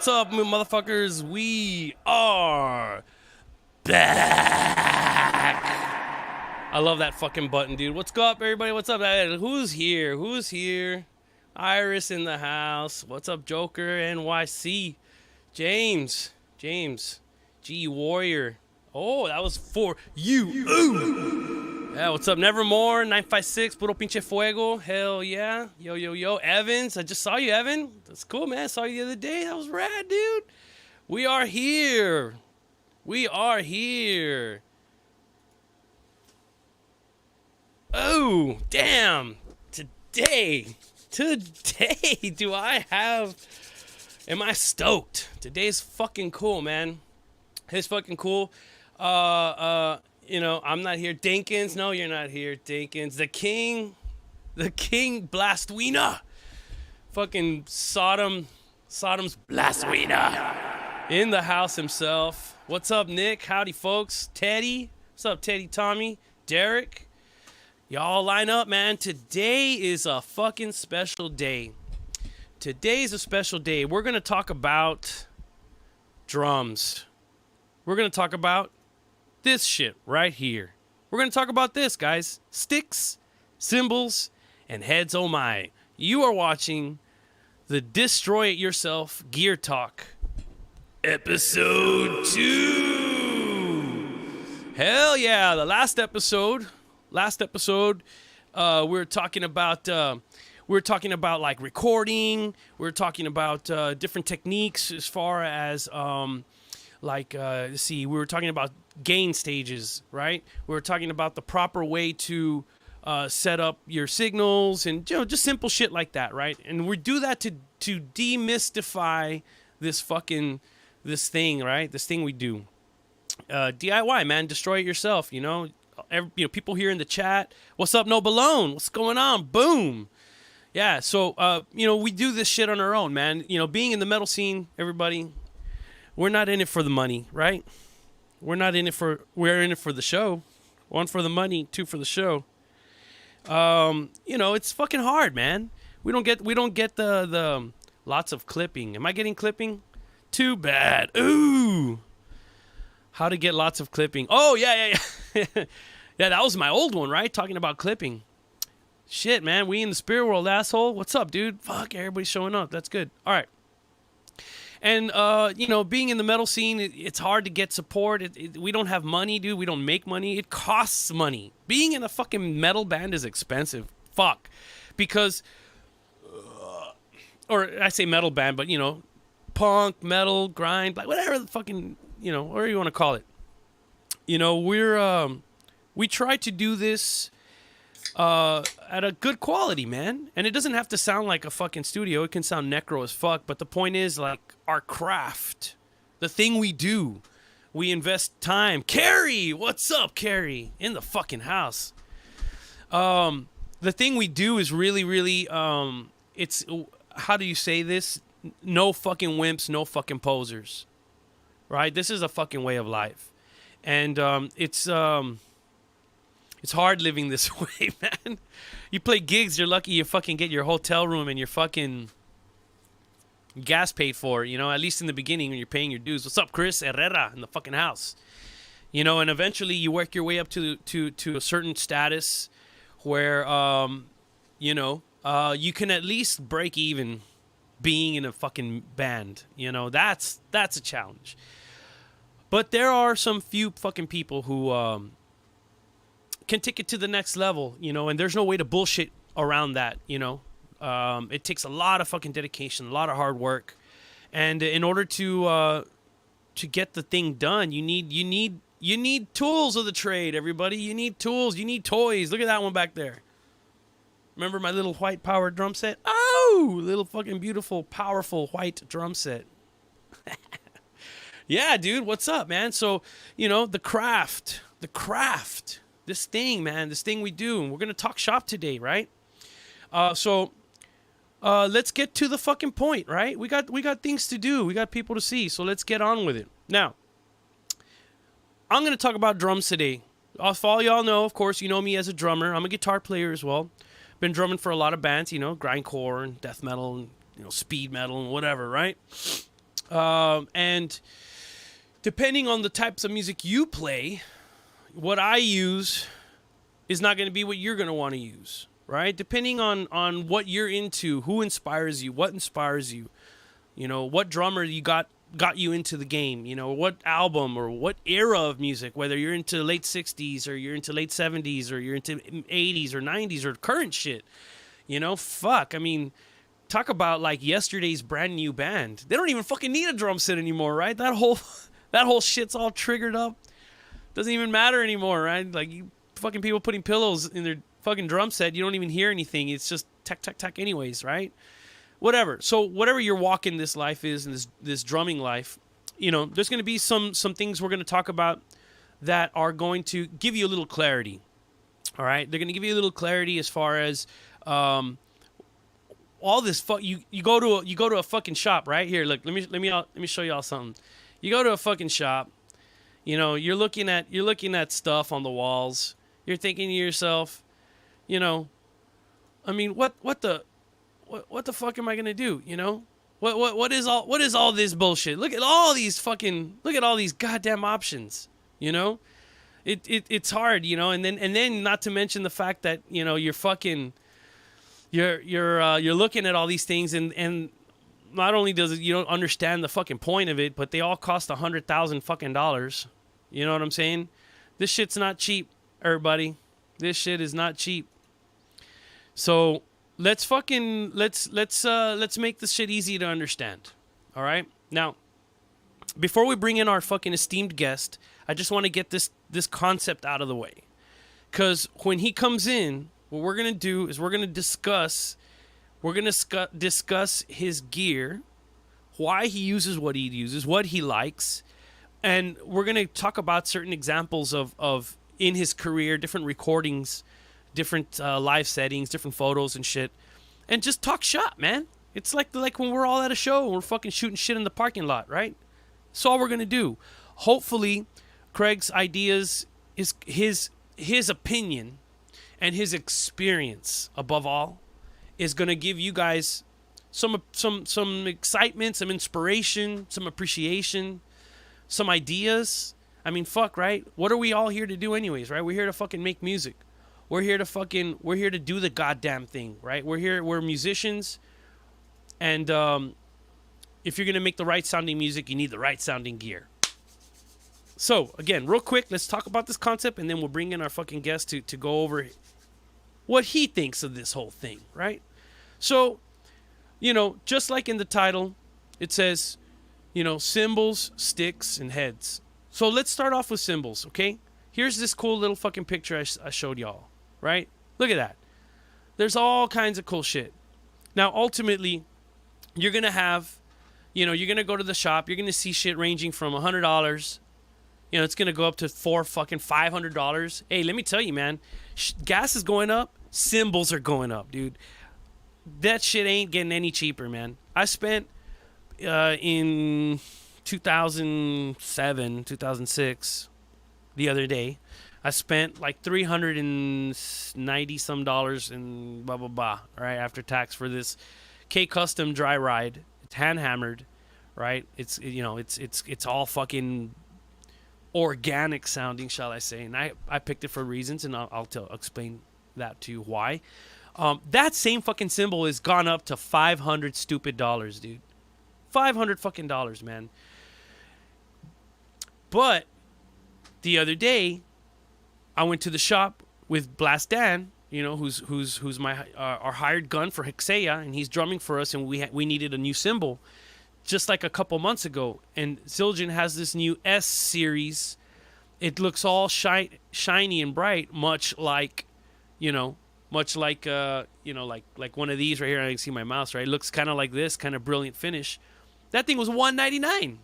What's up, motherfuckers? We are back. I love that fucking button, dude. What's up, everybody? What's up? Who's here? Who's here? Iris in the house. What's up, Joker? NYC. James. G Warrior. Oh, that was for you. Ooh. Yeah, what's up? Nevermore. 956. Puro pinche fuego. Hell yeah. Yo. Evans. I just saw you, Evan. That's cool, man. I saw you the other day. That was rad, dude. We are here. Oh, damn. Today do I have... Am I stoked? Today's fucking cool, man. It's fucking cool. You know, I'm not here. Dinkins, no, you're not here. Dinkins, the king Blastwina. Fucking Sodom's Blastwina. In the house himself. What's up, Nick? Howdy, folks. Teddy. What's up, Teddy Tommy? Derek. Y'all line up, man. Today is a fucking special day. Today's a special day. We're going to talk about drums. We're going to talk about this shit right here. We're going to talk about this, guys. Sticks, cymbals, and heads oh my. You are watching the Destroy It Yourself Gear Talk. Episode 2. Hell yeah. The last episode, we're talking about like recording. We're talking about different techniques as far as let's see, we were talking about gain stages, right? We were talking about the proper way to set up your signals and, you know, just simple shit like that, right? And we do that to demystify this thing, right? This thing we do. DIY, man, destroy it yourself, you know? People here in the chat, what's up, No Balone? What's going on? Boom. Yeah, so, we do this shit on our own, man. You know, being in the metal scene, everybody, we're not in it for the money, right? We're in it for the show. 1, for the money, 2, for the show. It's fucking hard, man. We don't get the lots of clipping. Am I getting clipping? Too bad. Ooh. How to get lots of clipping. Oh, yeah. Yeah, that was my old one, right? Talking about clipping. Shit, man. We in the spirit world, asshole. What's up, dude? Fuck, everybody's showing up. That's good. All right. And, being in the metal scene, it's hard to get support. We don't have money, dude. We don't make money. It costs money. Being in a fucking metal band is expensive. Fuck. Because, or I say metal band, but, punk, metal, grind, like whatever the fucking, whatever you want to call it. We try to do this at a good quality, man. And it doesn't have to sound like a fucking studio. It can sound necro as fuck. But the point is, like, our craft, the thing we do, we invest time. Carrie! What's up, Carrie? In the fucking house. The thing we do is really, really, it's, how do you say this? No fucking wimps, no fucking posers. Right? This is a fucking way of life. And it's hard living this way, man. You play gigs, you're lucky you fucking get your hotel room and your fucking gas paid for, at least in the beginning when you're paying your dues. What's up, Chris Herrera in the fucking house? And eventually you work your way up to a certain status where, you can at least break even being in a fucking band. That's a challenge. But there are some few fucking people who can take it to the next level, and there's no way to bullshit around that, It takes a lot of fucking dedication, a lot of hard work. And in order to get the thing done, you need tools of the trade, everybody. You need tools, you need toys. Look at that one back there. Remember my little white power drum set? Oh, little fucking beautiful, powerful white drum set. Yeah, dude, what's up, man? So, the craft, this thing, man, this thing we do. And we're going to talk shop today, right? So let's get to the fucking point, right? We got things to do. We got people to see. So let's get on with it. Now, I'm going to talk about drums today. For all y'all know, of course, you know me as a drummer. I'm a guitar player as well. Been drumming for a lot of bands, grindcore and death metal and, speed metal and whatever, right? And depending on the types of music you play, what I use is not going to be what you're going to want to use, right? Depending on what you're into, who inspires you, what inspires you, you know, what drummer you got you into the game, you know, what album or what era of music, whether you're into late 60s or you're into late 70s or you're into 80s or 90s or current shit, you know, fuck. I mean, talk about like yesterday's brand new band. They don't even fucking need a drum set anymore, right? That whole shit's all triggered up. Doesn't even matter anymore, right? Like, you fucking people putting pillows in their fucking drum set, you don't even hear anything. It's just tack, tack, tack anyways, right? Whatever. So whatever your walk in this life is, in this drumming life, you know, there's going to be some things we're going to talk about that are going to give you a little clarity. All right? They're going to give you a little clarity as far as all this you go to a fucking shop, right? Here, look, let me show y'all something. You go to a fucking shop, you know, you're looking at stuff on the walls. You're thinking to yourself, you know, I mean, what the fuck am I gonna do? You know, what is all this bullshit? Look at all these goddamn options. You know, it's hard. You know, and then not to mention the fact that, you know, you're looking at all these things and not only you don't understand the fucking point of it, but they all cost $100,000 fucking dollars. You know what I'm saying? This shit's not cheap, everybody. This shit is not cheap. So let's make this shit easy to understand. All right? Now, before we bring in our fucking esteemed guest, I just want to get this concept out of the way. Because when he comes in, what we're going to do is we're going to discuss his gear, why he uses what he uses, what he likes, and we're going to talk about certain examples of in his career, different recordings, different live settings, different photos and shit, and just talk shop, man. It's like when we're all at a show and we're fucking shooting shit in the parking lot, right? That's all we're going to do. Hopefully, Craig's ideas, his opinion, and his experience, above all, is going to give you guys some excitement, some inspiration, some appreciation, some ideas. I mean, fuck, right? What are we all here to do anyways, right? We're here to fucking make music. We're here to do the goddamn thing, right? We're musicians. And if you're going to make the right sounding music, you need the right sounding gear. So, again, real quick, let's talk about this concept, and then we'll bring in our fucking guest to go over what he thinks of this whole thing, right? So, you know, just like in the title, it says, you know, cymbals, sticks, and heads. So let's start off with cymbals, okay? Here's this cool little fucking picture I showed y'all, right? Look at that. There's all kinds of cool shit. Now, ultimately, you're going to have, you know, you're going to go to the shop. You're going to see shit ranging from $100. You know, it's going to go up to $500. Hey, let me tell you, man, gas is going up. Cymbals are going up, dude. That shit ain't getting any cheaper, man. I spent in 2007, 2006, the other day, I spent like $390 some and blah blah blah, right, after tax for this K Custom dry ride. It's hand hammered, right? It's, you know, it's all fucking organic sounding, shall I say? And I picked it for reasons, and I'll explain that to you why. That same fucking cymbal has gone up to $500 stupid dollars, dude. $500 fucking dollars, man. But the other day, I went to the shop with Blast Dan, you know, who's my our hired gun for Hexea, and he's drumming for us, and we needed a new cymbal, just like a couple months ago. And Zildjian has this new S series. It looks all shiny and bright, much like like one of these right here. I can see my mouse, right? It looks kind of like this, kind of brilliant finish. That thing was $199,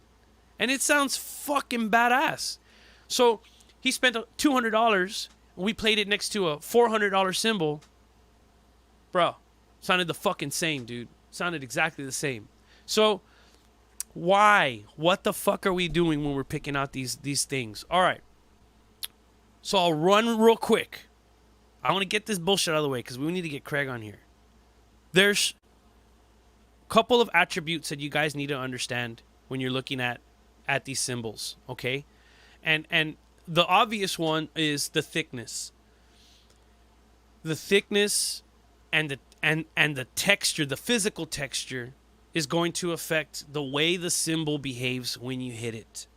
and it sounds fucking badass. So he spent $200. We played it next to a $400 cymbal. Bro, sounded the fucking same, dude. Sounded exactly the same. So why? What the fuck are we doing when we're picking out these things? All right. So I'll run real quick. I want to get this bullshit out of the way because we need to get Craig on here. There's a couple of attributes that you guys need to understand when you're looking at these cymbals, okay? And the obvious one is the thickness. The thickness and the texture, the physical texture, is going to affect the way the cymbal behaves when you hit it.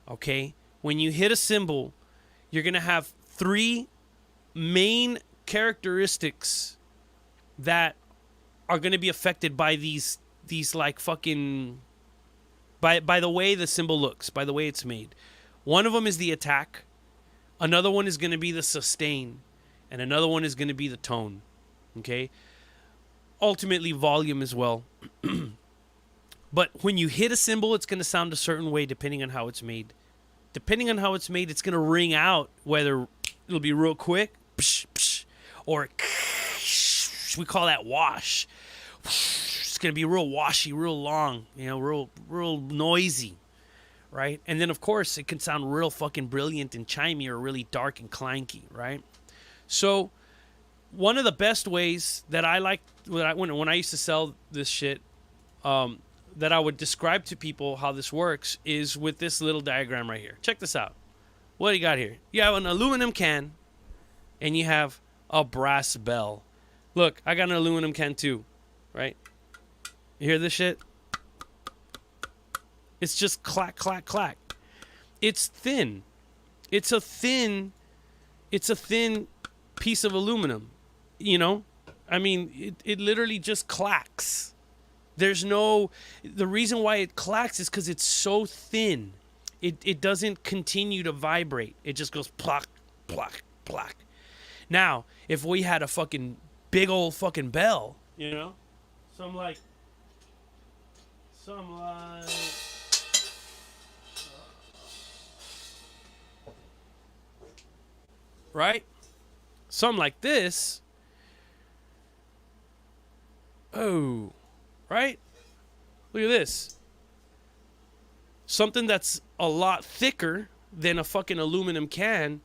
Okay? When you hit a cymbal, you're going to have 3 main characteristics that are going to be affected by these like fucking by the way the cymbal looks, by the way it's made. One of them is the attack, another one is going to be the sustain, and another one is going to be the tone. Okay? Ultimately volume as well. But when you hit a cymbal, it's going to sound a certain way depending on how it's made. Depending on how it's made, it's going to ring out, whether it'll be real quick, psh, psh, or we call that wash. It's going to be real washy, real long, real noisy, right? And then, of course, it can sound real fucking brilliant and chimey, or really dark and clanky, right? So one of the best ways that I like, when I used to sell this shit, that I would describe to people how this works is with this little diagram right here. Check this out. What do you got here? You have an aluminum can, and you have a brass bell. Look, I got an aluminum can too, right? You hear this shit? It's just clack, clack, clack. It's thin. It's a thin piece of aluminum, I mean, it literally just clacks. The reason why it clacks is because it's so thin. It doesn't continue to vibrate. It just goes pluck, pluck, pluck. Now, if we had a fucking big old fucking bell, some like, right? Something like this. Oh, right? Look at this. Something that's a lot thicker than a fucking aluminum can.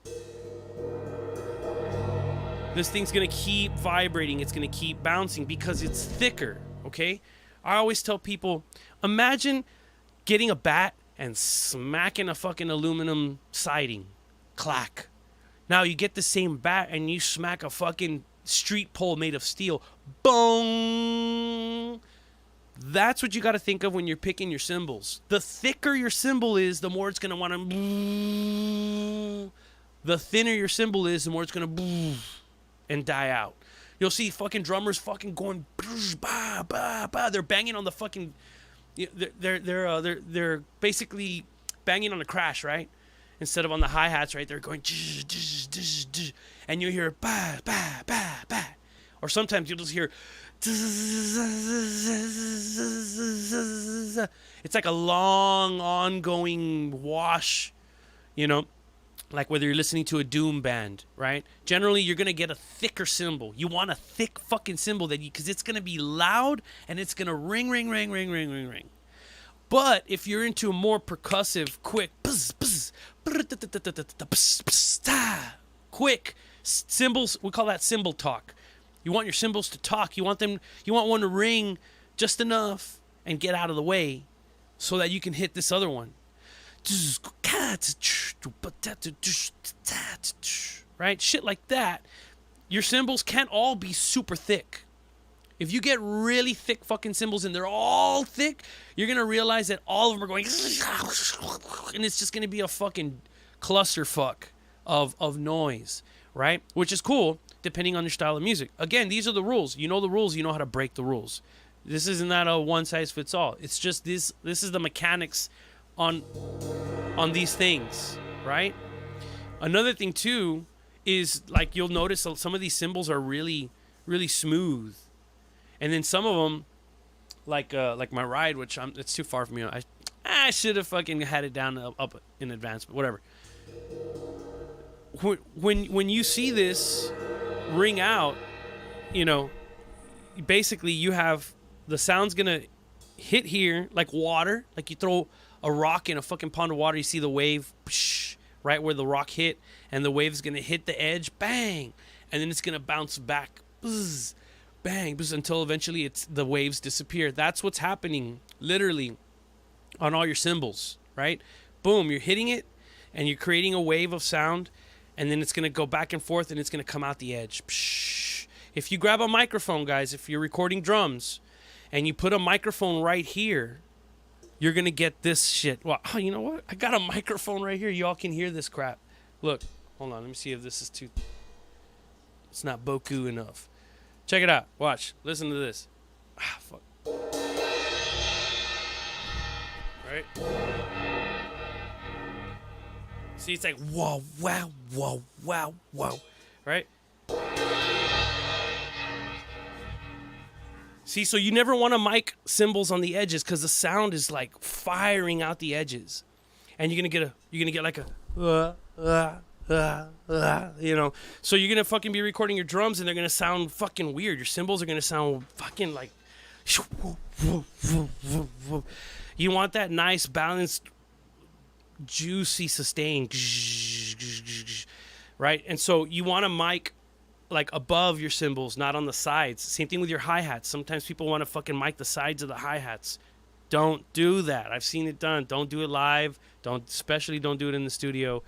This thing's going to keep vibrating. It's going to keep bouncing because it's thicker, okay? I always tell people, imagine getting a bat and smacking a fucking aluminum siding. Clack. Now you get the same bat and you smack a fucking street pole made of steel. Boom! That's what you got to think of when you're picking your cymbals. The thicker your cymbal is, the more it's going to want to... The thinner your cymbal is, the more it's going to... and die out. You'll see fucking drummers fucking going... Bah, bah, bah. They're banging on the fucking... They're basically banging on the crash, right? Instead of on the hi-hats, right? They're going... And you hear... Bah, bah, bah, bah. Or sometimes you'll just hear... It's like a long, ongoing wash, like whether you're listening to a doom band, right? Generally, you're going to get a thicker cymbal. You want a thick fucking cymbal because it's going to be loud and it's going to ring, ring, ring, ring, ring, ring, ring. But if you're into a more percussive, quick, quick cymbals, we call that cymbal talk. You want your cymbals to talk. You want one to ring just enough and get out of the way so that you can hit this other one. Right? Shit like that. Your cymbals can't all be super thick. If you get really thick fucking cymbals and they're all thick, you're going to realize that all of them are going and it's just going to be a fucking clusterfuck of noise, right? Which is cool depending on your style of music. Again, these are the rules. You know the rules, you know how to break the rules. This isn't that a one size fits all. It's just this is the mechanics on these things, right? Another thing too is like you'll notice some of these cymbals are really, really smooth. And then some of them, like my ride, which it's too far from me. I should have fucking had it down up in advance, but whatever. When you see this ring out, basically you have the sound's gonna hit here like water, like you throw a rock in a fucking pond of water. You see the wave, right where the rock hit, and the wave's gonna hit the edge, bang, and then it's gonna bounce back, bang, until eventually the waves disappear. That's what's happening literally on all your cymbals, right? Boom, you're hitting it and you're creating a wave of sound, and then it's going to go back and forth and it's going to come out the edge. Psh. If you grab a microphone, guys, if you're recording drums and you put a microphone right here, you're going to get this shit. Well, oh, you know what? I got a microphone right here. Y'all can hear this crap. Look, hold on. Let me see if this is too... It's not Boku enough. Check it out. Watch. Listen to this. Ah, fuck. Right? See, it's like, whoa, wow, whoa, wow, whoa. Right? See, so you never want to mic cymbals on the edges because the sound is like firing out the edges. And you're gonna get like a you know. So you're gonna fucking be recording your drums and they're gonna sound fucking weird. Your cymbals are gonna sound fucking like you want that nice balanced juicy sustain, right? And so you want to mic like above your cymbals, not on the sides. Same thing with your hi-hats. Sometimes people want to fucking mic the sides of the hi-hats. Don't do that. I've seen it done. Don't do it live. Especially don't do it in the studio,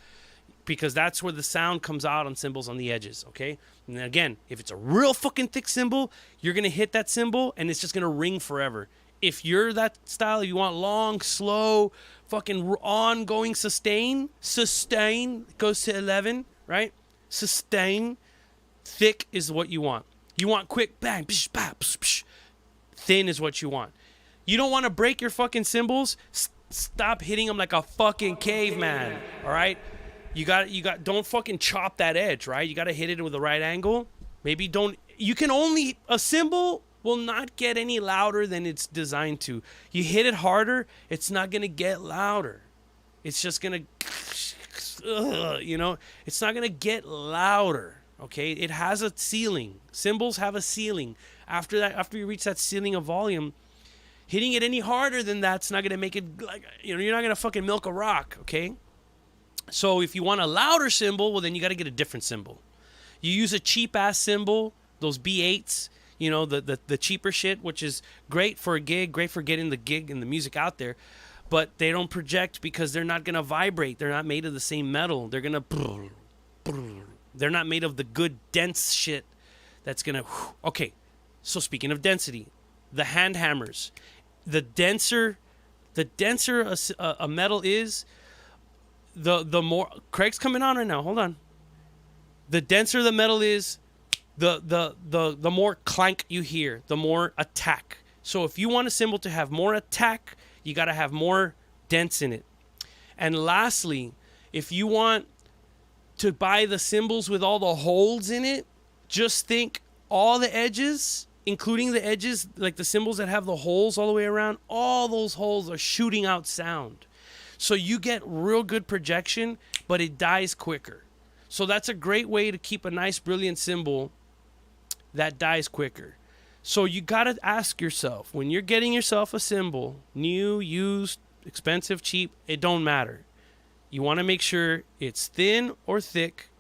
because that's where the sound comes out on cymbals on the edges, okay? And then again, if it's a real fucking thick cymbal, you're going to hit that cymbal and it's just going to ring forever. If you're that style, if you want long, slow, fucking ongoing sustain goes to 11, right? Sustain, thick is what you want. You want quick, bang, psh, bah, psh, psh. Thin is what you want. You don't want to break your fucking cymbals. Stop hitting them like a fucking caveman, all right? Don't fucking chop that edge, right? You got to hit it with the right angle. A cymbal will not get any louder than it's designed to. You hit it harder, it's not going to get louder. It's just going to, it's not going to get louder, okay? It has a ceiling. Cymbals have a ceiling. After you reach that ceiling of volume, hitting it any harder than that's not going to make it like, you're not going to fucking milk a rock, okay? So if you want a louder cymbal, well, then you got to get a different cymbal. You use a cheap-ass cymbal, those B8s, the cheaper shit, which is great for a gig, great for getting the gig and the music out there, but they don't project because they're not going to vibrate. They're not made of the same metal. They're not made of the good, dense shit that's going to... Okay, so speaking of density, the hand hammers. The denser a metal is, the more... Craig's coming on right now. Hold on. The denser the metal is, the more clank you hear, the more attack. So if you want a cymbal to have more attack, you got to have more dents in it. And lastly, if you want to buy the cymbals with all the holes in it, just think all the edges, including the edges, like the cymbals that have the holes all the way around, all those holes are shooting out sound. So you get real good projection, but it dies quicker. So that's a great way to keep a nice, brilliant cymbal that dies quicker. So you got to ask yourself, when you're getting yourself a cymbal, new, used, expensive, cheap, it don't matter. You want to make sure it's thin or thick.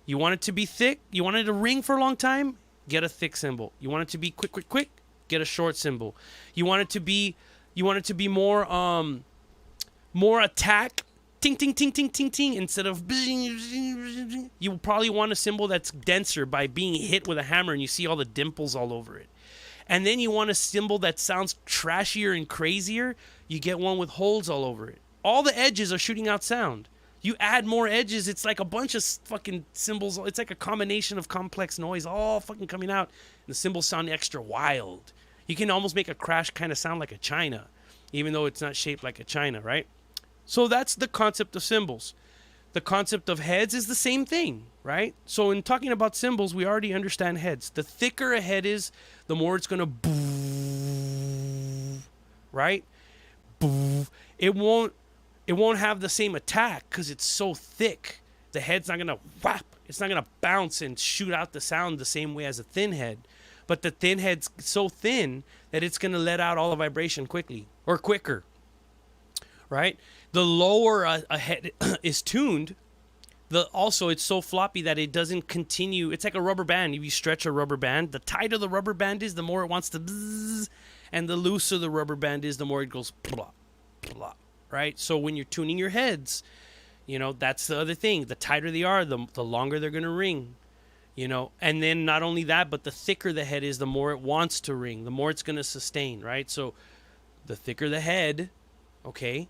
You want it to be thick. You want it to ring for a long time? Get a thick cymbal. You want it to be quick? Get a short cymbal. You want it to be more attack. Ting, ting, ting, ting, ting, ting, instead of... You probably want a cymbal that's denser by being hit with a hammer and you see all the dimples all over it. And then you want a cymbal that sounds trashier and crazier, you get one with holes all over it. All the edges are shooting out sound. You add more edges, it's like a bunch of fucking cymbals. It's like a combination of complex noise all fucking coming out. And the cymbals sound extra wild. You can almost make a crash kind of sound like a china, even though it's not shaped like a china, right? So that's the concept of cymbals. The concept of heads is the same thing, right? So in talking about cymbals, we already understand heads. The thicker a head is, the more it's going to boo, right? Boo. It won't have the same attack because it's so thick. The head's not going to whap. It's not going to bounce and shoot out the sound the same way as a thin head. But the thin head's so thin that it's going to let out all the vibration quickly or quicker, right? The lower a head is tuned, also it's so floppy that it doesn't continue. It's like a rubber band. If you stretch a rubber band, the tighter the rubber band is, the more it wants to bzzz, and the looser the rubber band is, the more it goes blah. blah, right? So when you're tuning your heads, you know, that's the other thing. The tighter they are, the longer they're going to ring, you know. And then not only that, but the thicker the head is, the more it wants to ring, the more it's going to sustain, right? So the thicker the head, okay,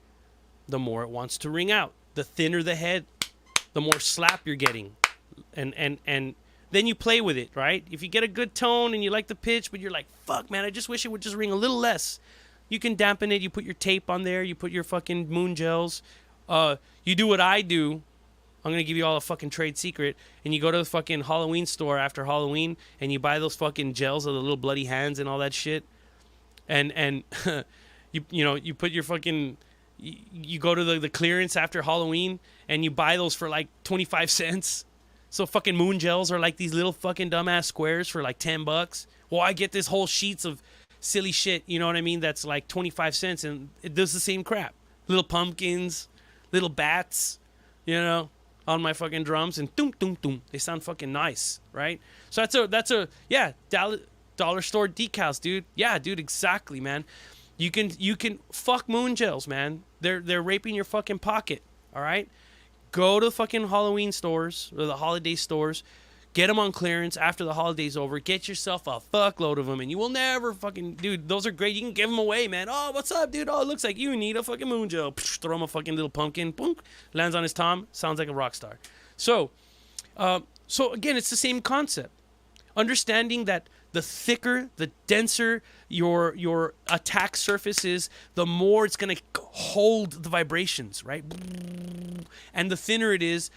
the more it wants to ring out. The thinner the head, the more slap you're getting. And then you play with it, right? If you get a good tone and you like the pitch, but you're like, fuck, man, I just wish it would just ring a little less. You can dampen it. You put your tape on there. You put your fucking moon gels. You do what I do. I'm going to give you all a fucking trade secret. And you go to the fucking Halloween store after Halloween and you buy those fucking gels of the little bloody hands and all that shit. And you put your fucking... You go to the clearance after Halloween and you buy those for like 25 cents. So fucking moon gels are like these little fucking dumbass squares for like $10. Well, I get this whole sheets of silly shit, you know what I mean? That's like 25 cents and it does the same crap. Little pumpkins, little bats, you know, on my fucking drums and doom, doom, doom. They sound fucking nice, right? So that's a dollar store decals, dude. Yeah, dude, exactly, man. You can fuck moon gels, man. They're raping your fucking pocket, all right? Go to the fucking Halloween stores or the holiday stores. Get them on clearance after the holiday's over. Get yourself a fuckload of them, and you will never fucking... Dude, those are great. You can give them away, man. Oh, what's up, dude? Oh, it looks like you need a fucking moon gel. Psh, throw him a fucking little pumpkin. Boom. Lands on his tom. Sounds like a rock star. So again, it's the same concept. Understanding that the thicker, the denser your attack surface is, the more it's going to hold the vibrations, right? And the thinner it is,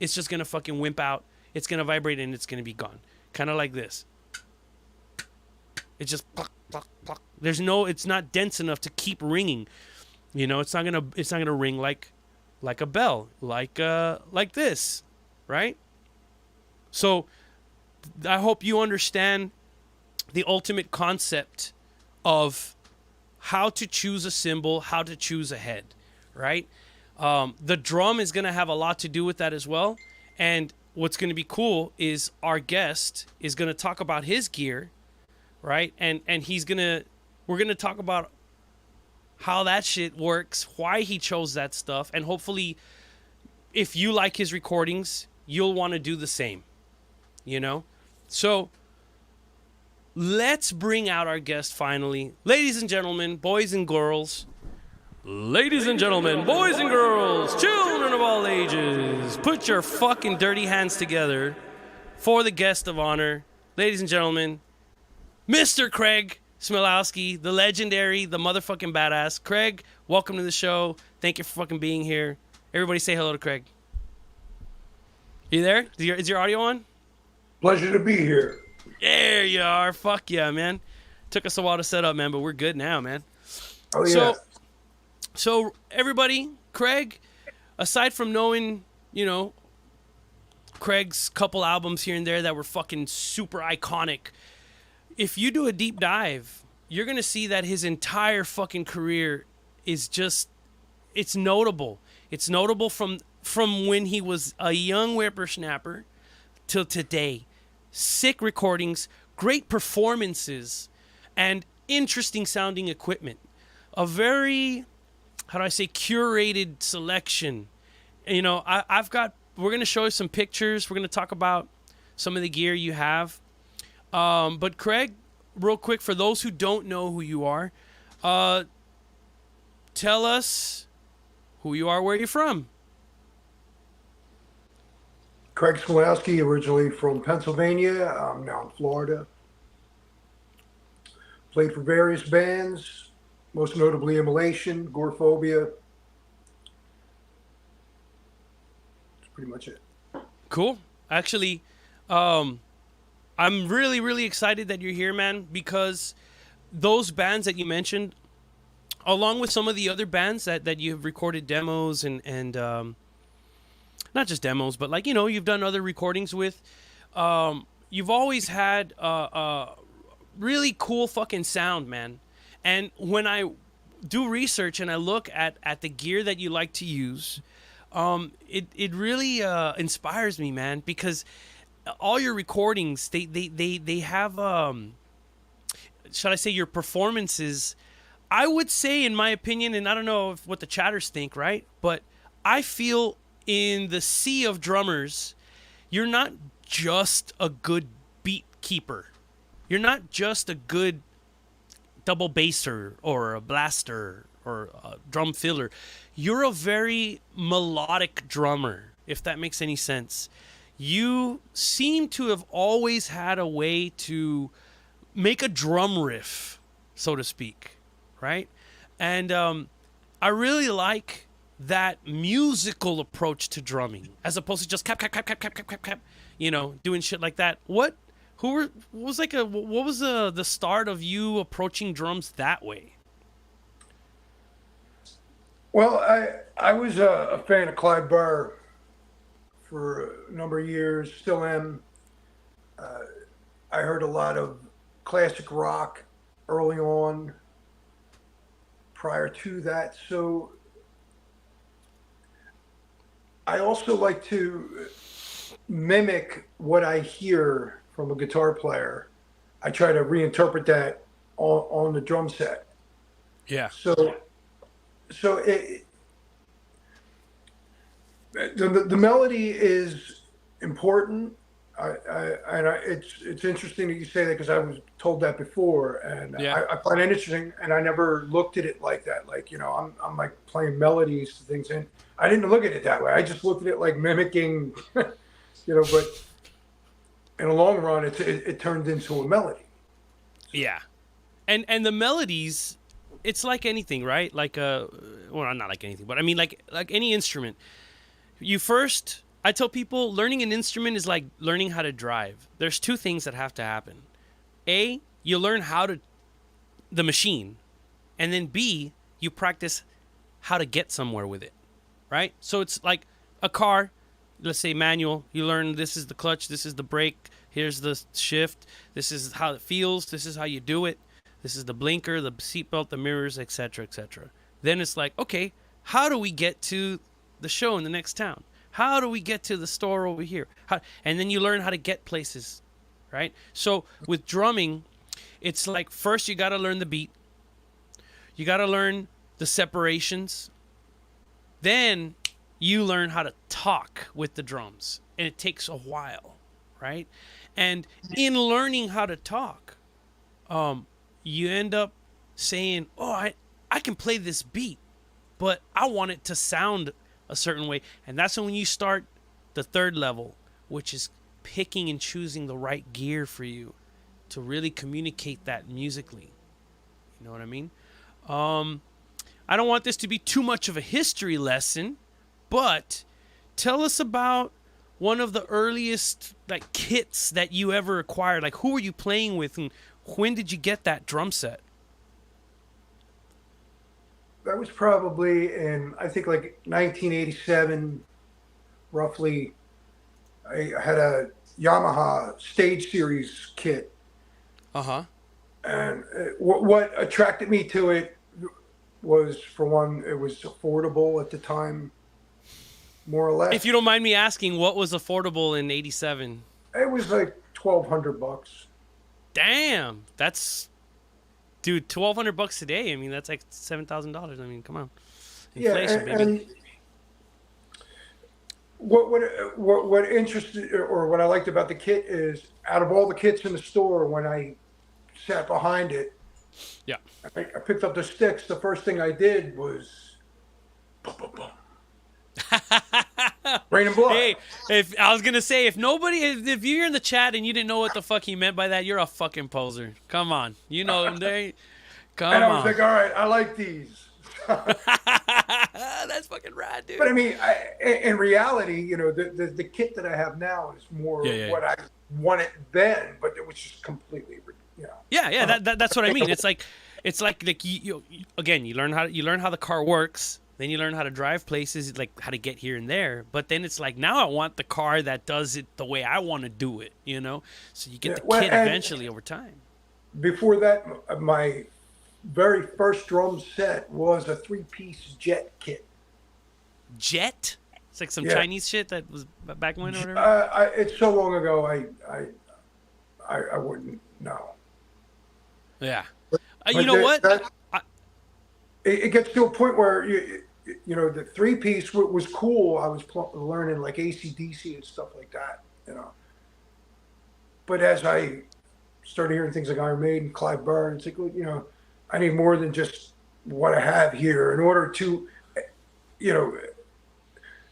it's just going to fucking wimp out. It's going to vibrate and it's going to be gone. Kind of like this. It's just it's not dense enough to keep ringing. You know, it's not going to ring like a bell, like this, right? So I hope you understand the ultimate concept of how to choose a cymbal, how to choose a head, right? The drum is going to have a lot to do with that as well. And what's going to be cool is our guest is going to talk about his gear, right? And we're going to talk about how that shit works, why he chose that stuff, and hopefully if you like his recordings, you'll want to do the same, you know? So let's bring out our guest finally. Ladies and gentlemen, boys and girls. Ladies and gentlemen, boys and girls, children of all ages, put your fucking dirty hands together for the guest of honor. Ladies and gentlemen, Mr. Craig Smilowski, the legendary, the motherfucking badass. Craig, welcome to the show. Thank you for fucking being here. Everybody say hello to Craig. You there? Is your audio on? Pleasure to be here. There you are. Fuck yeah, man. Took us a while to set up, man, but we're good now, man. Oh, yeah. So everybody, Craig, aside from knowing, you know, Craig's couple albums here and there that were fucking super iconic, if you do a deep dive, you're going to see that his entire fucking career is just, it's notable. It's notable from when he was a young whippersnapper till today. Sick recordings, great performances, and interesting sounding equipment. A very, how do I say, curated selection. And, you know, we're going to show you some pictures. We're going to talk about some of the gear you have. But Craig, real quick, for those who don't know who you are, tell us who you are, where you're from. Craig Smilowski, originally from Pennsylvania. I'm now in Florida. Played for various bands, most notably Immolation, Goreaphobia. That's pretty much it. Cool. Actually, I'm really, really excited that you're here, man, because those bands that you mentioned, along with some of the other bands that you have recorded demos and not just demos, but like, you know, you've done other recordings with, you've always had a really cool fucking sound, man. And when I do research and I look at the gear that you like to use, it really inspires me, man, because all your recordings, they have, should I say, your performances I would say, in my opinion, and I don't know what the chatters think, right? But I feel in the sea of drummers, you're not just a good beat keeper. You're not just a good double basser or a blaster or a drum filler. You're a very melodic drummer, if that makes any sense. You seem to have always had a way to make a drum riff, so to speak, right? And I really like that musical approach to drumming, as opposed to just cap, cap, cap, cap, cap, cap, cap, cap, doing shit like that. What was the start of you approaching drums that way? Well, I was a fan of Clyde Burr for a number of years, still am. I heard a lot of classic rock early on prior to that. So I also like to mimic what I hear from a guitar player. I try to reinterpret that on the drum set. Yeah. So the melody is important. It's interesting that you say that, because I was told that before, and Yeah. I find it interesting, and I never looked at it like that. Like, I'm like playing melodies to things, and I didn't look at it that way. I just looked at it like mimicking, but in the long run, it turned into a melody. Yeah. And the melodies, it's like anything, right? Like well, not like anything, but I mean like any instrument. I tell people learning an instrument is like learning how to drive. There's two things that have to happen. A, you learn the machine, and then B, you practice how to get somewhere with it, right? So it's like a car, let's say manual. You learn this is the clutch, this is the brake, here's the shift, this is how it feels, this is how you do it, this is the blinker, the seatbelt, the mirrors, etc., etc. Then it's like, okay, how do we get to the show in the next town? How do we get to the store over here? And then you learn how to get places, right? So with drumming, it's like first you got to learn the beat. You got to learn the separations. Then you learn how to talk with the drums. And it takes a while, right? And in learning how to talk, you end up saying, oh, I can play this beat, but I want it to sound a certain way. And that's when you start the third level, which is picking and choosing the right gear for you to really communicate that musically. You know what I mean? I don't want this to be too much of a history lesson, but tell us about one of the earliest like kits that you ever acquired. Like, who were you playing with, and when did you get that drum set? That was probably in, I think, like 1987, roughly. I had a Yamaha Stage Series kit. Uh-huh. And what attracted me to it was, for one, it was affordable at the time, more or less. If you don't mind me asking, what was affordable in 87? It was like $1,200. Damn, that's... Dude, $1,200 today. I mean, that's like $7,000. I mean, come on, inflation, yeah, baby. And what interested, or what I liked about the kit is, out of all the kits in the store, when I sat behind it, yeah, I picked up the sticks. The first thing I did was boom, boom, boom. Rain and blood. Hey, if I was gonna say, if you're in the chat and you didn't know what the fuck he meant by that, you're a fucking poser. Come on, come and I was on. like, all right, I like these. That's fucking rad, dude. But I mean, in reality, the kit that I have now is more what I wanted then, but it was just completely, Yeah, that's what I mean. It's like you again, you learn how the car works. Then you learn how to drive places, like how to get here and there. But then it's like, now I want the car that does it the way I want to do it, So you get the kit eventually over time. Before that, my very first drum set was a 3-piece Jet kit. Jet? It's like some Chinese shit that was back when or whatever? It's so long ago, I wouldn't know. Yeah. But you know what? it gets to a point where the three piece was cool. I was learning like AC/DC and stuff like that, But as I started hearing things like Iron Maiden, Clive Burr, it's like, well, I need more than just what I have here in order to, you know,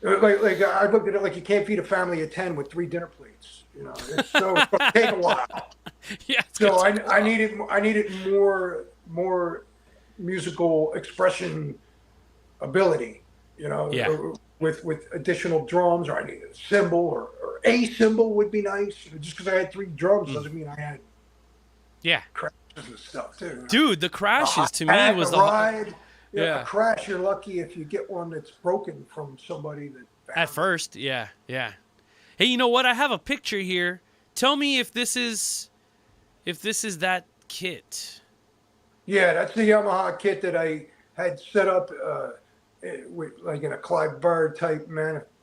like I looked at it like you can't feed a family of 10 with 3 dinner plates. It's going to take a while. Yeah. So I needed more musical expression ability, Yeah. with additional drums, or I needed a cymbal or a cymbal would be nice. Just because I had 3 drums doesn't mean I had Yeah. crashes and stuff too. Dude, the crashes to me was the ride. Yeah. A crash, you're lucky if you get one that's broken from somebody that at first. Yeah. Yeah. Hey, you know what? I have a picture here. Tell me if this is that kit. Yeah, that's the Yamaha kit that I had set up with, like, in a Clive Burr type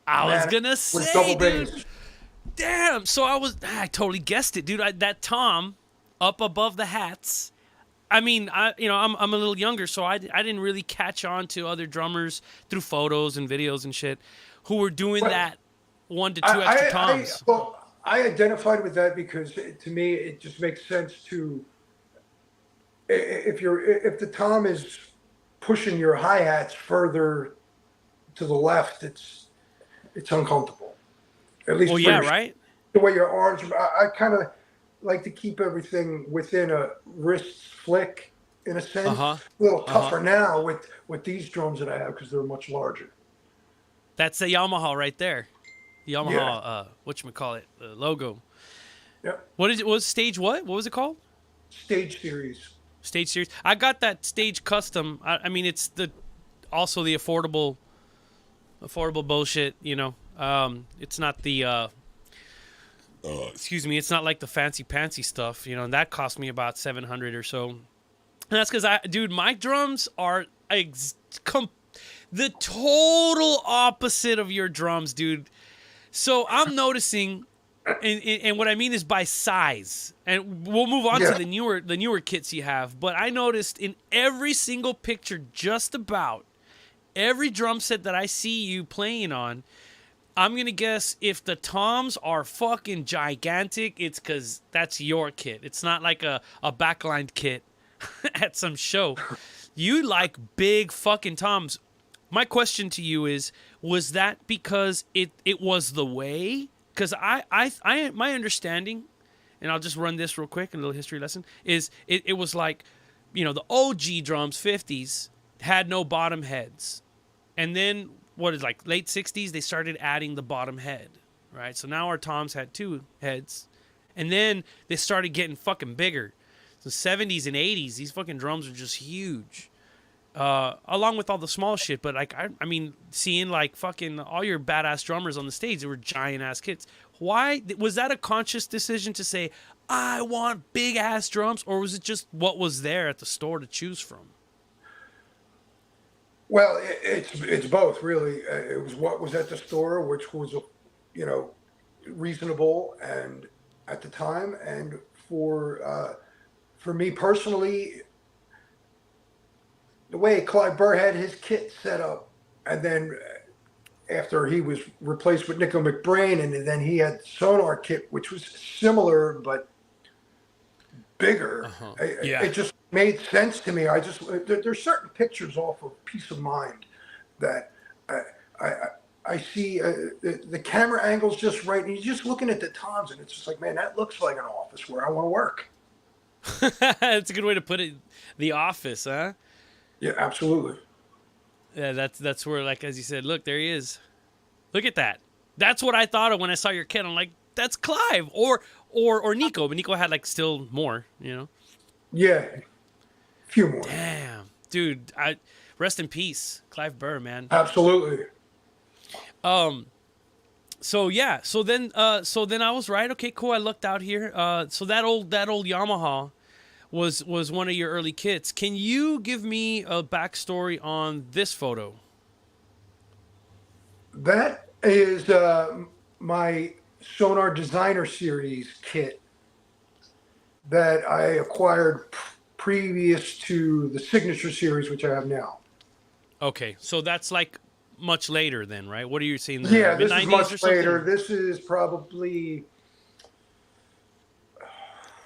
I was gonna say, double dude. bass. Damn. So I totally guessed it, dude. That tom up above the hats. I mean, I'm a little younger, so I didn't really catch on to other drummers through photos and videos and shit who were doing that 1 to 2 extra toms. I identified with that because to me it just makes sense to, if the tom is pushing your hi-hats further to the left, it's uncomfortable. At least right? The way your arms, I kind of like to keep everything within a wrist flick in a sense. A little tougher now with these drums that I have because they're much larger. That's the Yamaha right there. Yamaha, whatchamacallit, logo. Yep. What was stage what? What was it called? Stage series. Stage series. I got that stage custom. I mean, it's also the affordable bullshit, It's not the excuse me, it's not like the fancy pantsy stuff, and that cost me about $700 or so. And that's because my drums are the total opposite of your drums, dude. So I'm noticing, and what I mean is by size, and we'll move on to the newer kits you have. But I noticed in every single picture, just about every drum set that I see you playing on, I'm going to guess if the toms are fucking gigantic, it's because that's your kit. It's not like a backlined kit at some show. You like big fucking toms. My question to you is, was that because it was the way? Because my understanding, and I'll just run this real quick, a little history lesson, is it was like, the OG drums, 50s, had no bottom heads. And then, late 60s, they started adding the bottom head, right? So now our toms had 2 heads. And then they started getting fucking bigger. So 70s and 80s, these fucking drums are just huge. Along with all the small shit, but I mean, seeing like fucking all your badass drummers on the stage, they were giant ass kits. Why was that a conscious decision to say, I want big ass drums, or was it just what was there at the store to choose from? Well, it's both, really. It was what was at the store, which was, reasonable and at the time, and for me personally, the way Clive Burr had his kit set up, and then after he was replaced with Nico McBrain, and then he had Sonar kit, which was similar but bigger. It just made sense to me. There's certain pictures off of Peace of Mind that I see the camera angle's just right, and you're just looking at the toms, and it's just like, man, that looks like an office where I want to work. That's a good way to put it. The office, huh? Yeah, absolutely. Yeah, that's where, like, as you said, look, there he is. Look at that. That's what I thought of when I saw your kit. I'm like, that's Clive or Nico, but Nico had like still more, Yeah, a few more. Damn, dude. Rest in peace, Clive Burr, man. Absolutely. So yeah. So then I was right. Okay, cool. I looked out here. So that old Yamaha was one of your early kits. Can you give me a backstory on this photo? That is my Sonar Designer Series kit that I acquired previous to the Signature series, which I have now. Okay, so that's like much later then, right? What are you saying? Yeah, this is Mid-90s much or something? later. This is probably...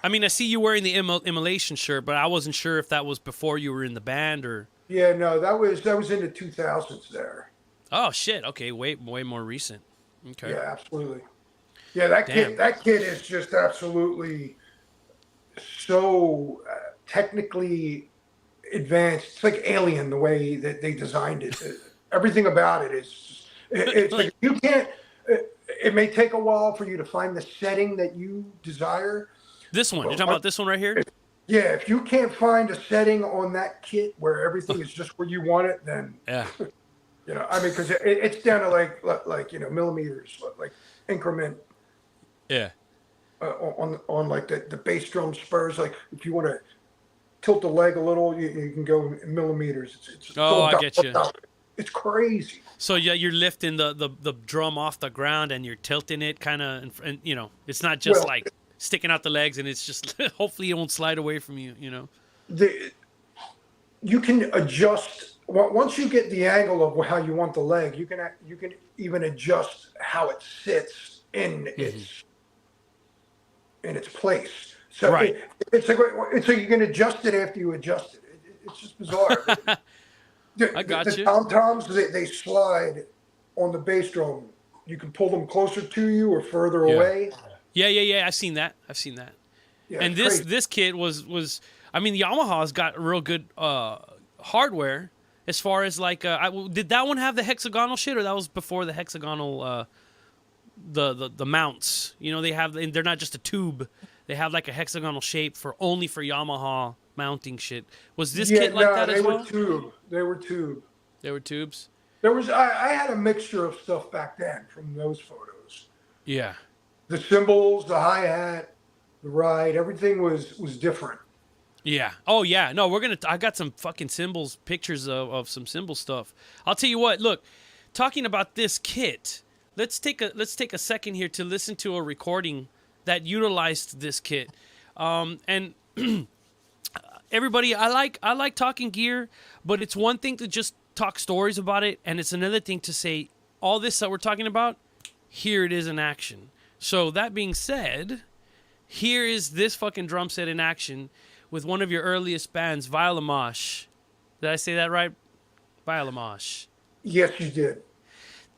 I mean, I see you wearing the Immolation shirt, but I wasn't sure if that was before you were in the band or... Yeah, no, that was in the 2000s there. Oh, shit. Okay, way more recent. Okay. Yeah, absolutely. Yeah, that kid is just absolutely so technically advanced. It's like Alien the way that they designed it. Everything about it is, it's like you can't, it may take a while for you to find the setting that you desire. This one, you're talking about this one right here? Yeah, if you can't find a setting on that kit where everything is just where you want it, then, yeah. You know, I mean, because it's down to like, you know, millimeters, like increment. Yeah. On like the bass drum spurs, like if you want to tilt the leg a little, you can go in millimeters. It's I get you. It's crazy. So yeah, you're lifting the drum off the ground and you're tilting it kind of, and you know, it's not just like sticking out the legs and it's just hopefully it won't slide away from you. You know, you can adjust once you get the angle of how you want the leg. You can even adjust how it sits in its place. So right. It's like you can adjust it after you adjust it. It's just bizarre. I got you. The tom-toms, they slide on the bass drum. You can pull them closer to you or further away. Yeah. I've seen that. Yeah, and this kit was I mean, the Yamaha's got real good hardware as far as like did that one have the hexagonal shit, or that was before the hexagonal the mounts? You know, they're not just a tube. They have like a hexagonal shape only for Yamaha mounting shit. Was this kit like that as well? They were tube. They were tubes? There was I had a mixture of stuff back then from those photos. Yeah. The cymbals, the hi-hat, the ride, everything was different. Yeah. Oh yeah. No, I got some fucking cymbals, pictures of some cymbal stuff. I'll tell you what, look, talking about this kit, let's take a second here to listen to a recording that utilized this kit. And everybody, I like talking gear, but it's one thing to just talk stories about it, and it's another thing to say all this that we're talking about, here it is in action. So that being said, here is this fucking drum set in action with one of your earliest bands, Violamosh. Did I say that right? Violamosh. Yes, you did.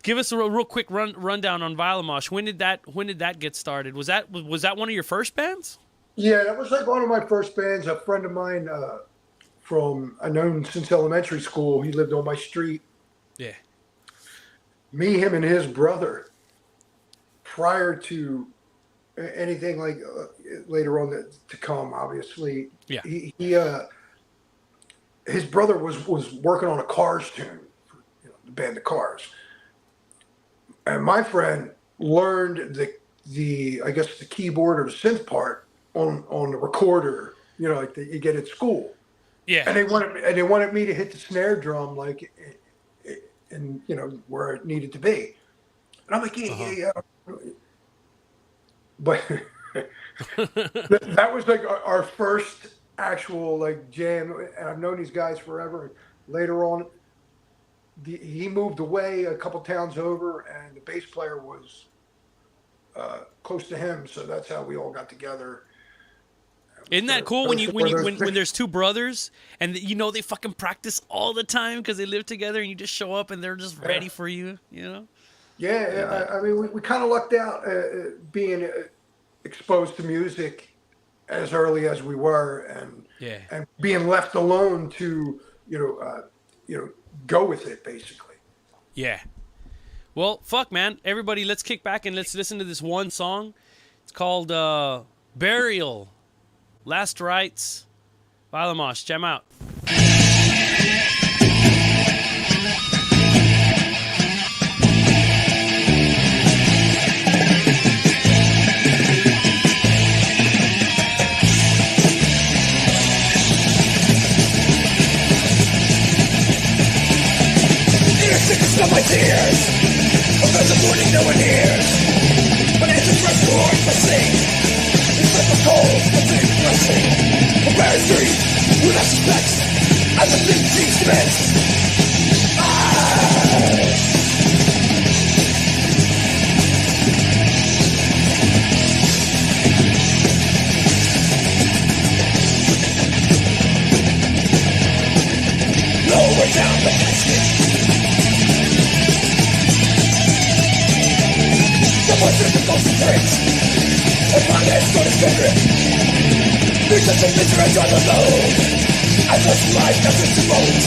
Give us a real quick rundown on Violamosh. When did that get started? Was that one of your first bands? Yeah, that was like one of my first bands. A friend of mine I've known since elementary school. He lived on my street. Yeah. Me, him, and his brother. Prior to anything like later on to come, obviously. Yeah. He his brother was working on a Cars tune, for, the band The Cars, and my friend learned the I guess the keyboard or the synth part on the recorder, like that you get at school. Yeah. And they wanted me to hit the snare drum like, and where it needed to be, and I'm like, yeah. But that was like our first actual like jam, and I've known these guys forever. Later on, he moved away a couple towns over, and the bass player was close to him, so that's how we all got together. Isn't that cool when there's two brothers and they fucking practice all the time because they live together, and you just show up and they're just ready for you, Yeah, I mean, we kind of lucked out being exposed to music as early as we were, and being left alone to go with it, basically. Yeah. Well, fuck, man. Everybody, let's kick back and let's listen to this one song. It's called Burial, Last Rites, Violamosh. Jam out. Of my tears, about the morning no one hears. When it's a fresh force I sing, it's like a cold, a big blessing. A bad street, with a suspense as the thing seems to end. Lower down the casket. The voices of concentrate. And my head's gonna figure it. Because of misery on the load. I lost life nothing to mold.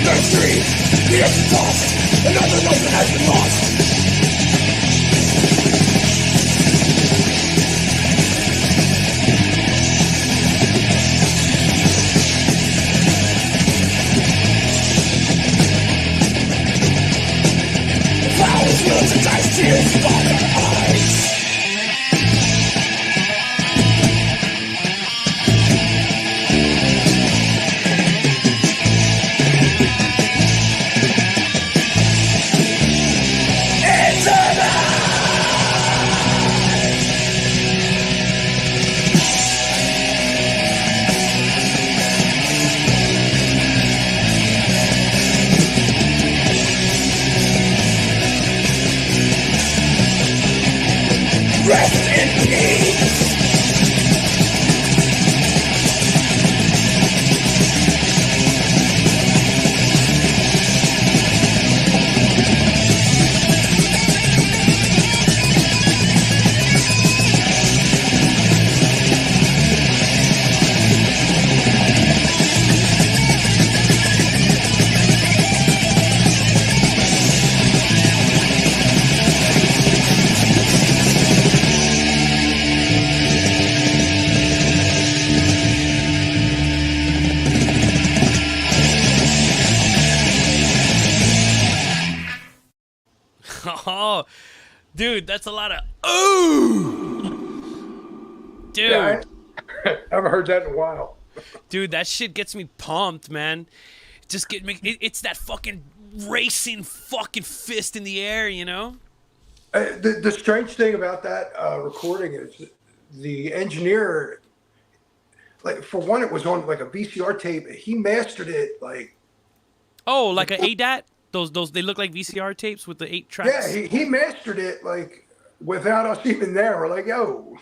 There's three, the earth is tossed. Another life that has been lost. Flowers, willows, and dice, tears fall their eyes. Rest in peace. Oh, dude, that's a lot of ooh. Dude, Yeah, I haven't heard that in a while. dude, that shit gets me pumped, man. Just get me. It's that fucking racing fucking fist in the air, you know? The strange thing about that recording is the engineer, like, for one, it was on like a VCR tape. He mastered it like. Oh, like a ADAT? Those they look like VCR tapes with the 8 tracks. Yeah, he mastered it like without us even there. We're like, yo.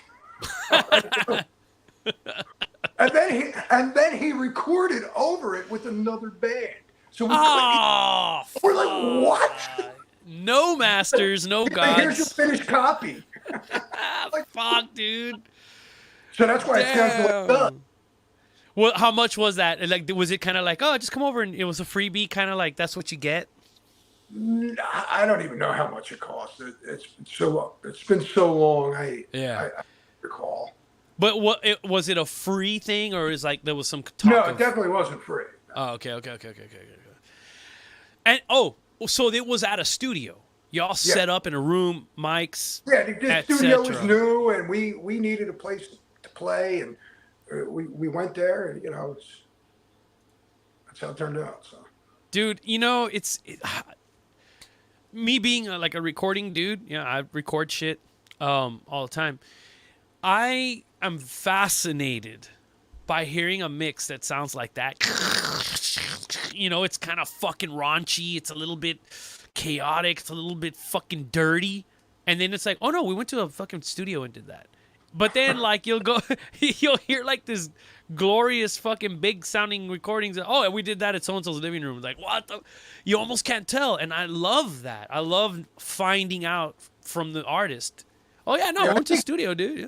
and then he recorded over it with another band. So we're like, what? No masters, no Here's your gods. finished copy. Fuck, dude. So that's why it sounds like that. Well, how much was that? Like, was it kind of like, oh, just come over and it was a freebie, kind of like that's what you get? I don't even know how much it cost. It's been so long. I recall. But was it a free thing, or is like there was some talk? No, it definitely wasn't free. Oh, okay. And so it was at a studio. Y'all set up in a room, mics. Yeah, the studio was new, and we needed a place to play, and we went there, and that's how it turned out. So, dude, me being like a recording dude. I record shit all the time. I am fascinated by hearing a mix that sounds like that. It's kind of fucking raunchy. It's a little bit chaotic. It's a little bit fucking dirty. And then it's like, oh no, we went to a fucking studio and did that. But then like you'll hear like this glorious fucking big sounding recordings. Oh, and we did that at so-and-so's living room. Like, what the? You almost can't tell. And I love that. I love finding out from the artist. Oh yeah, no, we went to the studio, dude. Yeah.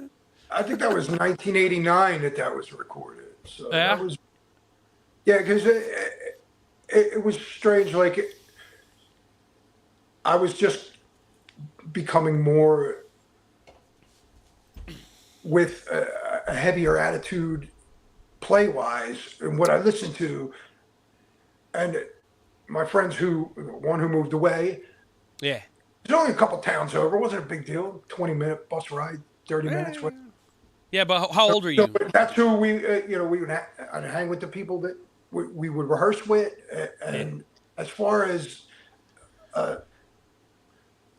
I think that was 1989 that was recorded. So yeah, that was, because it was strange. Like I was just becoming more with a heavier attitude play-wise and what I listened to. And my friends one who moved away. Yeah. There's only a couple towns over. It wasn't a big deal. 20-minute bus ride, 30 minutes. Yeah, but how old are you? So that's who we would I'd hang with the people that we would rehearse with. And as far as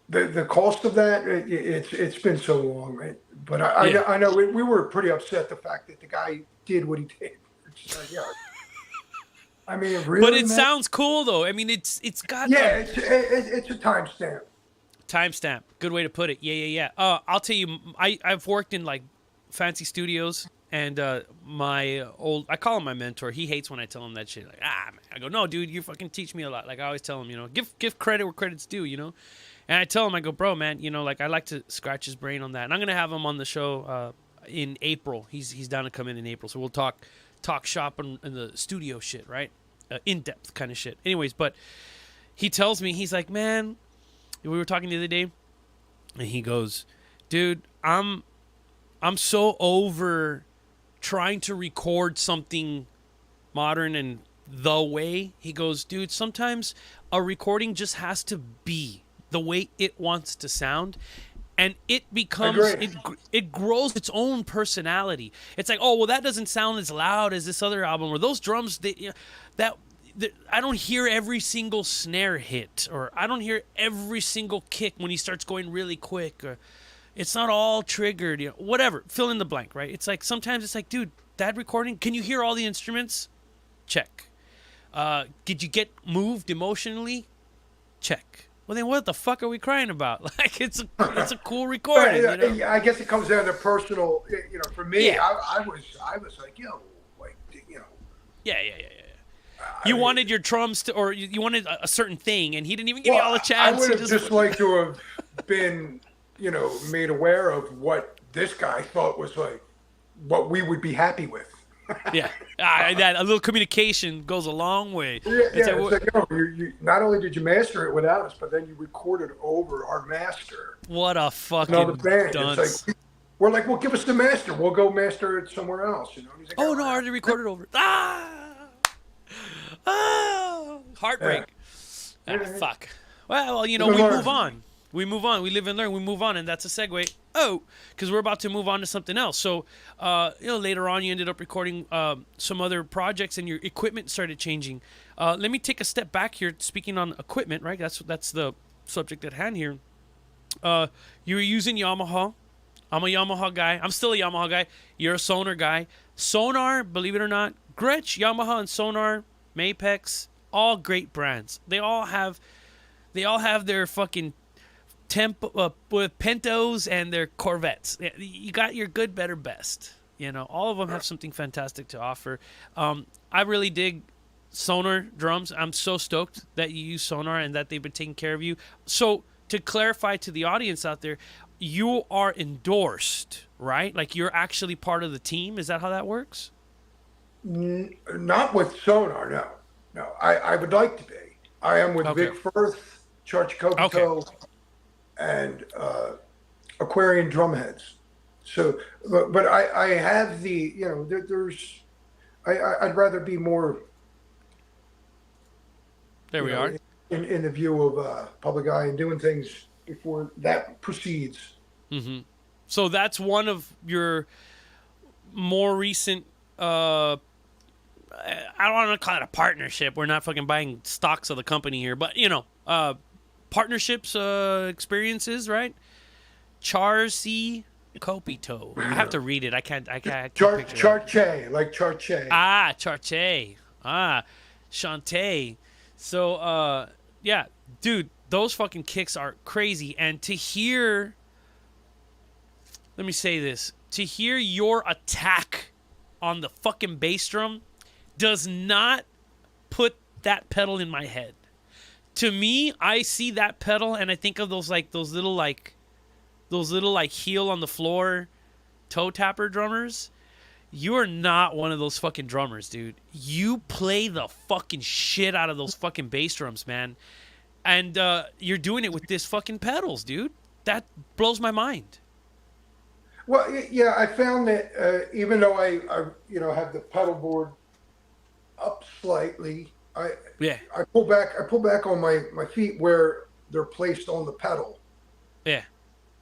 the cost of that, it's been so long, right? But I know we were pretty upset the fact that the guy did what he did. It's like, yeah. I mean, really. But it man? sounds cool though. I mean, it's got Yeah, it's a timestamp. timestamp. Good way to put it. Yeah. I'll tell you, I've worked in like fancy studios, and I call him my mentor. He hates when I tell him that shit. Like, man. I go, no, dude, you fucking teach me a lot. Like I always tell him, give credit where credit's due, And I tell him, I go, bro, man, like I like to scratch his brain on that. And I'm gonna have him on the show in April. He's down to come in April, so we'll talk shop in the studio shit, right? In depth kind of shit. Anyways, but he tells me, he's like, man, we were talking the other day, and he goes, dude, I'm so over trying to record something modern and the way. He goes, dude, sometimes a recording just has to be the way it wants to sound, and it becomes it grows its own personality. It's like, oh well, that doesn't sound as loud as this other album, or those drums, I don't hear every single snare hit, or I don't hear every single kick when he starts going really quick, or it's not all triggered, whatever, fill in the blank, right? It's like sometimes it's like, dude, that recording, can you hear all the instruments? Check. Did you get moved emotionally? Check. Well, then what the fuck are we crying about? Like, it's a cool recording. I guess it comes down to personal. For me, Yeah. I was like, Yeah. You wanted your drums to, or you wanted a certain thing, and he didn't even give you all a chance. I would have just liked to have been, made aware of what this guy thought was like, what we would be happy with. Yeah, that a little communication goes a long way. It's like, you not only did you master it without us, but then you recorded over our master. What a fucking band. dunce. It's like, we're like, well, give us the master. We'll go master it somewhere else. He's like, oh no, I already recorded over. Heartbreak. Fuck. Well, we move on. We move on. We live and learn. We move on, and that's a segue. Because we're about to move on to something else. So, later on, you ended up recording some other projects, and your equipment started changing. Let me take a step back here. Speaking on equipment, right? That's the subject at hand here. You were using Yamaha. I'm a Yamaha guy. I'm still a Yamaha guy. You're a Sonar guy. Sonar, believe it or not, Gretsch, Yamaha, and Sonar, Mapex, all great brands. They all have their fucking with Pentos and their Corvettes. You got your good, better, best. All of them have something fantastic to offer. I really dig Sonar drums. I'm so stoked that you use Sonar and that they've been taking care of you. So to clarify to the audience out there, you are endorsed, right? Like you're actually part of the team. Is that how that works? Not with Sonar, no. I would like to be. I am with Vic Firth, Charch Copito, and Aquarian Drumheads. So, but I have the, there's, I'd rather be more. There we are. In the view of public eye and doing things before that proceeds. Mm-hmm. So that's one of your more recent, I don't want to call it a partnership. We're not fucking buying stocks of the company here, but partnerships, experiences, right? Charcy Copito. I have to read it. I can't Charche, like Charche. Charche. Shantae. So, yeah, dude, those fucking kicks are crazy. And to hear, let me say this, to hear your attack on the fucking bass drum does not put that pedal in my head. To me, I see that pedal and I think of those little heel on the floor toe tapper drummers. You are not one of those fucking drummers, dude. You play the fucking shit out of those fucking bass drums, man. And you're doing it with this fucking pedals, dude. That blows my mind. Well, yeah, I found that even though I have the pedal board up slightly, I pull back on my feet where they're placed on the pedal. Yeah.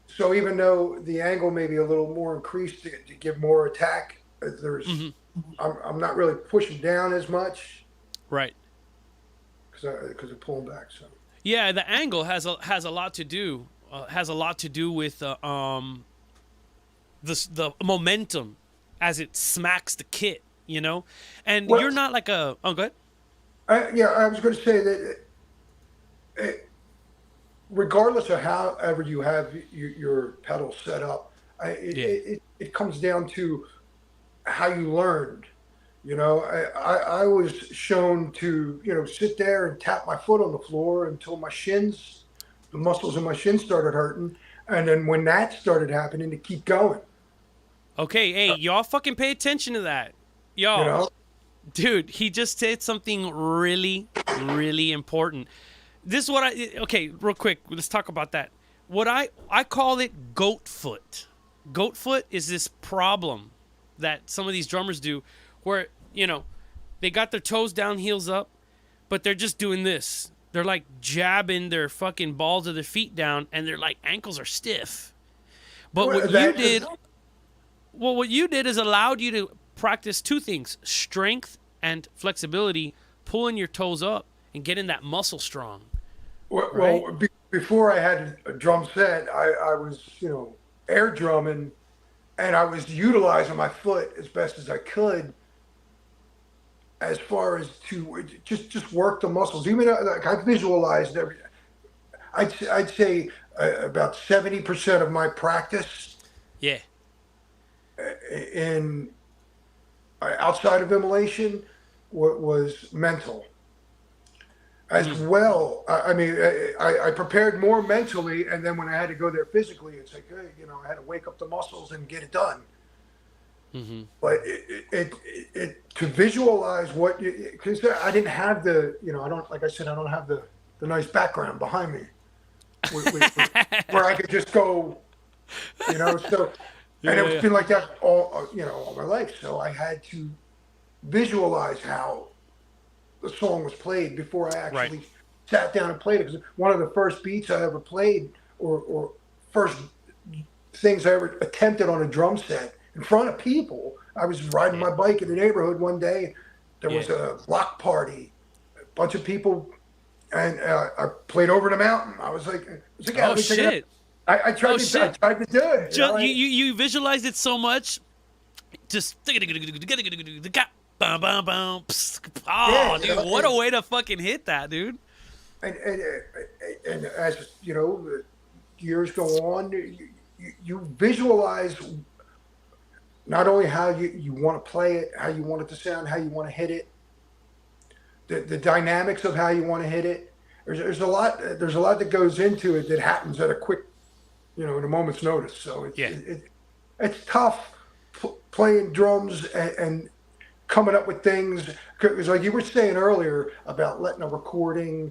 So even though the angle may be a little more increased to give more attack, there's I'm not really pushing down as much. Right. Because I'm pulling back. So. Yeah, the angle has a lot to do with the momentum as it smacks the kit. you know? And Well, you're not like a, oh, go ahead. I was going to say that regardless of however you have your pedal set up, Yeah. it comes down to how you learned. You know, I was shown to, sit there and tap my foot on the floor until the muscles in my shins started hurting. And then when that started happening, to keep going, Okay, hey, y'all fucking pay attention to that. you Y'all, know? dude, he just said something really, really important. This is what okay, real quick, let's talk about that. What I call it goat foot. Goat foot is this problem that some of these drummers do where, they got their toes down, heels up, but they're just doing this. They're like jabbing their fucking balls of their feet down, and their like ankles are stiff. But what you did is allowed you to practice two things: strength and flexibility, pulling your toes up and getting that muscle strong. Well, Right? before I had a drum set, I was, air drumming, and I was utilizing my foot as best as I could, as far as to just work the muscles. Even like I visualized every. I'd say about 70% of my practice Yeah. in outside of immolation was mental. As well, I mean, I prepared more mentally, and then when I had to go there physically, it's like, hey, I had to wake up the muscles and get it done. But it to visualize because I didn't have I don't, like I said, I don't have the nice background behind me where I could just go, so, and it's been like that all my life. So I had to visualize how the song was played before I actually sat down and played it. Because one of the first beats I ever played, or first things I ever attempted on a drum set in front of people, I was riding my bike in the neighborhood one day. There was a block party, a bunch of people, and I played Over the Mountain. I was like, Oh shit! I tried to do it. You visualized it so much, just bum, bum, bum. Oh, dude, what a way to fucking hit that, dude. And as years go on, you visualize not only how you want to play it, how you want it to sound, how you want to hit it, the dynamics of how you want to hit it. There's a lot that goes into it that happens at a quick, in a moment's notice. So it's tough playing drums and coming up with things, because like you were saying earlier about letting a recording,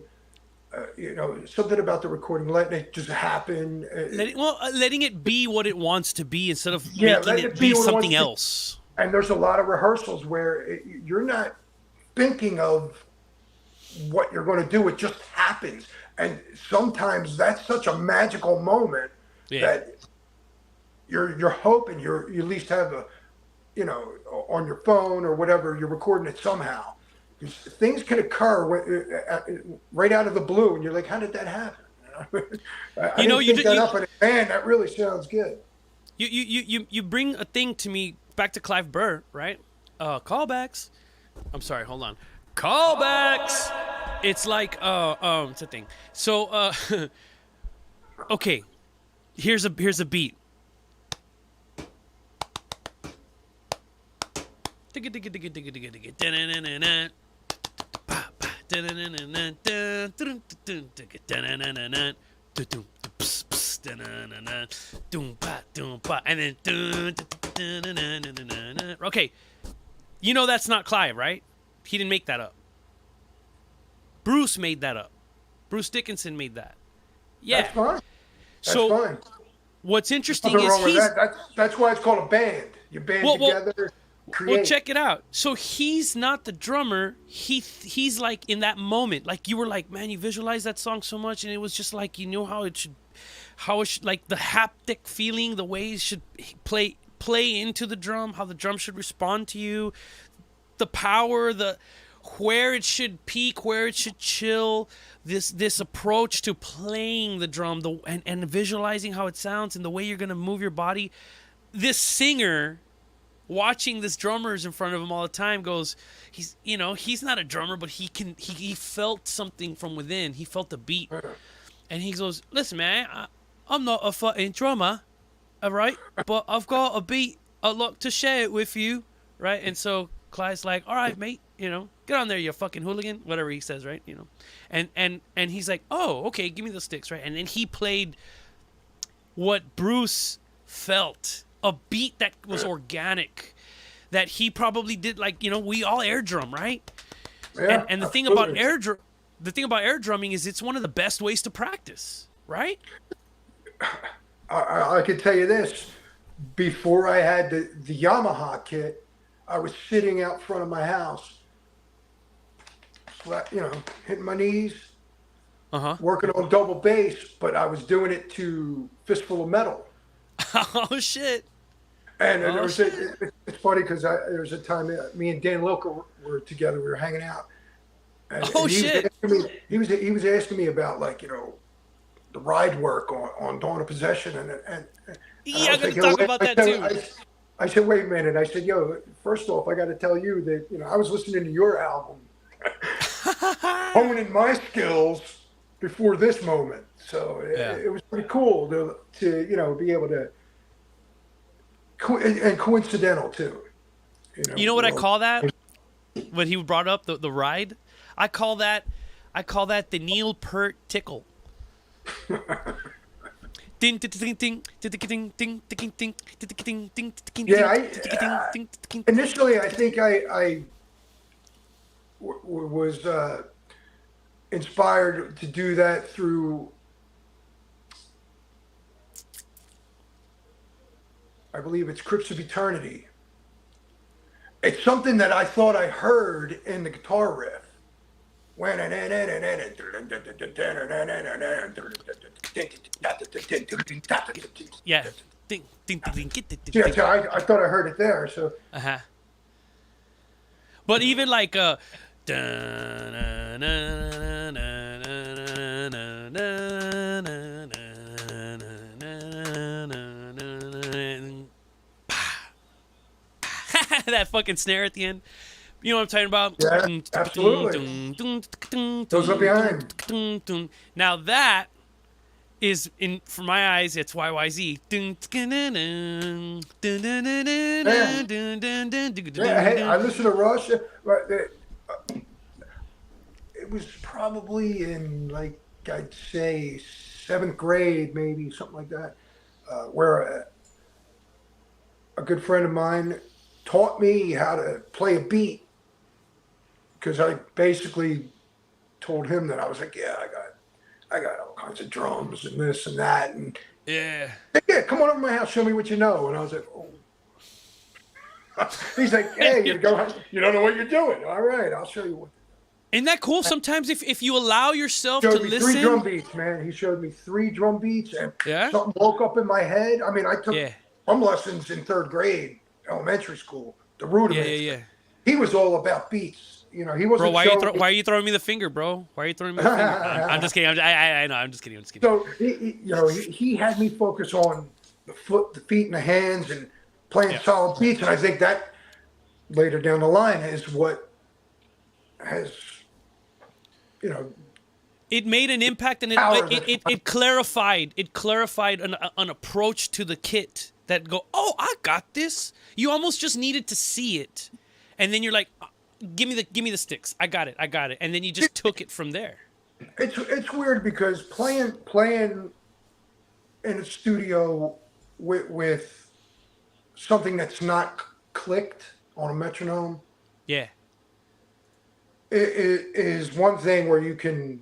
something about the recording, letting it just happen. Letting it be what it wants to be instead of making it be something else. And there's a lot of rehearsals where you're not thinking of what you're going to do. It just happens. And sometimes that's such a magical moment that you're hoping you at least have on your phone or whatever, you're recording it somehow. Things can occur right out of the blue, and you're like, "How did that happen?" I didn't think that up, and man, that really sounds good. You bring a thing to me back to Clive Burr, right? Callbacks. I'm sorry, hold on. Callbacks. It's like it's a thing. So okay, here's a beat. And then okay, that's not Clive, right? He didn't make that up. Bruce made that up. Bruce Dickinson made that. Yeah, that's fine. So fine. What's interesting Nothing wrong is with that. That's why it's called a band. You band together. Create. Well, check it out. So he's not the drummer. He's like in that moment. Like you were like, man, you visualized that song so much, and it was just like you knew how it should like the haptic feeling, the way it should play into the drum, how the drum should respond to you, the power, where it should peak, where it should chill. This approach to playing the drum, and visualizing how it sounds and the way you're gonna move your body. This singer watching this drummer's in front of him all the time goes, he's not a drummer, but he felt something from within. He felt the beat. And he goes, listen, man, I'm not a fucking drummer, all right? But I've got a beat, a lot to share it with you, right? And so Clyde's like, all right, mate, get on there, you fucking hooligan, whatever he says, right? And he's like, oh, okay, give me the sticks, right? And then he played what Bruce felt, a beat that was organic, that he probably did, like, we all air drum, right? Yeah, and the thing about air drumming is it's one of the best ways to practice, right? I can tell you this. Before I had the Yamaha kit, I was sitting out front of my house, hitting my knees, working on double bass, but I was doing it to Fistful of Metal. Oh, shit. And it's funny because there was a time me and Dan Loca were together. We were hanging out. And shit. He was asking me about, like, the ride work on Dawn of Possession. And yeah, I'm going to talk about that too. I said, wait a minute. I said, yo, first off, I got to tell you that, I was listening to your album, honing my skills before this moment. So it was pretty cool to be able to, and coincidental too. You know what I call that? When he brought up the ride, I call that the Neil Peart tickle. Ding ding ding ding ding ding ding ding ding ding ding. Yeah, initially I think I was inspired to do that through, I believe it's Crypts of Eternity. It's something that I thought I heard in the guitar riff. Yeah. Ding, ding, ding, ding, Yeah, so I thought I heard it there. So. But even like that fucking snare at the end. You know what I'm talking about? Yeah, absolutely. Those are behind. Now that is, for my eyes, it's YYZ. Yeah, hey, I listened to Rush. It was probably in, like, I'd say 7th grade, maybe, something like that, where a good friend of mine taught me how to play a beat, because I basically told him that I was like, yeah, I got all kinds of drums and this and that, and yeah, come on over to my house, show me what you know. And I was like, oh. He's like, hey, you don't know what you're doing. All right, I'll show you what. Isn't that cool? Sometimes if you allow yourself to listen. 3 drum beats, man. He showed me 3 drum beats, and something woke up in my head. I mean, I took drum lessons in 3rd grade, elementary school, the rudiments. Yeah. He was all about beats. He wasn't. Bro, why are you throwing me the finger, bro? Why are you throwing me the finger? I'm just kidding. I know. I'm just kidding. So he had me focus on the foot, the feet, and the hands, and playing solid beats. And I think that later down the line is what has, it made an impact, and it clarified an approach to the kit that go, oh, I got this. You almost just needed to see it, and then you're like, give me the sticks. I got it. And then you just took it from there. It's weird because playing in a studio with something that's not clicked on a metronome. Yeah. It is one thing where you can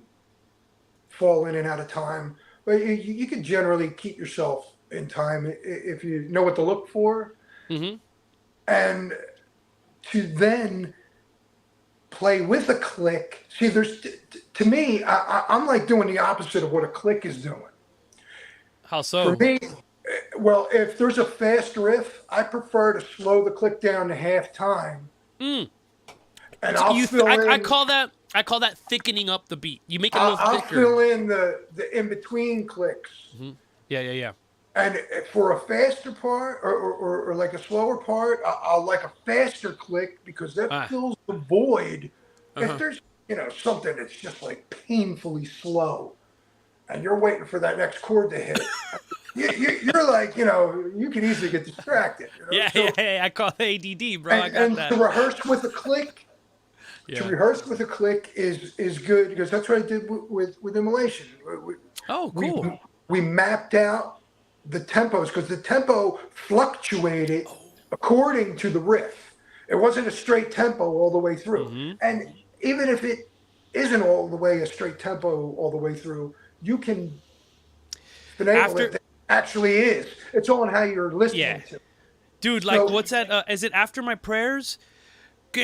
fall in and out of time, but you can generally keep yourself in time if you know what to look for. Mm-hmm. And to then play with a click. See, to me, I'm like doing the opposite of what a click is doing. How so? For me, well, if there's a fast riff, I prefer to slow the click down to half time. And I'll fill in. I call that thickening up the beat. You make it a little thicker. I'll fill in the in between clicks. Mm-hmm. Yeah. And for a faster part or like a slower part, I'll like a faster click because that Ah. fills the void. Uh-huh. If there's, something that's just like painfully slow and you're waiting for that next chord to hit, you're like, you can easily get distracted. Yeah, So, yeah, I call it ADD, bro. I got and that. to rehearse with a click, Yeah. is good because that's what I did with Immolation. Oh, cool. We mapped out the tempos because the tempo fluctuated according to the riff. It wasn't a straight tempo all the way through. Mm-hmm. And even if it isn't all the way a straight tempo all the way through, you can finagle it. That actually is. It's all on how you're listening to. Dude, like, what's that? Is it After My Prayers? Is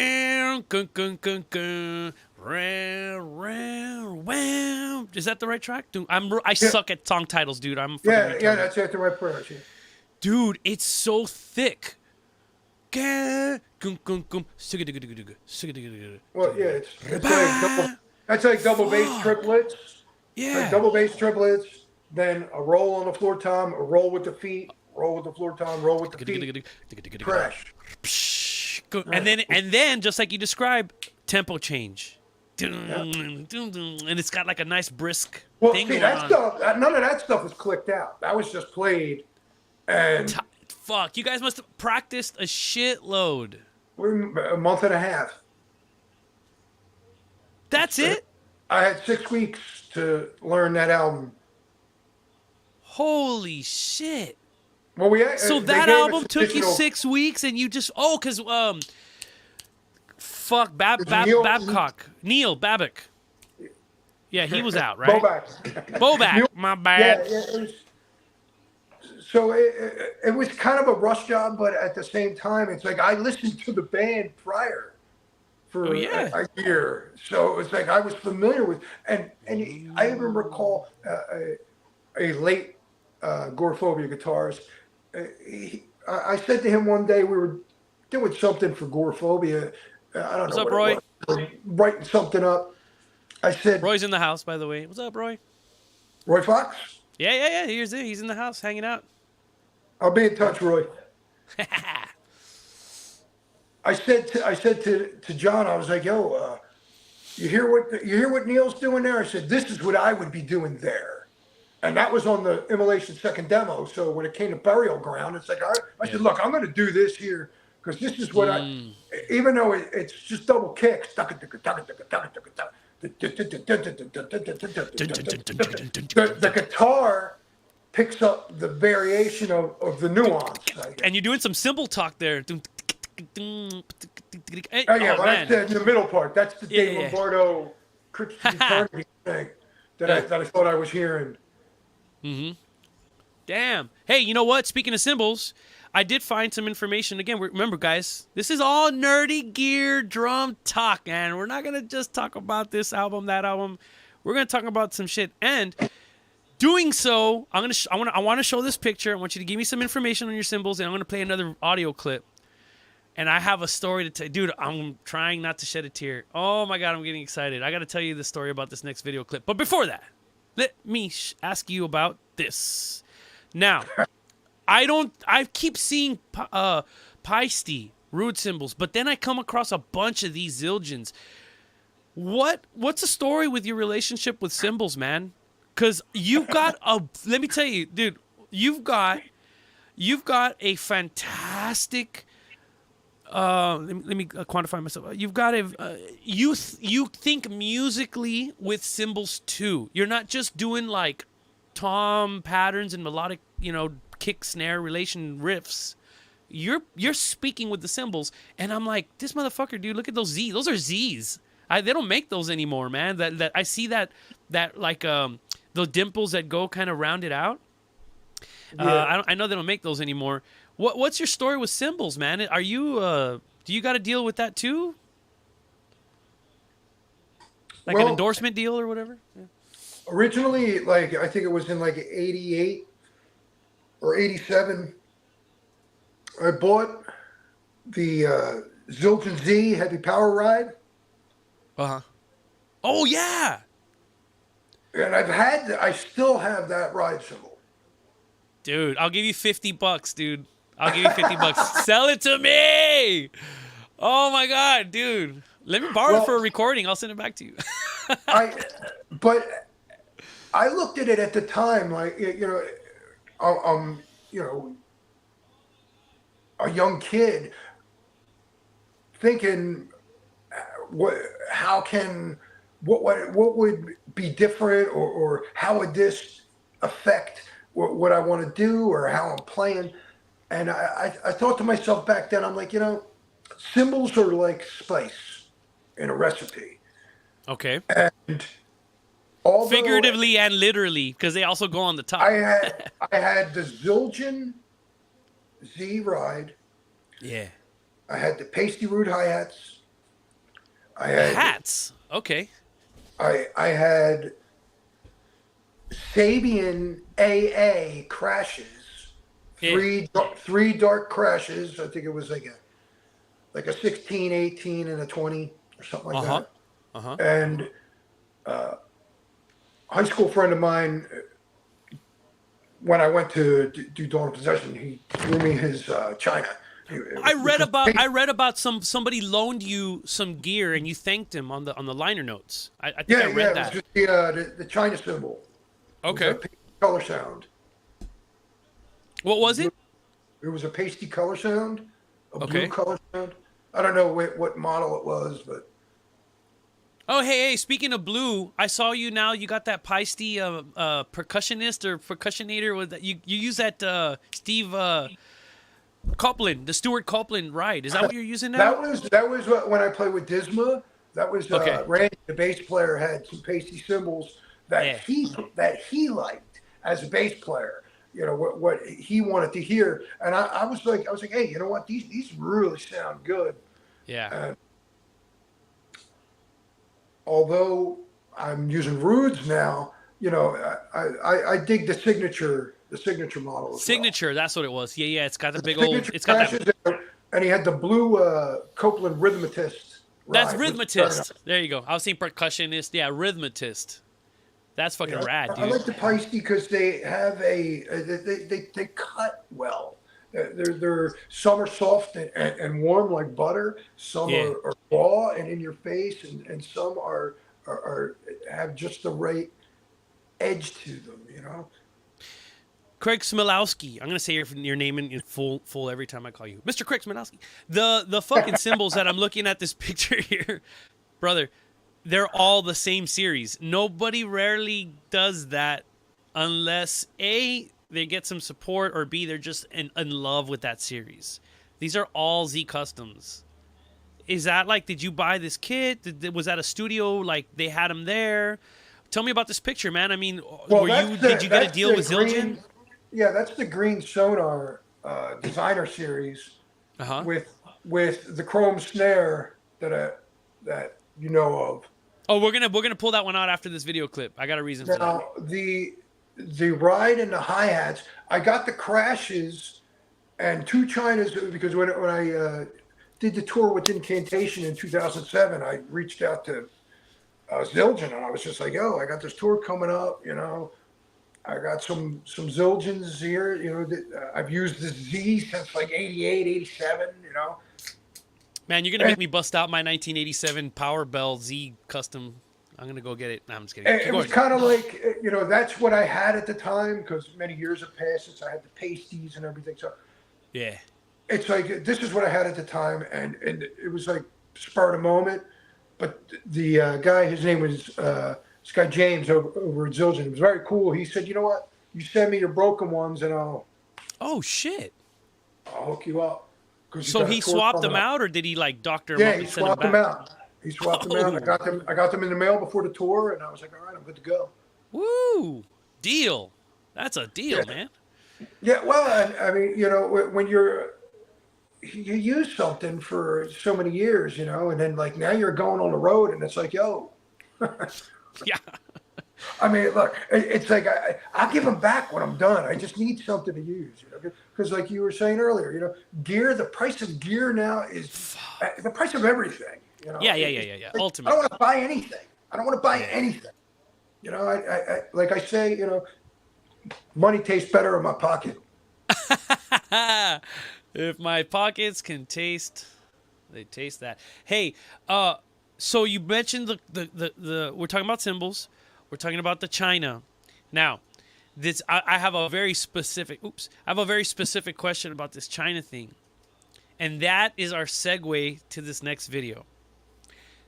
that the right track? Dude, I suck at song titles, dude. I'm yeah, that's After My Prayers. Yeah. Dude, it's so thick. Well, yeah, that's like double bass triplets. Yeah. Like double bass triplets, then a roll on the floor tom, a roll with the feet, roll with the floor tom, roll with the feet, crash. And then just like you described, tempo change. And it's got like a nice brisk thing see, going that on. stuff, none of that stuff was clicked out. That was just played. And fuck, you guys must have practiced a shitload. We're a month and a half. That's it? I had 6 weeks to learn that album. Holy shit. Well, so that album took you 6 weeks and you just, because, fuck, Babcock. Neil Babbitt. Yeah, he was out, right? Bobak, my bad. Yeah, so it was kind of a rush job, but at the same time, it's like I listened to the band prior for a year. So it's like I was familiar with, and I even recall a late Goreaphobia guitarist. I said to him one day, we were doing something for Goreaphobia. I don't know. What's up, Roy? Writing something up. I said, Roy's in the house, by the way. What's up, Roy? Roy Fox? Yeah. He's in the house hanging out. I'll be in touch, Roy. I said to John, I was like, yo, you hear what Neil's doing there? I said, this is what I would be doing there. And that was on the Immolation second demo. So when it came to Burial Ground, it's like, I said, look, I'm going to do this here because this is what even though it's just double kicks, the guitar picks up the variation of the nuance. And you're doing some cymbal talk there. I said in the middle part, that's the Dave Lombardo eternity thing that I thought I was hearing. Mm-hmm. Damn. Hey, you know what? Speaking of cymbals, I did find some information. Again, remember, guys, this is all nerdy gear drum talk, and we're not gonna just talk about this album, that album. We're gonna talk about some shit. And doing so, I want to show this picture. I want you to give me some information on your cymbals, and I'm gonna play another audio clip. And I have a story to tell. Dude, I'm trying not to shed a tear. Oh my God, I'm getting excited. I got to tell you the story about this next video clip. But before that, let me ask you about this. Now, I keep seeing Paiste, Rude cymbals, but then I come across a bunch of these Zildjians. What's the story with your relationship with cymbals, man? Because you've got let me tell you, dude, you've got a fantastic, let me quantify myself. You've got you think musically with cymbals too. You're not just doing like tom patterns and melodic, kick snare relation riffs. You're speaking with the cymbals, and I'm like, this motherfucker, dude, look at those Z's. Those are Z's. They don't make those anymore, man. That I see that like the dimples that go kind of rounded out. Yeah. I know they don't make those anymore. What's your story with cymbals, man? Are you do you got to deal with that too? Like an endorsement deal or whatever? Yeah. Originally, like I think it was in like 88 or 87, I bought the Zildjian Z Heavy Power Ride. Uh-huh. Oh yeah. And I still have that ride cymbal. Dude, I'll give you $50, dude. I'll give you $50. Sell it to me. Oh my God, dude. Let me borrow it for a recording. I'll send it back to you. But I looked at it at the time, like, you know, a young kid thinking, what would be different, or how would this affect what I want to do or how I'm playing? And I thought to myself back then, I'm like, cymbals are like spice in a recipe. Okay. And although figuratively and literally, because they also go on the top. I had the Zildjian Z ride. Yeah. I had the pasty root hi-hats. I had hats. Okay. I had Sabian AA crashes. Three dark crashes. I think it was like a 16, 18, and a 20 or something like that. And a high school friend of mine, when I went to do Dawn of Possession, he threw me his China. I read about somebody loaned you some gear and you thanked him on the liner notes. I think I read that. It was just the China cymbal. Okay. It was a color sound. What was it? It was a pasty color sound, a Okay. blue color sound. I don't know what model it was, but. Oh, hey, speaking of blue, I saw you now. You got that Peisty percussionist or percussionator. With that, you use that Steve Copeland, the Stuart Copeland ride. Is that what you're using now? That was when I played with Disma. That was Randy, the bass player, had some pasty cymbals that he liked as a bass player. What he wanted to hear, and I was like, hey, you know what? These really sound good. Yeah. Although I'm using Roods now, I dig the signature model. Signature, that's what it was. Yeah. It's got the big old. It's got that. And he had the blue Copeland rhythmatist. That's rhythmatist. There you go. I was saying percussionist. Yeah, rhythmatist. That's fucking rad, dude. I like the Peisty because they have they cut well. They're some are soft and warm like butter. Some are raw and in your face, and some are have just the right edge to them. Craig Smilowski. I'm gonna say your name in full every time I call you, Mr. Craig Smilowski. The fucking cymbals that I'm looking at this picture here, brother. They're all the same series. Nobody rarely does that unless A, they get some support, or B, they're just in love with that series. These are all Z Customs. Is that like, did you buy this kit? Was that a studio, like they had them there? Tell me about this picture, man. I mean, did you get a deal with Zildjian? Yeah, that's the Green Sonar designer series with the chrome snare that you know of. Oh, we're gonna pull that one out after this video clip. I got a reason for that. Now the ride and the hi-hats, I got the crashes and two Chinas because when I did the tour with Incantation in 2007, I reached out to Zildjian and I was just like, yo, I got this tour coming up, I got some Zildjians here, I've used the Z since like 88, 87, Man, you're going to make me bust out my 1987 Power Bell Z Custom. I'm going to go get it. No, I'm just kidding. It was kind of like, that's what I had at the time because many years have passed since I had the pasties and everything. So yeah, it's like, this is what I had at the time. And it was like spur of the moment. But the guy, his name was this guy James over at Zildjian. It was very cool. He said, you know what? You send me your broken ones and I'll hook you up. So he swapped them out, or did he like doctor them yeah, up and send them back? He swapped them out. I got them in the mail before the tour, and I was like, all right, I'm good to go. Woo! Deal. That's a deal, man. Yeah, well, I mean, when you use something for so many years, and then like now you're going on the road, and it's like, yo. Yeah. I mean, look, it's like I'll give them back when I'm done. I just need something to use, because like you were saying earlier, gear. The price of gear now is the price of everything. Yeah. Like, Ultimately, I don't want to buy anything. I don't want to buy anything. I like I say, money tastes better in my pocket. If my pockets can taste, they taste that. Hey, so you mentioned the we're talking about cymbals. We're talking about the China. Now, I have a very specific question about this China thing. And that is our segue to this next video.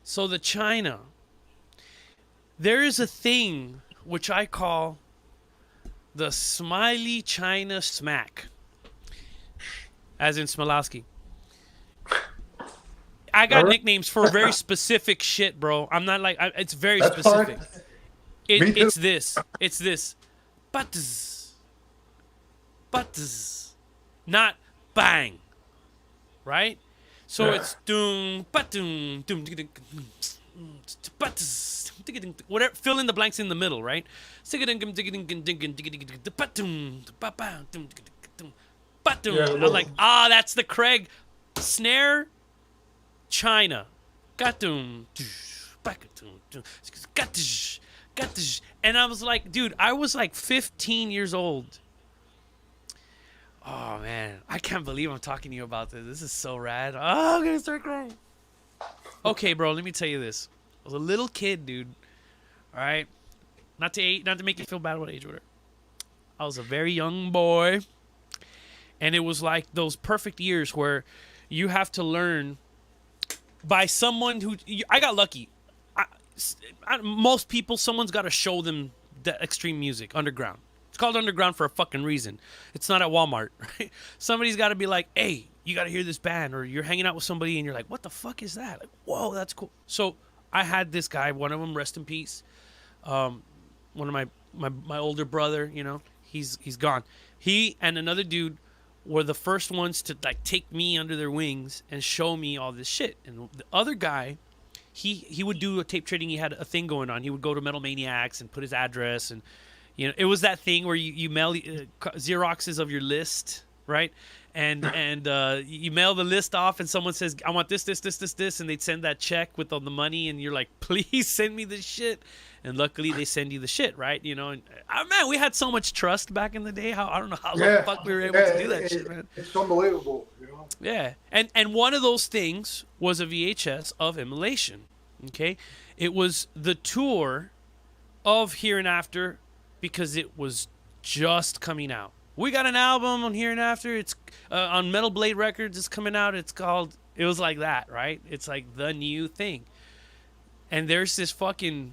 So the China, there is a thing which I call the Smiley China Smack. As in Smilowski. I got nicknames for very specific shit, bro. I'm not like, it's very That's specific. fine. It's this. Butts. Not bang. Right? So it's doom, whatever, fill in the blanks in the middle, right? I'm like, that's the Craig snare China. And I was like, dude, I was like 15 years old. Oh, man. I can't believe I'm talking to you about this. This is so rad. Oh, I'm going to start crying. Okay, bro, let me tell you this. I was a little kid, dude. All right? Not to make you feel bad about age order. I was a very young boy. And it was like those perfect years where you have to learn by someone who... I got lucky. Most people, someone's got to show them the extreme music, underground. It's called underground for a fucking reason. It's not at Walmart, right? Somebody's got to be like, hey, you got to hear this band. Or you're hanging out with somebody and you're like, what the fuck is that? Like, whoa, that's cool. So I had this guy, one of them, rest in peace. One of my older brother, you know, he's gone. He and another dude were the first ones to like take me under their wings and show me all this shit. And the other guy, he would do a tape trading. He had a thing going on. He would go to Metal Maniacs and put his address, and you know, it was that thing where you mail Xeroxes of your list, right? And you mail the list off, and someone says, I want this, and they'd send that check with all the money, and you're like, please send me the shit. And luckily, they send you the shit, right? You know, and man, we had so much trust back in the day. I don't know how the fuck we were able to do that shit, man. It's unbelievable, you know. Yeah, and one of those things was a VHS of Immolation. Okay, it was the tour of Here and After, because it was just coming out. We got an album on Here and After. It's on Metal Blade Records. It's coming out. It was like that, right? It's like the new thing. And there's this fucking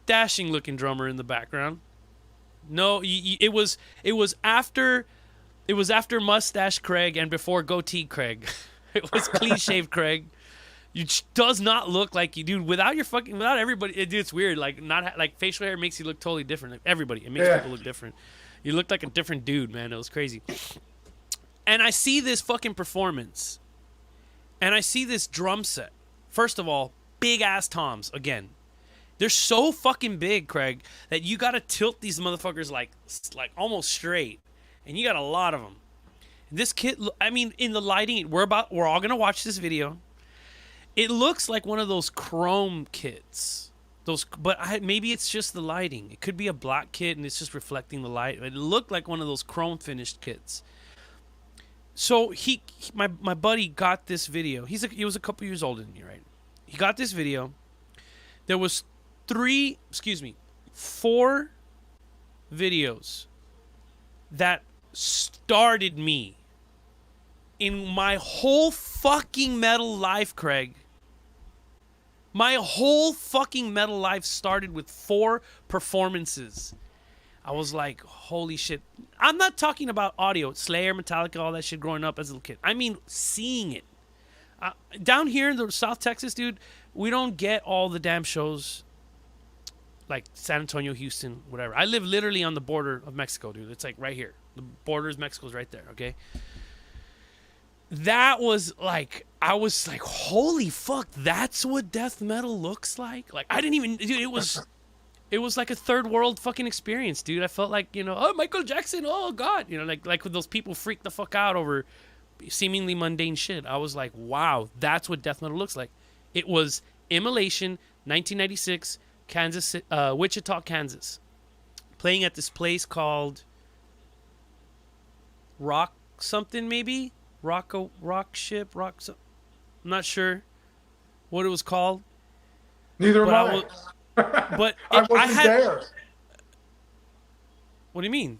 dashing looking drummer in the background. No, it was after Mustache Craig and before Goatee Craig. It was clean shaved Craig. It does not look like you, dude. Without everybody, it's weird. Like like facial hair makes you look totally different. Like everybody, it makes people look different. You look like a different dude, man. It was crazy. And I see this fucking performance, and I see this drum set. First of all, big ass toms again. They're so fucking big, Craig, that you got to tilt these motherfuckers like almost straight, and you got a lot of them. This kit, I mean, in the lighting, we're all gonna watch this video. It looks like one of those chrome kits. But maybe it's just the lighting. It could be a black kit and it's just reflecting the light. It looked like one of those chrome finished kits. So my buddy got this video. He was a couple years older than me, right? He got this video. There was 4 videos that started me in my whole fucking metal life, Craig. My whole fucking metal life started with 4 performances. I was like, holy shit. I'm not talking about audio, Slayer, Metallica, all that shit growing up as a little kid. I mean, seeing it. Down here in the South Texas, dude, we don't get all the damn shows like San Antonio, Houston, whatever. I live literally on the border of Mexico, dude. It's like right here. The border of Mexico's right there, okay? That was like, I was like, holy fuck, that's what death metal looks like? Like, I didn't even, dude, it was like a third world fucking experience, dude. I felt like, you know, oh, Michael Jackson, oh God. You know, like when those people freak the fuck out over seemingly mundane shit. I was like, wow, that's what death metal looks like. It was Immolation, 1996, Wichita, Kansas. playing at this place called Rock something, maybe rock ship. I'm not sure what it was called. Neither am But I. But I wasn't there. What do you mean,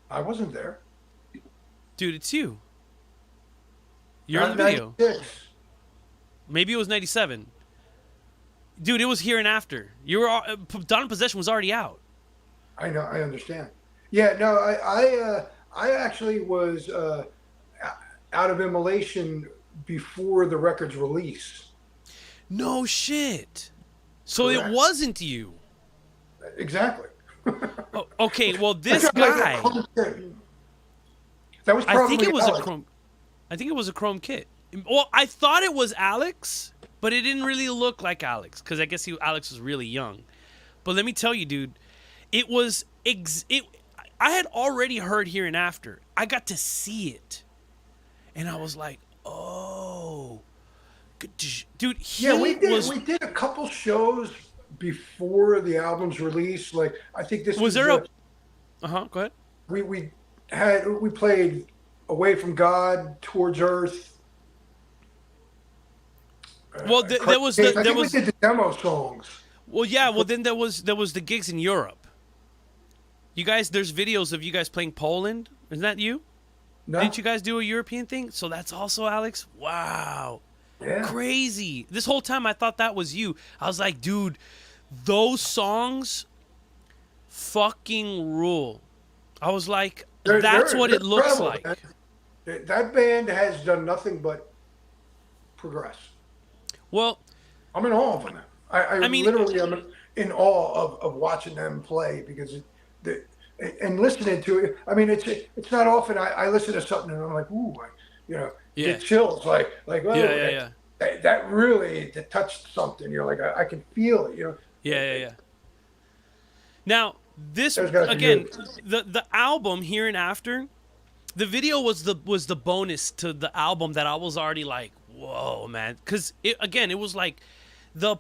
I wasn't there. dude? It's you. You're in Not the video. 96. Maybe it was 97. Dude, it was Here and After. You were Dawn of Possession was already out. I know. I understand. Yeah. No. I actually was out of Immolation before the record's release. No shit. So Correct. it wasn't you. Exactly. Oh, okay, well this That's like guy. That was probably I think it was Alex. a chrome. I think it was a chrome kit. Well, I thought it was Alex, but it didn't really look like Alex because I guess Alex was really young. But let me tell you, dude, it was I had already heard Here and After. I got to see it, and I was like, oh, dude. Yeah, we did a couple shows before the album's release. Like I think this was there a. Go ahead. We played Away from God, Towards Earth. Well, there was we did the demo songs. Well, yeah. Well, then there was the gigs in Europe. You guys, there's videos of you guys playing Poland. Isn't that you? No. Didn't you guys do a European thing? So that's also Alex. Wow. Yeah. Crazy. This whole time I thought that was you. I was like, dude, those songs fucking rule. I was like, that's what it looks like. That band has done nothing but progress. Well, I'm in awe of them. I mean, literally, I'm in awe of watching them play because and listening to it. I mean, it's not often I listen to something and I'm like, ooh, get chills. Like, oh, that really touched something. You're like, I can feel it. Yeah. Now this again, the album Here and After, the video was the bonus to the album that I was already like, whoa, man, because it was like the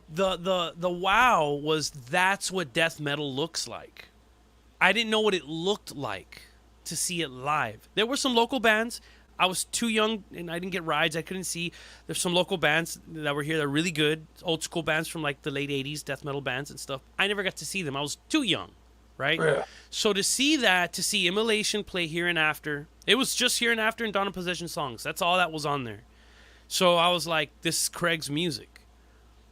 wow was that's what death metal looks like. I didn't know what it looked like to see it live. There were some local bands. I was too young and I didn't get rides. I couldn't see. There's some local bands that were here that are really good, old school bands from like the late 80s, death metal bands and stuff. I never got to see them. I was too young, right? Yeah. So to see Immolation play Here and After, it was just Here and After and Dawn of Possession songs. That's all that was on there. So I was like, this is Craig's music,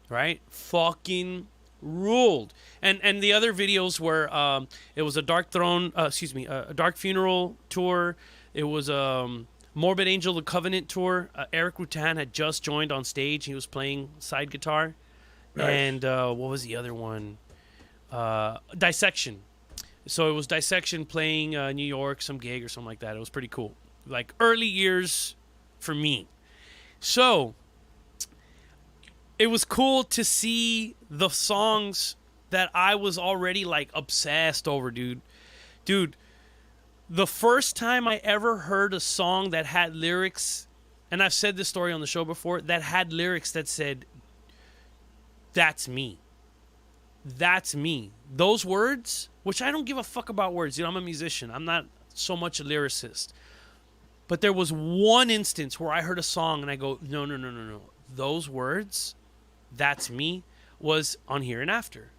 right? Fucking ruled. And the other videos were it was a Dark Throne, a Dark Funeral tour. It was Morbid Angel the Covenant tour. Eric Rutan had just joined on stage. He was playing side guitar. Nice. And what was the other one? Dissection. So it was Dissection playing New York, some gig or something like that. It was pretty cool. Like early years for me. So it was cool to see the songs that I was already like obsessed over, dude. Dude, the first time I ever heard a song that had lyrics, and I've said this story on the show before, that had lyrics that said, that's me. That's me. Those words, which I don't give a fuck about words. I'm a musician. I'm not so much a lyricist. But there was one instance where I heard a song and I go, no. Those words, that's me, was on Here and After.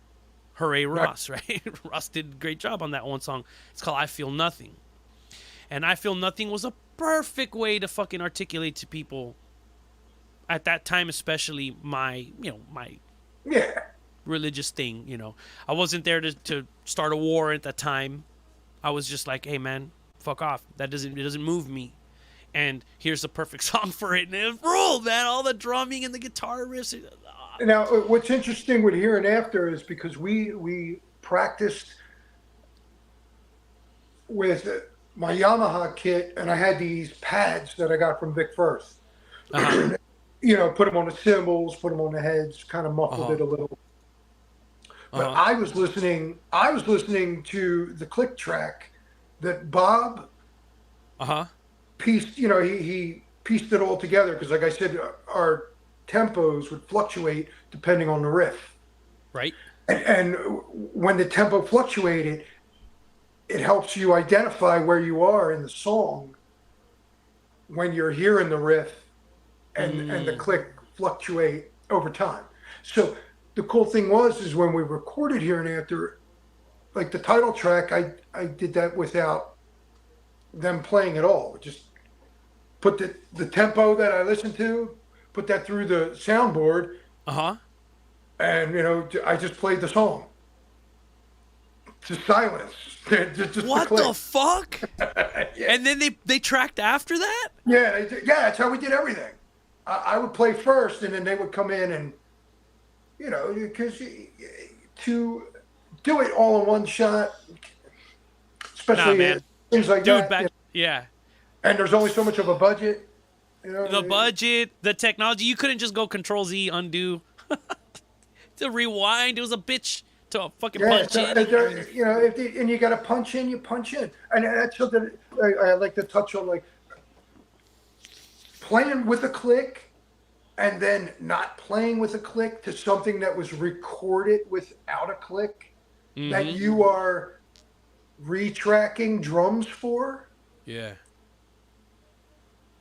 Hooray, Ross, right? Ross did a great job on that one song. It's called I Feel Nothing. And I Feel Nothing was a perfect way to fucking articulate to people at that time, especially my religious thing, I wasn't there to start a war at that time. I was just like, hey, man, fuck off. It doesn't move me. And here's the perfect song for it. And it ruled, man. All the drumming and the guitar riffs. Now, what's interesting with Here and After is because we practiced with my Yamaha kit, and I had these pads that I got from Vic Firth. Uh-huh. Put them on the cymbals, put them on the heads, kind of muffled it a little. But I was listening to the click track that Bob pieced. He pieced it all together because, like I said, our tempos would fluctuate depending on the riff. Right. And when the tempo fluctuated, it helps you identify where you are in the song when you're hearing the riff and the click fluctuate over time. So the cool thing is when we recorded Here and After, like the title track, I did that without them playing at all. Just put the tempo that I listened to, put that through the soundboard. And, you know, I just played the song. Just silence. Just what the fuck? Yeah. And then they tracked after that? Yeah, that's how we did everything. I would play first, and then they would come in and, you know, because to do it all in one shot, especially things like that. Yeah. And there's only so much of a budget. You know, the budget, the technology. You couldn't just go Control Z, undo, to rewind. It was a bitch to fucking punch in. You know, and you got to punch in, you punch in. And that's something I like to touch on, like playing with a click and then not playing with a click to something that was recorded without a click that you are retracking drums for. Yeah.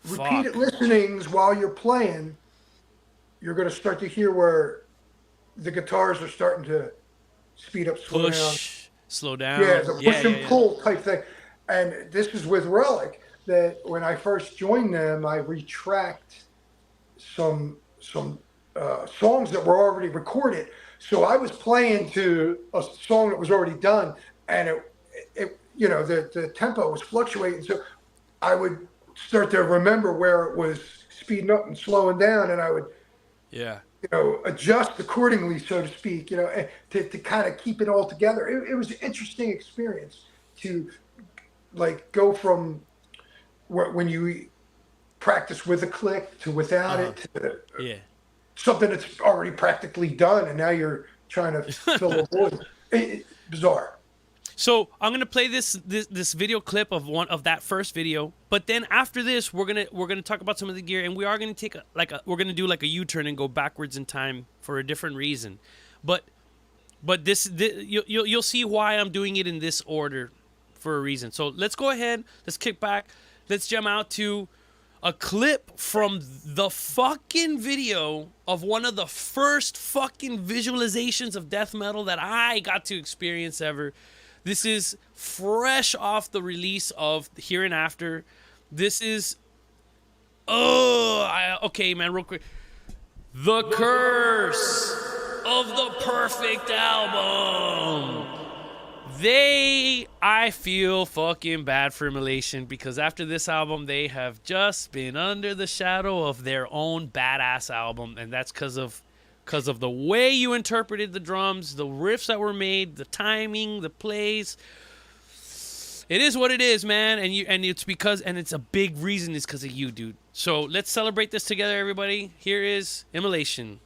Repeated listenings while you're playing, you're going to start to hear where the guitars are starting to speed up, slow down. Yeah, the push and pull type thing. And this is with Relic, that when I first joined them, I retracked some songs that were already recorded. So I was playing to a song that was already done, and it you know, the tempo was fluctuating. So I would start to remember where it was speeding up and slowing down, and I would, you know, adjust accordingly, so to speak, you know, to kind of keep it all together. It was an interesting experience to like go from when you practice with a click to without it to something that's already practically done, and now you're trying to fill a void. Bizarre. So I'm gonna play this video clip of that first video, but then after this we're gonna talk about some of the gear, and we are gonna take we're gonna do like a U-turn and go backwards in time for a different reason, but this you'll see why I'm doing it in this order for a reason. So let's go ahead, let's kick back, let's jump out to a clip from the fucking video of one of the first fucking visualizations of death metal that I got to experience ever. This is fresh off the release of Here and After. This is... okay, man, real quick. The Curse of the Perfect Album. I feel fucking bad for Immolation, because after this album, they have just been under the shadow of their own badass album, and that's because of the way you interpreted the drums, the riffs that were made, the timing, the plays. It is what it is, man, and it's a big reason is because of you, dude. So let's celebrate this together, everybody. Here is Immolation,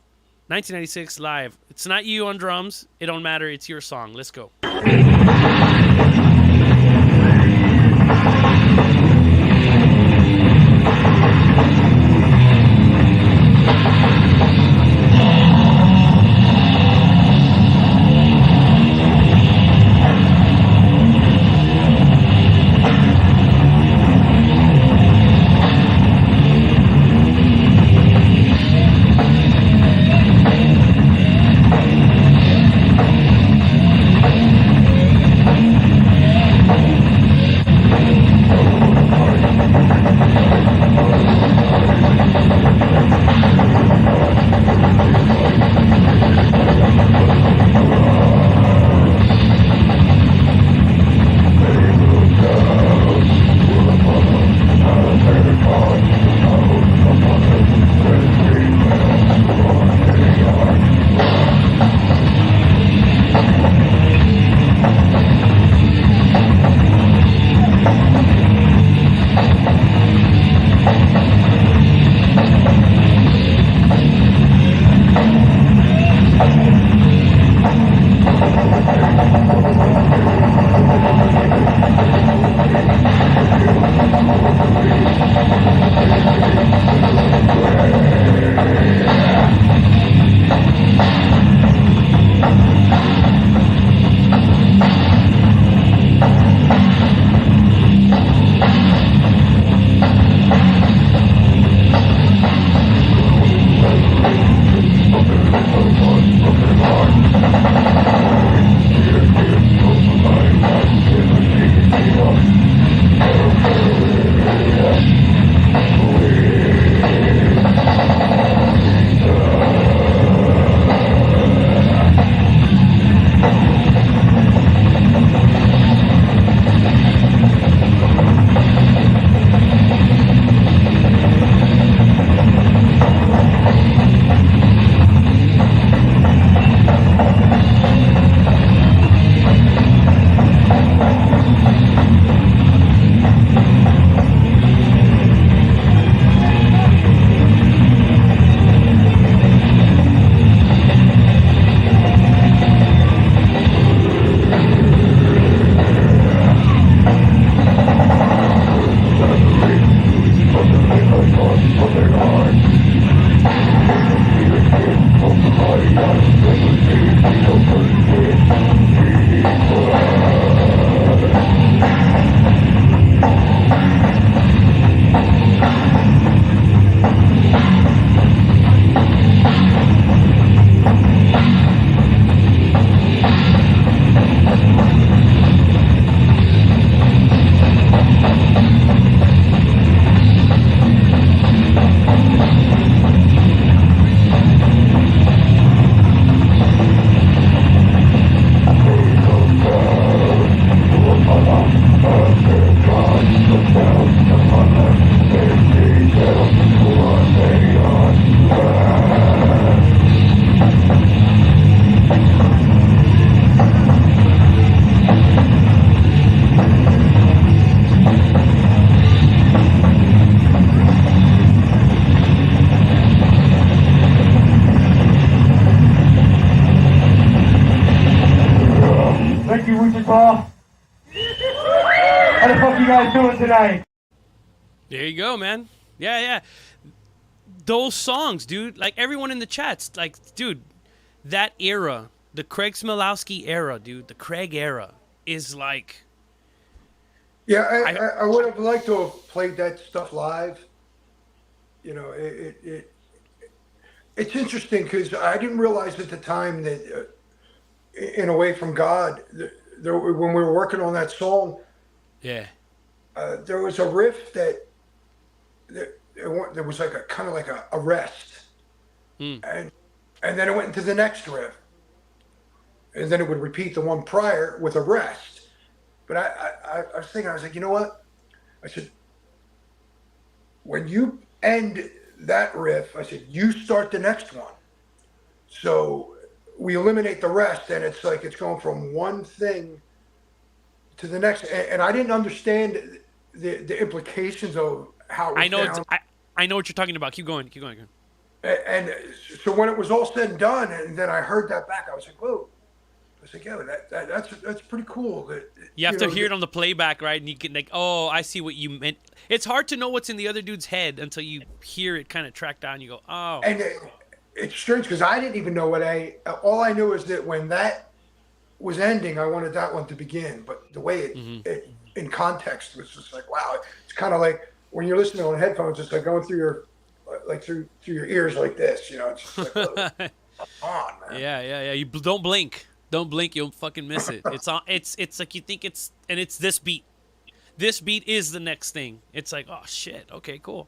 1996 live. It's not you on drums. It don't matter. It's your song. Let's go. Thank you, Wichita. How the fuck you guys doing tonight? There you go, man. Yeah, yeah. Those songs, dude. Like, everyone in the chats, like, dude, that era, the Craig Smilowski era, dude, the Craig era is like... Yeah, I would have liked to have played that stuff live. You know, it's interesting because I didn't realize at the time that in Away from God, when we were working on that song, Yeah. there was a riff that there was like a kind of like a rest, and then it went into the next riff, and then it would repeat the one prior with a rest. But I was thinking, I was like, you know what? I said, when you end that riff, I said, you start the next one. So we eliminate the rest, and it's like it's going from one thing to the next. And I didn't understand the implications of how it was I know. down. I know what you're talking about. Keep going. Keep going. And so when it was all said and done, and then I heard that back, I was like, whoa. I was like, yeah, that's pretty cool. That You have to hear it on the playback, right? And you can like, oh, I see what you meant. It's hard to know what's in the other dude's head until you hear it kind of track down. You go, oh. And it's strange because I didn't even know all I knew is that when that was ending, I wanted that one to begin. But the way it in context was just like, wow. It's kind of like when you're listening on headphones, it's like going through your through your ears like this. You know, it's just like, oh, come on, man. Yeah. You don't blink. Don't blink, you'll fucking miss it. It's on. It's like you think it's this beat. This beat is the next thing. It's like, oh shit. Okay, cool.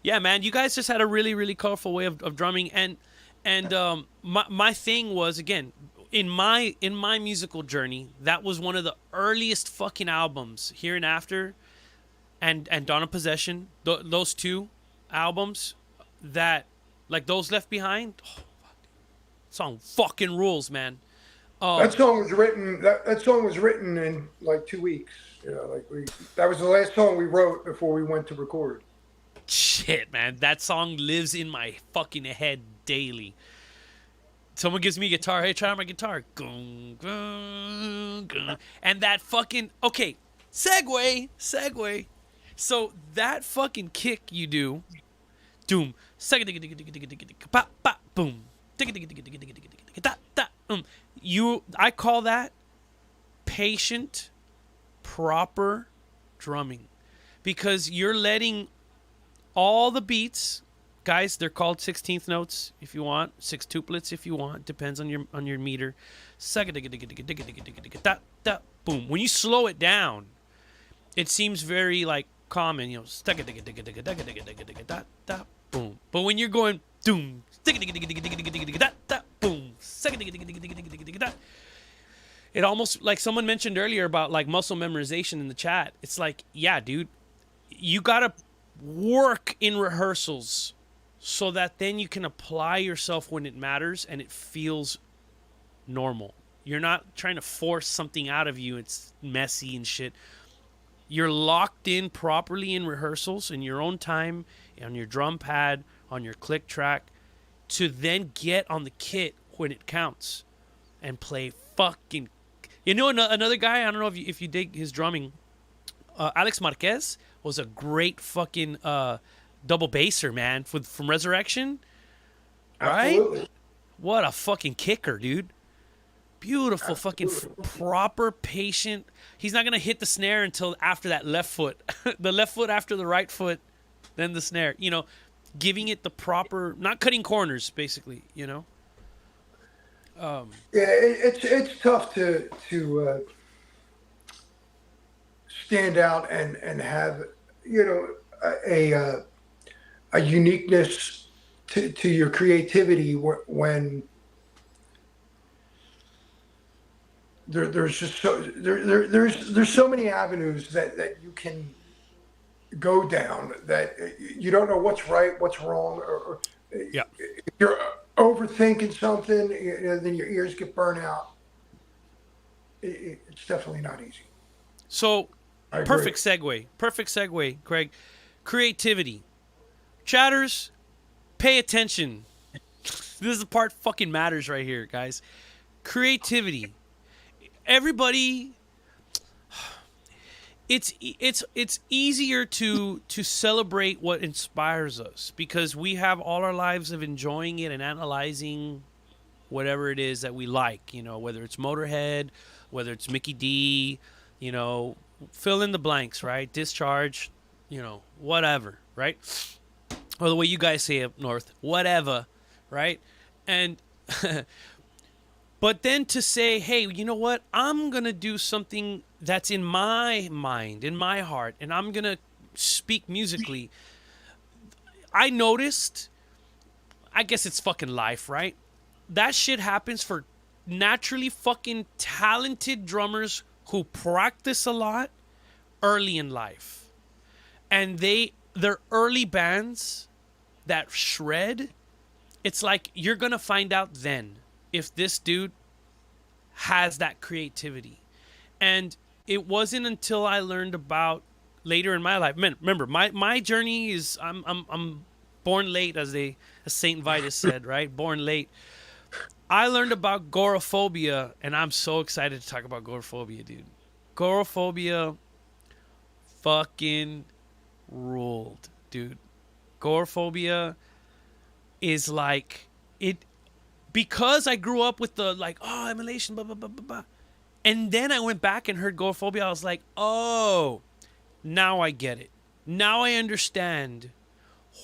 Yeah, man. You guys just had a really, really colorful way of drumming, and my thing was, again, in my musical journey, that was one of the earliest fucking albums, Here and After, and Dawn of Possession. Those two albums that, like, those Left Behind. Oh, fuck. Song fucking rules, man. That song was written. That song was written in like 2 weeks. You know, like that was the last song we wrote before we went to record. Shit, man, that song lives in my fucking head daily. Someone gives me a guitar. Hey, try my guitar. Gung, gung, gung. And that fucking segue. So that fucking kick you do, doom, pop, pop, boom. I call that patient, proper drumming, because you're letting all the beats, guys, they're called 16th notes if you want, sextuplets if you want, depends on your meter. Boom. When you slow it down, it seems very like common, you know, boom. But when you're going doom, boom, it almost, like someone mentioned earlier about like muscle memorization in the chat. It's like, yeah, dude, you gotta work in rehearsals so that then you can apply yourself when it matters and it feels normal. You're not trying to force something out of you. It's messy and shit. You're locked in properly in rehearsals in your own time, on your drum pad, on your click track, to then get on the kit when it counts and play fucking... You know, another guy, I don't know if you dig his drumming, Alex Marquez was a great fucking double basser, man, from Resurrection, right? Absolutely. What a fucking kicker, dude. Beautiful, fucking proper, patient. He's not gonna hit the snare until after that left foot, the left foot after the right foot, then the snare. You know, giving it the proper, not cutting corners, basically. You know. Yeah, it's tough to stand out and have, you know, a uniqueness to your creativity when there's just there's so many avenues that you can go down that you don't know what's right, what's wrong, or Yeah. if you're overthinking something, you know, then your ears get burnt out. It's definitely not easy. So, I agree. perfect segue, Craig. Creativity. Chatters, pay attention. This is the part fucking matters right here, guys. Creativity. Everybody, it's easier to celebrate what inspires us because we have all our lives of enjoying it and analyzing whatever it is that we like, you know, whether it's Motorhead, whether it's Mickey D, you know, fill in the blanks, right? Discharge, you know, whatever, right? Or the way you guys say up north, whatever, right? And but then to say, hey, you know what? I'm going to do something that's in my mind, in my heart, and I'm going to speak musically. I noticed, I guess it's fucking life, right? That shit happens for naturally fucking talented drummers who practice a lot early in life. And they're early bands that shred. It's like you're going to find out then if this dude has that creativity. And it wasn't until I learned about later in my life. Remember, my journey is I'm born late, as Saint Vitus said, right? Born late. I learned about Goreaphobia, and I'm so excited to talk about Goreaphobia, dude. Goreaphobia fucking ruled, dude. Goreaphobia is like it. Because I grew up with the, like, oh, Immolation, blah, blah, blah, blah, blah. And then I went back and heard Goreaphobia. I was like, oh, now I get it. Now I understand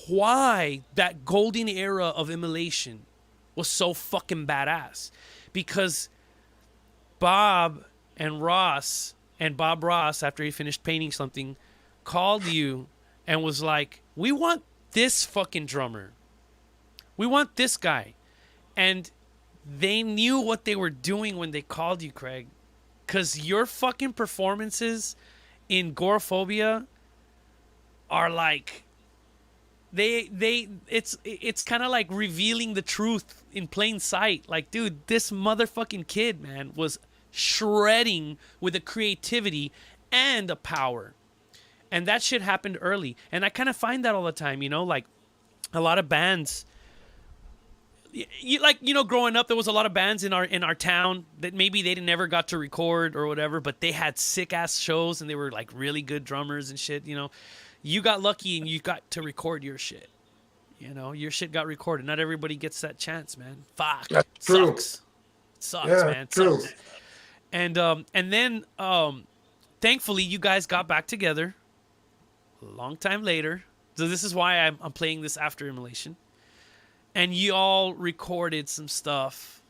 why that golden era of Immolation was so fucking badass. Because Bob Ross, after he finished painting something, called you and was like, we want this fucking drummer. We want this guy. And they knew what they were doing when they called you, Craig. Because your fucking performances in Goreaphobia are like... It's kind of like revealing the truth in plain sight. Like, dude, this motherfucking kid, man, was shredding with a creativity and a power. And that shit happened early. And I kind of find that all the time, you know? Like, a lot of bands... growing up, there was a lot of bands in our town that maybe they never got to record or whatever, but they had sick ass shows and they were like really good drummers and shit. You know, you got lucky and you got to record your shit. You know, your shit got recorded. Not everybody gets that chance, man. Fuck, That's true. Sucks. It sucks, Yeah, man. It true. sucks. And then thankfully you guys got back together a long time later. So this is why I'm playing this after Immolation. And you all recorded some stuff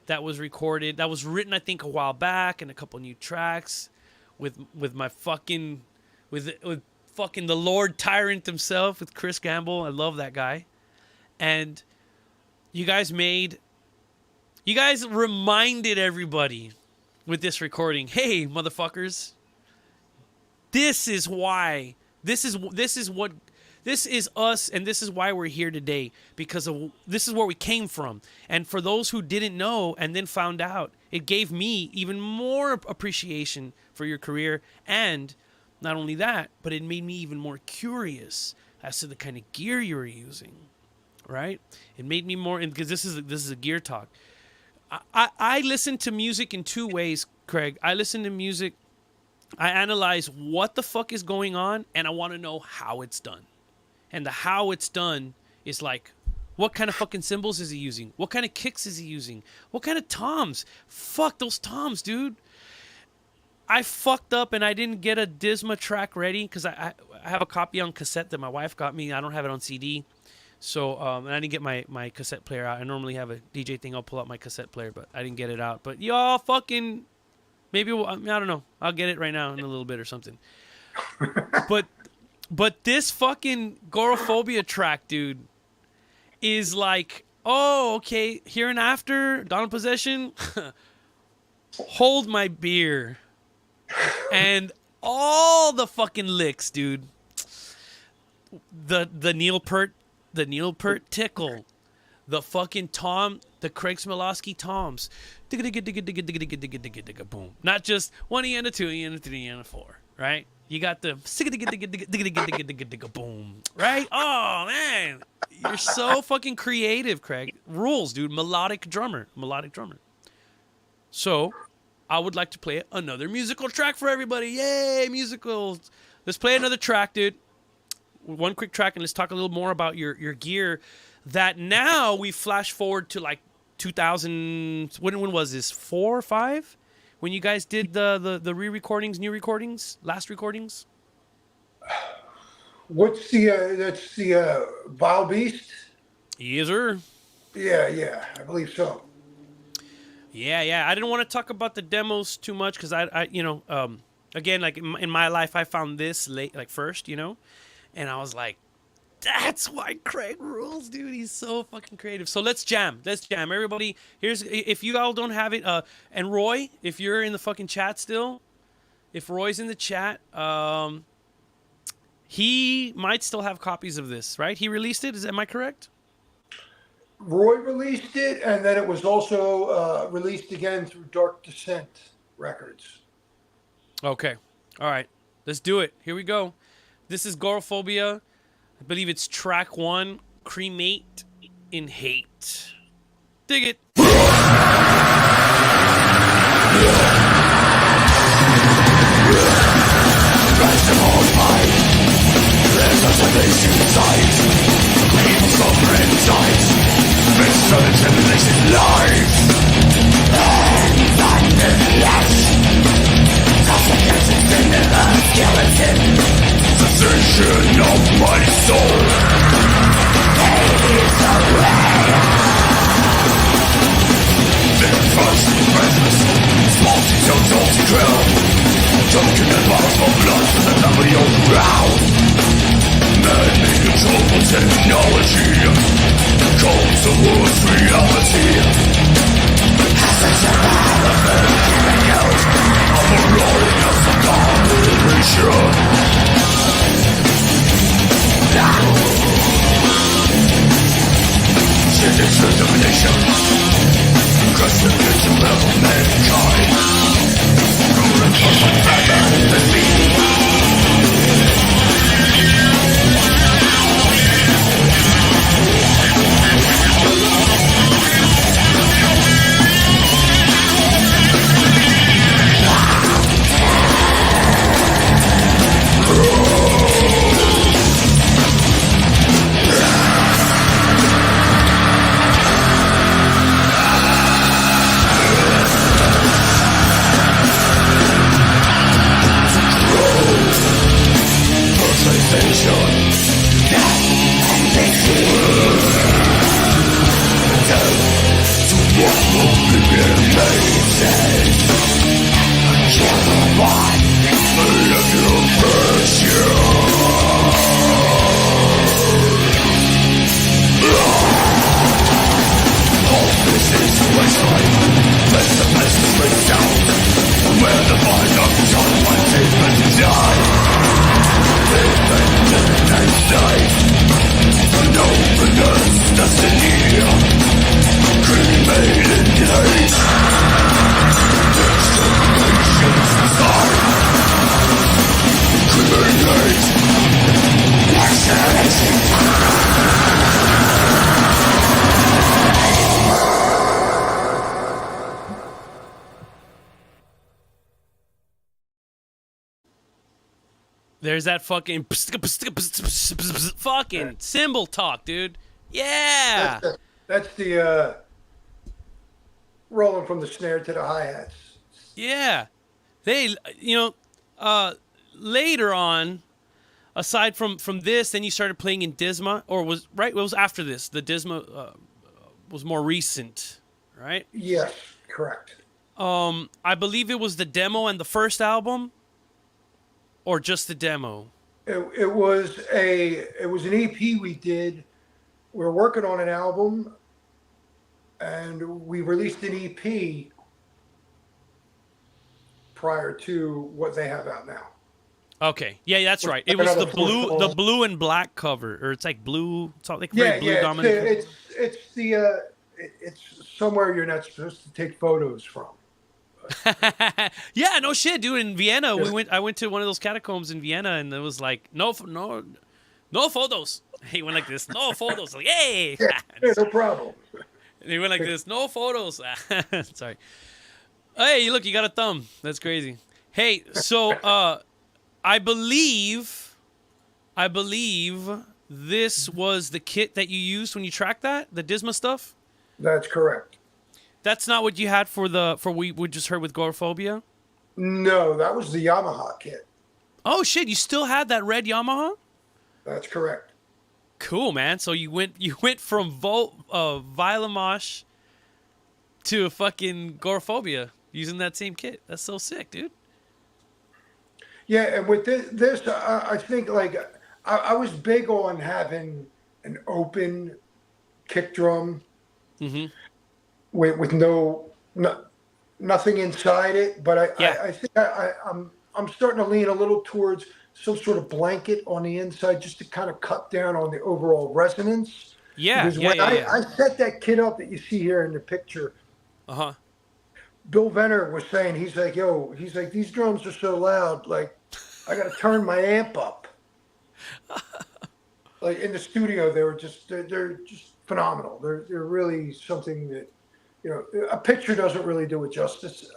that was recorded, that was written, I think, a while back, and a couple new tracks with my fucking, with fucking the Lord Tyrant himself, with Chris Gamble. I love that guy. And you guys reminded everybody with this recording, hey, motherfuckers, this is why, this is us, and this is why we're here today, because this is where we came from. And for those who didn't know and then found out, it gave me even more appreciation for your career. And not only that, but it made me even more curious as to the kind of gear you were using, right? It made me more, because this is a gear talk. I listen to music in two ways, Craig. I listen to music I analyze what the fuck is going on, and I want to know how it's done. And the how it's done is like, what kind of fucking cymbals is he using? What kind of kicks is he using? What kind of toms? Fuck those toms, dude. I fucked up and I didn't get a Disma track ready because I have a copy on cassette that my wife got me. I don't have it on CD. So, and I didn't get my cassette player out. I normally have a DJ thing. I'll pull out my cassette player, but I didn't get it out. But y'all fucking, maybe, I don't know. I'll get it right now in a little bit or something. But this fucking Goreaphobia track, dude, is like, oh, okay, here and after, Dawn of Possession, hold my beer. And all the fucking licks, dude. The Neil Peart tickle. The fucking tom, the Craig Smilowski toms. Boom. Not just 1 E and a 2 E and a 3 E and a 4, right? You got the boom, right? Oh, man. You're so fucking creative, Craig. Rules, dude. Melodic drummer. So, I would like to play another musical track for everybody. Yay, musicals. Let's play another track, dude. One quick track, and let's talk a little more about your gear that now we flash forward to like 2000. When was this? 4 or 5? When you guys did the re-recordings, new recordings, last recordings? What's that's the Vile Beast? Yes, sir. Yeah, I believe so. Yeah. I didn't want to talk about the demos too much because I again, like in my life, I found this late, like first, and I was like, that's why Craig rules, dude. He's so fucking creative. So let's jam. Everybody, if you all don't have it, and Roy, if you're in the fucking chat still, if Roy's in the chat, he might still have copies of this, right? He released it. Am I correct? Roy released it, and then it was also released again through Dark Descent Records. Okay. All right. Let's do it. Here we go. This is Goreaphobia. I believe it's track 1, Cremate in Hate. Dig it. Sensation of my soul. Their first presence, small details of the ground. Token and bottles of blood for the memory of the ground. Man-made controllable technology comes towards reality. As I survive of the human youth, I'm a rolling of the combination. Shit is determination. Crush the victim of mankind. Rolling for my father and me. Cremate There's that fucking fucking cymbal talk, dude. Yeah. That's the rolling from the snare to the hi-hats. Yeah. They, later on, aside from this, then you started playing in Disma, or was right? It was after this. The Disma was more recent, right? Yes, correct. I believe it was the demo and the first album, or just the demo. It was an EP we did. We were working on an album, and we released an EP prior to what they have out now. Okay, yeah, that's right. It was the blue and black cover, or it's like blue. It's like very blue dominant. It's somewhere you're not supposed to take photos from. Yeah, no shit, dude. In Vienna, I went to one of those catacombs in Vienna, and it was like no photos. He went like this, no photos. Like, hey, Yeah, no problem. And he went like this, no photos. Sorry. Hey, look, you got a thumb. That's crazy. Hey, so I believe this was the kit that you used when you tracked that, the Disma stuff. That's correct. That's not what you had for we just heard with Goreaphobia? No, that was the Yamaha kit. Oh shit, you still had that red Yamaha? That's correct. Cool, man. So you went from Vilamosh to a fucking Goreaphobia using that same kit. That's so sick, dude. Yeah, and with this I think like I was big on having an open kick drum with nothing inside it. But I think I'm starting to lean a little towards some sort of blanket on the inside just to kind of cut down on the overall resonance. Yeah, because when I set that kit up that you see here in the picture, Bill Venner was saying, he's like, these drums are so loud, like I got to turn my amp up. Like in the studio, they're just phenomenal. They're really something that, a picture doesn't really do it justice.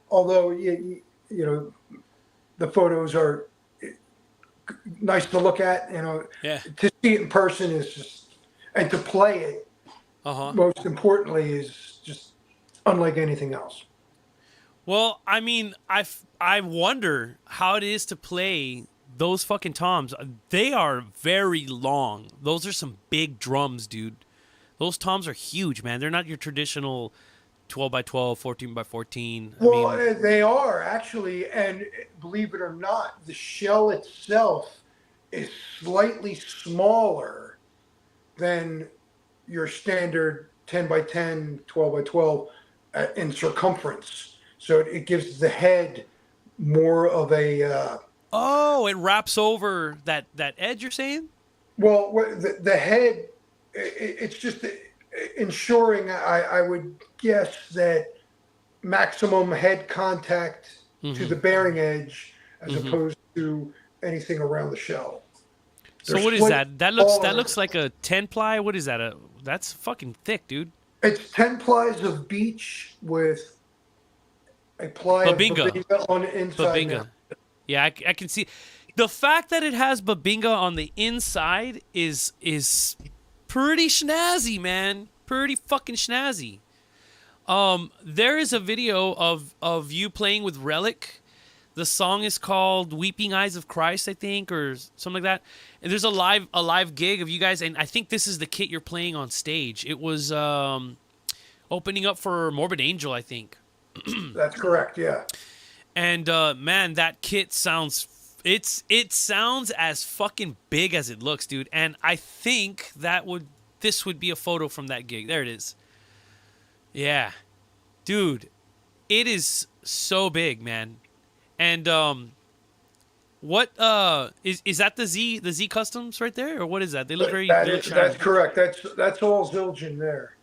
Although the photos are nice to look at, to see it in person is just, and to play it, most importantly, is just unlike anything else. Well, I mean, I wonder how it is to play those fucking toms. They are very long. Those are some big drums, dude. Those toms are huge, man. They're not your traditional 12 by 12, 14 by 14. Well, they are actually, and believe it or not, the shell itself is slightly smaller than your standard 10 by 10, 12 by 12 in circumference. So it gives the head more of a... it wraps over that edge, you're saying? Well, the head, it's just ensuring, I would guess, that maximum head contact to the bearing edge as opposed to anything around the shell. So what is that? That looks like a 10 ply. What is that? That's fucking thick, dude. It's 10 plies of beech with a ply of babinga on the inside. Babinga. Yeah, I can see. The fact that it has babinga on the inside is pretty snazzy, man. Pretty fucking snazzy. There is a video of you playing with Relic. The song is called "Weeping Eyes of Christ," I think, or something like that. And there's a live gig of you guys, and I think this is the kit you're playing on stage. It was opening up for Morbid Angel, I think. That's correct, yeah. And man, that kit sounds sounds as fucking big as it looks, dude. And I think this would be a photo from that gig. There it is. Yeah, dude, it is so big, man. And what is that the Z Customs right there, or what is that? They look very. That's correct. That's all Zildjian there.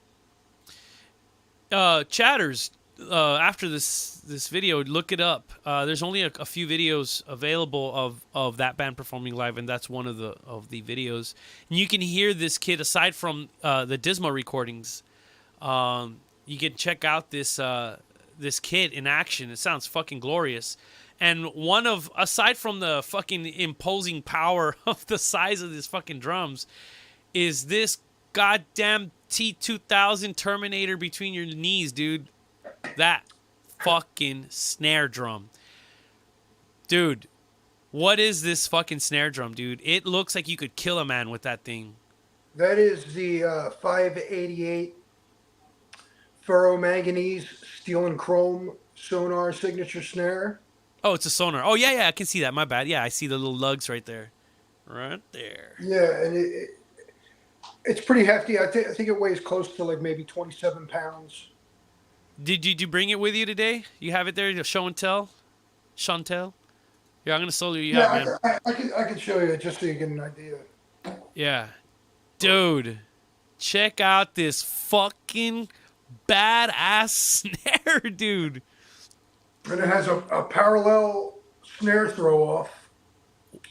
Chatters. After this video, look it up. There's only a few videos available of that band performing live, and that's one of the videos. And you can hear this kid aside from the Disma recordings. You can check out this kid in action. It sounds fucking glorious. And aside from the fucking imposing power of the size of this fucking drums, is this goddamn T2000 Terminator between your knees, dude. That fucking snare drum. Dude, what is this fucking snare drum, dude? It looks like you could kill a man with that thing. That is the 588 ferromanganese steel and chrome sonar signature snare. Oh, it's a sonar. Oh, yeah, I can see that. My bad. Yeah, I see the little lugs right there. Right there. Yeah, and it's pretty hefty. I think it weighs close to like maybe 27 pounds. Did you bring it with you today? You have it there to show and tell? Chantel? Yeah, I'm going to solo you out, man. I can show you just so you get an idea. Yeah. Dude, check out this fucking badass snare, dude. And it has a parallel snare throw off.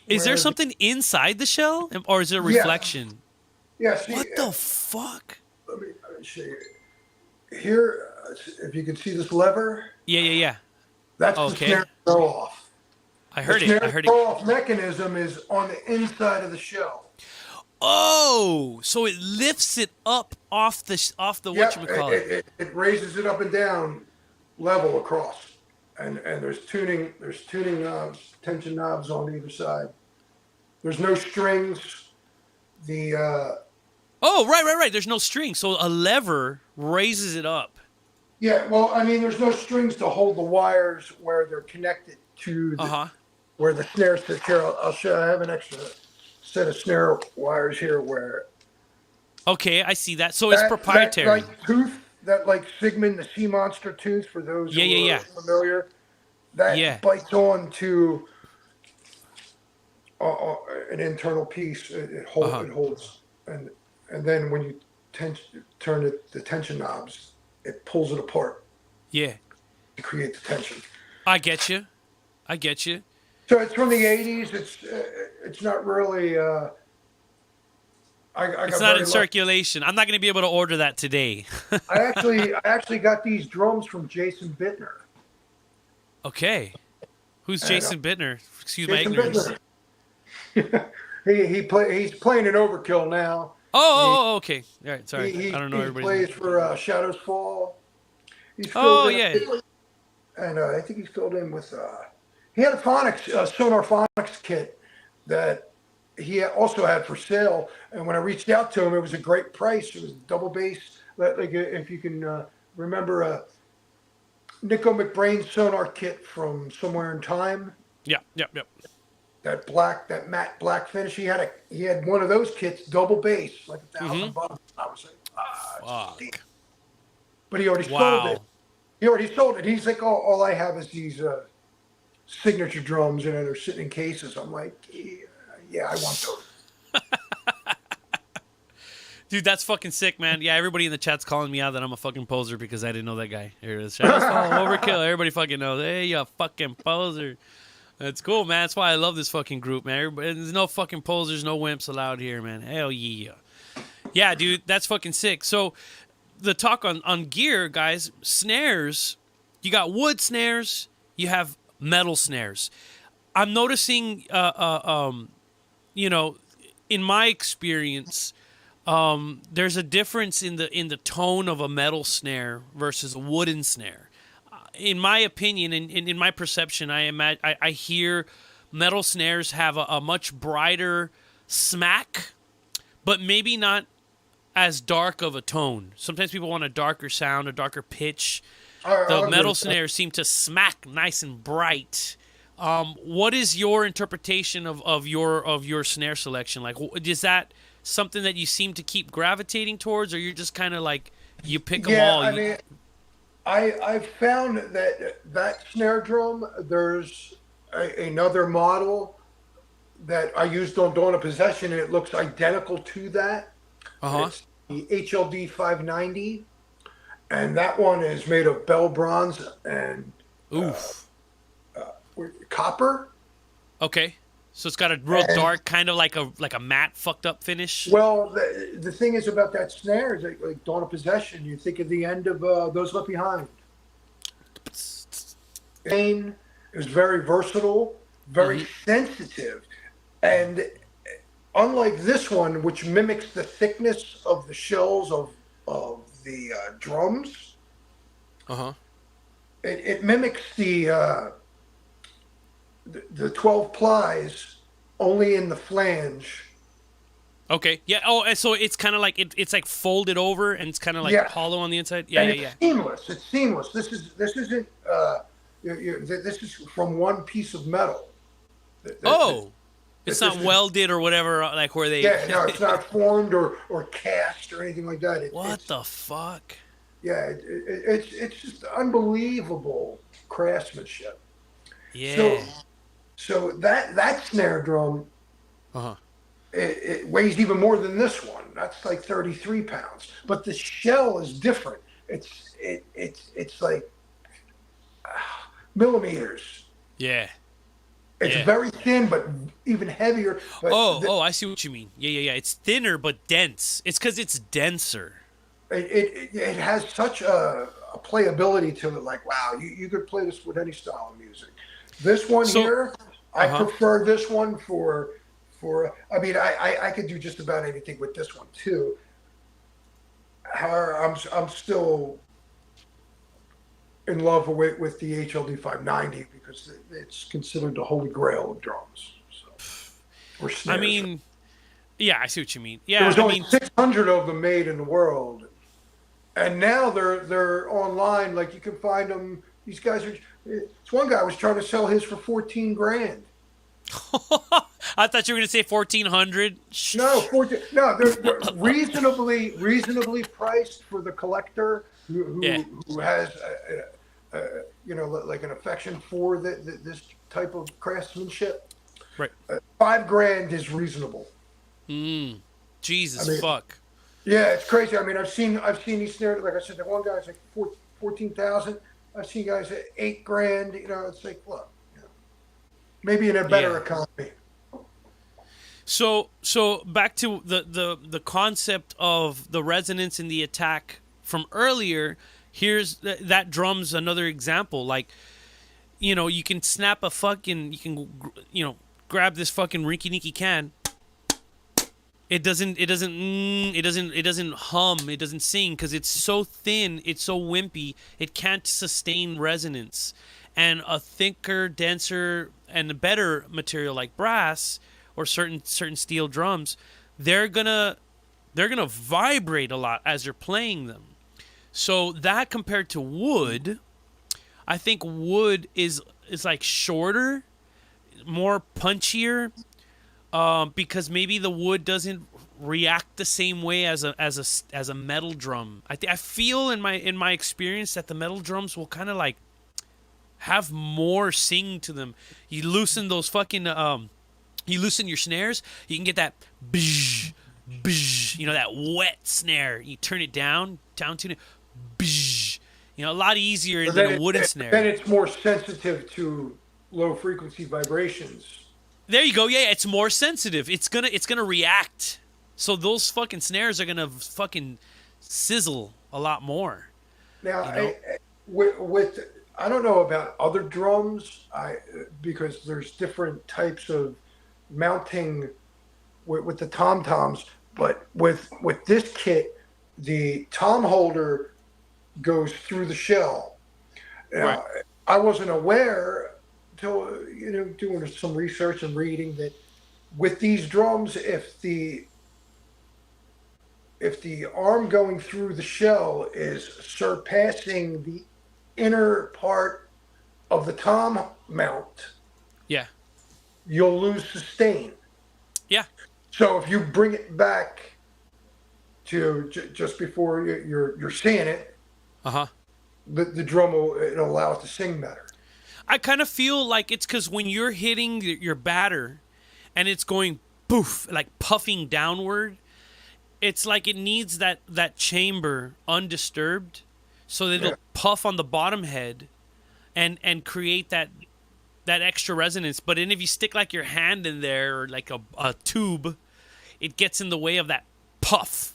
Is there something inside the shell? Or is it a reflection? Yeah, see, what the fuck? Let me show you. Here, if you can see this lever. Yeah. That's the snare throw off. I heard it. The snare throw off mechanism is on the inside of the shell. Oh, so it lifts it up off the whatchamacallit. It raises it up and down level across. And there's tuning knobs, tension knobs on either side. There's no strings. Oh, right. There's no string, so a lever raises it up. Yeah, well, I mean, there's no strings to hold the wires where they're connected to where the snare sits here. I'll show you. I have an extra set of snare wires here where. Okay, I see that. So it's proprietary. That tooth, that like Sigmund, the sea monster tooth, for those who are familiar, that bites on to an internal piece. It holds, and then when you turn the tension knobs, it pulls it apart. Yeah. To create the tension. I get you. So it's from the 80s. It's not really. It's not in circulation. I'm not going to be able to order that today. I actually got these drums from Jason Bittner. Okay. Who's Jason Bittner? Excuse my ignorance. He's playing in Overkill now. Oh, okay. All right, sorry. I don't know everybody. He plays for Shadows Fall. He's and I think he's filled in with. He had a Sonar Phonics kit that he also had for sale, and when I reached out to him, it was a great price. It was double bass. Like if you can remember Nico McBrain's Sonar kit from Somewhere in Time. Yep. That matte black finish. He had one of those kits, double bass, like $1,000. I was like, fuck. But he already sold it. He's like, all I have is these signature drums, and they're sitting in cases. I'm like, yeah, I want those. Dude, that's fucking sick, man. Yeah, everybody in the chat's calling me out that I'm a fucking poser because I didn't know that guy. Here it is. Overkill. Everybody fucking knows. Hey, you fucking poser. That's cool, man. That's why I love this fucking group, man. There's no fucking posers, no wimps allowed here, man. Hell yeah. Yeah, dude, that's fucking sick. So the talk on gear, guys, snares, you got wood snares, you have metal snares. I'm noticing, in my experience, there's a difference in the tone of a metal snare versus a wooden snare. In my opinion, and in my perception, I hear metal snares have a much brighter smack, but maybe not as dark of a tone. Sometimes people want a darker sound, a darker pitch. The metal snares seem to smack nice and bright. What is your interpretation of your snare selection? Like, is that something that you seem to keep gravitating towards, or you're just kind of like you pick them all? I mean, I've found that snare drum, there's another model that I used on Dawn of Possession, and it looks identical to that. It's the HLD 590, and that one is made of bell bronze and copper. Okay, so it's got a real dark, kind of like a matte fucked up finish. Well, the thing is about that snare is like Dawn of Possession. You think of the end of Those Left Behind. It was very versatile, very sensitive, and unlike this one, which mimics the thickness of the shells of the drums, it mimics the 12 plies only in the flange. Okay. Yeah. Oh, and so it's kind of like it's like folded over and it's kind of like hollow on the inside. Yeah, and yeah, it's seamless. It's seamless. This isn't. This is from one piece of metal. It's not welded or whatever. Like where they. Yeah, no, it's not formed or cast or anything like that. What the fuck? Yeah, it's just unbelievable craftsmanship. Yeah. So that snare drum. It weighs even more than this one. That's like 33 pounds. But the shell is different. It's like millimeters. Yeah. It's very thin, but even heavier. But I see what you mean. Yeah. It's thinner but dense. It's because it's denser. It has such a playability to it. Like, wow, you could play this with any style of music. This one here, I prefer this one for. I mean, I could do just about anything with this one too. However, I'm still in love with the HLD 590 because it's considered the holy grail of drums. So, or snares. I mean, yeah, I see what you mean. Yeah, there was only 600 of them made in the world, and now they're online. Like you can find them. These guys are. This one guy was trying to sell his for 14 grand. I thought you were going to say 1,400. No, 14. No, they're reasonably priced for the collector who has, like an affection for this type of craftsmanship. Right. $5 grand is reasonable. Jesus fuck. Yeah, it's crazy. I mean, I've seen these snares. Like I said, the one guy's like 14,000. I've seen guys at $8 grand. It's like, look. Maybe in a better economy. So back to the concept of the resonance and the attack from earlier. Here's that drum's another example. Like, you can snap a fucking, grab this fucking rinky-dinky can. It doesn't hum. It doesn't sing because it's so thin. It's so wimpy. It can't sustain resonance. And a thicker, denser, and a better material like brass or certain steel drums, they're gonna vibrate a lot as you're playing them. So that compared to wood, I think wood is like shorter, more punchier, because maybe the wood doesn't react the same way as a metal drum. I feel in my experience that the metal drums will kind of like have more sing to them. You loosen those fucking you loosen your snares, you can get that bzz, bzz, that wet snare. You turn it down tune it, bzz, a lot easier than a wooden snare. Then it's more sensitive to low frequency vibrations. There you go. Yeah, it's more sensitive. It's gonna react. So those fucking snares are gonna fucking sizzle a lot more. Now, with I don't know about other drums, because there's different types of mounting with the tom-toms, but with this kit, the tom holder goes through the shell. Right. I wasn't aware until doing some research and reading that with these drums, if the arm going through the shell is surpassing the inner part of the tom mount, you'll lose sustain. Yeah. So if you bring it back to just before you're seeing it, the drum it'll allow it to sing better. I kind of feel like it's because when you're hitting your batter and it's going poof, like puffing downward, it's like it needs that chamber undisturbed so that it'll puff on the bottom head and create that extra resonance. But then if you stick like your hand in there or like a tube, it gets in the way of that puff.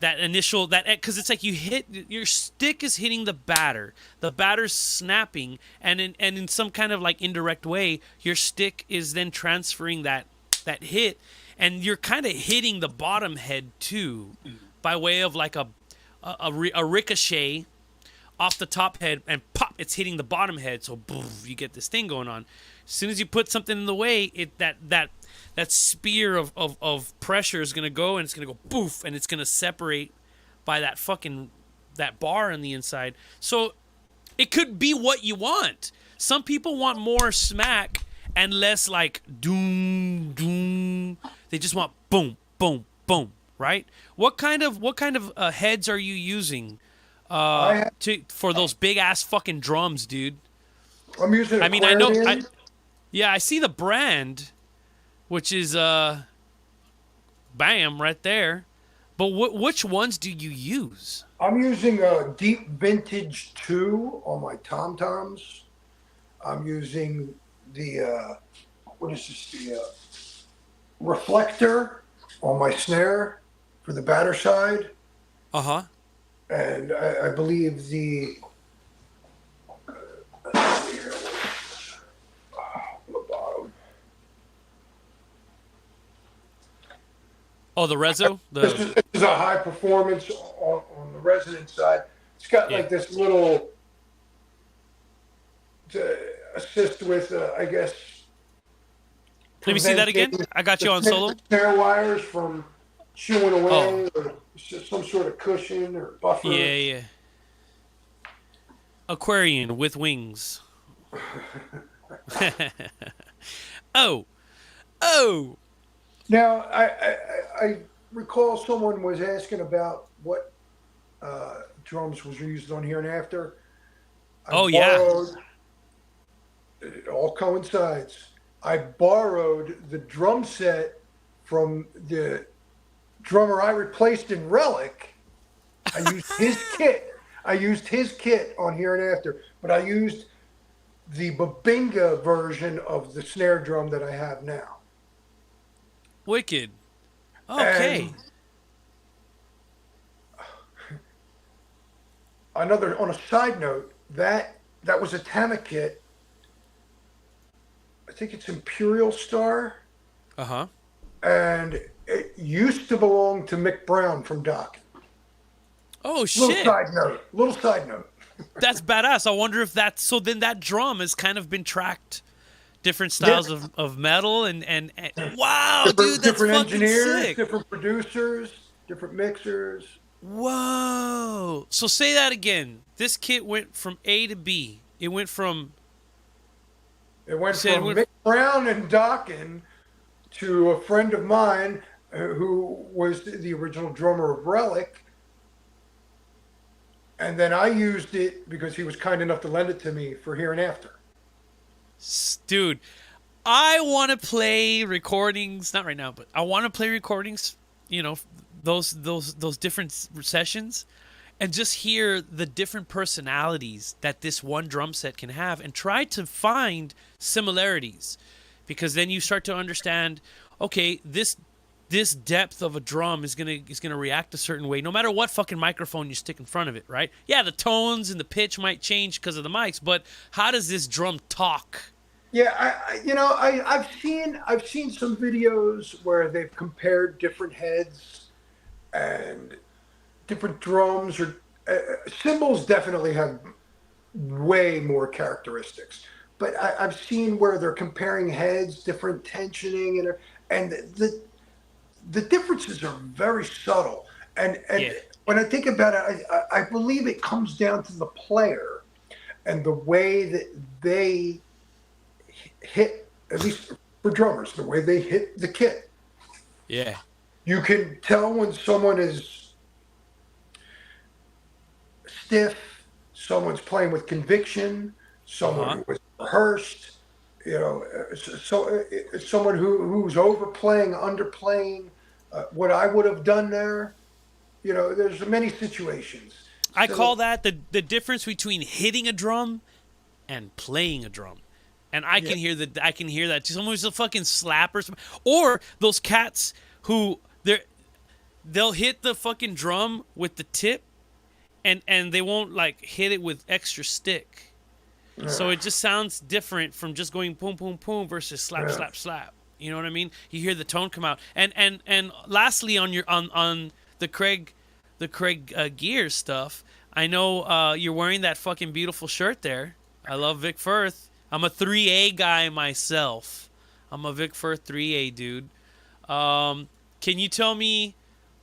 initial because it's like you hit your stick is hitting the batter's snapping, and in some kind of like indirect way your stick is then transferring that hit, and you're kind of hitting the bottom head too by way of like a ricochet off the top head, and pop, it's hitting the bottom head, so boom, you get this thing going on. As soon as you put something in the way, that spear of pressure is going to go, and it's going to go poof, and it's going to separate by that bar on the inside. So it could be what you want. Some people want more smack and less like doom, doom. They just want boom, boom, boom, right? What kind of heads are you using for those big ass fucking drums, dude? I'm using I mean, I know, I see the brand, which is bam right there. But which ones do you use? I'm using a Deep Vintage 2 on my tom-toms. I'm using the the reflector on my snare for the batter side. Uh-huh. And I believe the Oh, the Rezo? This is a high performance on the resonance side. It's got like this little to assist with, I guess. Let me see that again. I got you on solo. Snare wires from chewing away, or some sort of cushion or buffer. Yeah. Aquarian with wings. Oh. Now, I recall someone was asking about what drums was used on Here and After. It all coincides. I borrowed the drum set from the drummer I replaced in Relic. I used his kit. I used his kit on Here and After, but I used the Babinga version of the snare drum that I have now. Wicked. Okay. On a side note, that was a Tama kit. I think it's Imperial Star. Uh-huh. And it used to belong to Mick Brown from Doc. Oh, shit. Little side note. That's badass. I wonder if then that drum has kind of been tracked different styles of metal and wow, dude, that's different fucking engineers, sick. Different producers, different mixers. Whoa. So say that again. This kit went from A to B. It went from Mick Brown and Dokken to a friend of mine who was the original drummer of Relic. And then I used it because he was kind enough to lend it to me for Here and After. Dude, I want to play recordings, not right now, but I want to play recordings, those different sessions, and just hear the different personalities that this one drum set can have, and try to find similarities, because then you start to understand, okay, this depth of a drum is gonna react a certain way no matter what fucking microphone you stick in front of it, right? Yeah, the tones and the pitch might change because of the mics, but how does this drum talk? Yeah, I've seen some videos where they've compared different heads and different drums, or cymbals definitely have way more characteristics. But I've seen where they're comparing heads, different tensioning, and the differences are very subtle. And when I think about it, I believe it comes down to the player and the way that they hit, at least for drummers, the way they hit the kit. Yeah. You can tell when someone is stiff, someone's playing with conviction, someone was rehearsed, so someone who's overplaying, underplaying, what I would have done there. There's many situations. I call that the difference between hitting a drum and playing a drum. And I can hear that. I can hear that. Someone who's a fucking slapper, or those cats who they'll hit the fucking drum with the tip, and they won't like hit it with extra stick. So it just sounds different from just going boom, boom, boom versus slap, slap, slap. You know what I mean? You hear the tone come out. And lastly, on your on the Craig gear stuff, I know you're wearing that fucking beautiful shirt there. I love Vic Firth. I'm a 3A guy myself. I'm a Vic Firth 3A dude. Can you tell me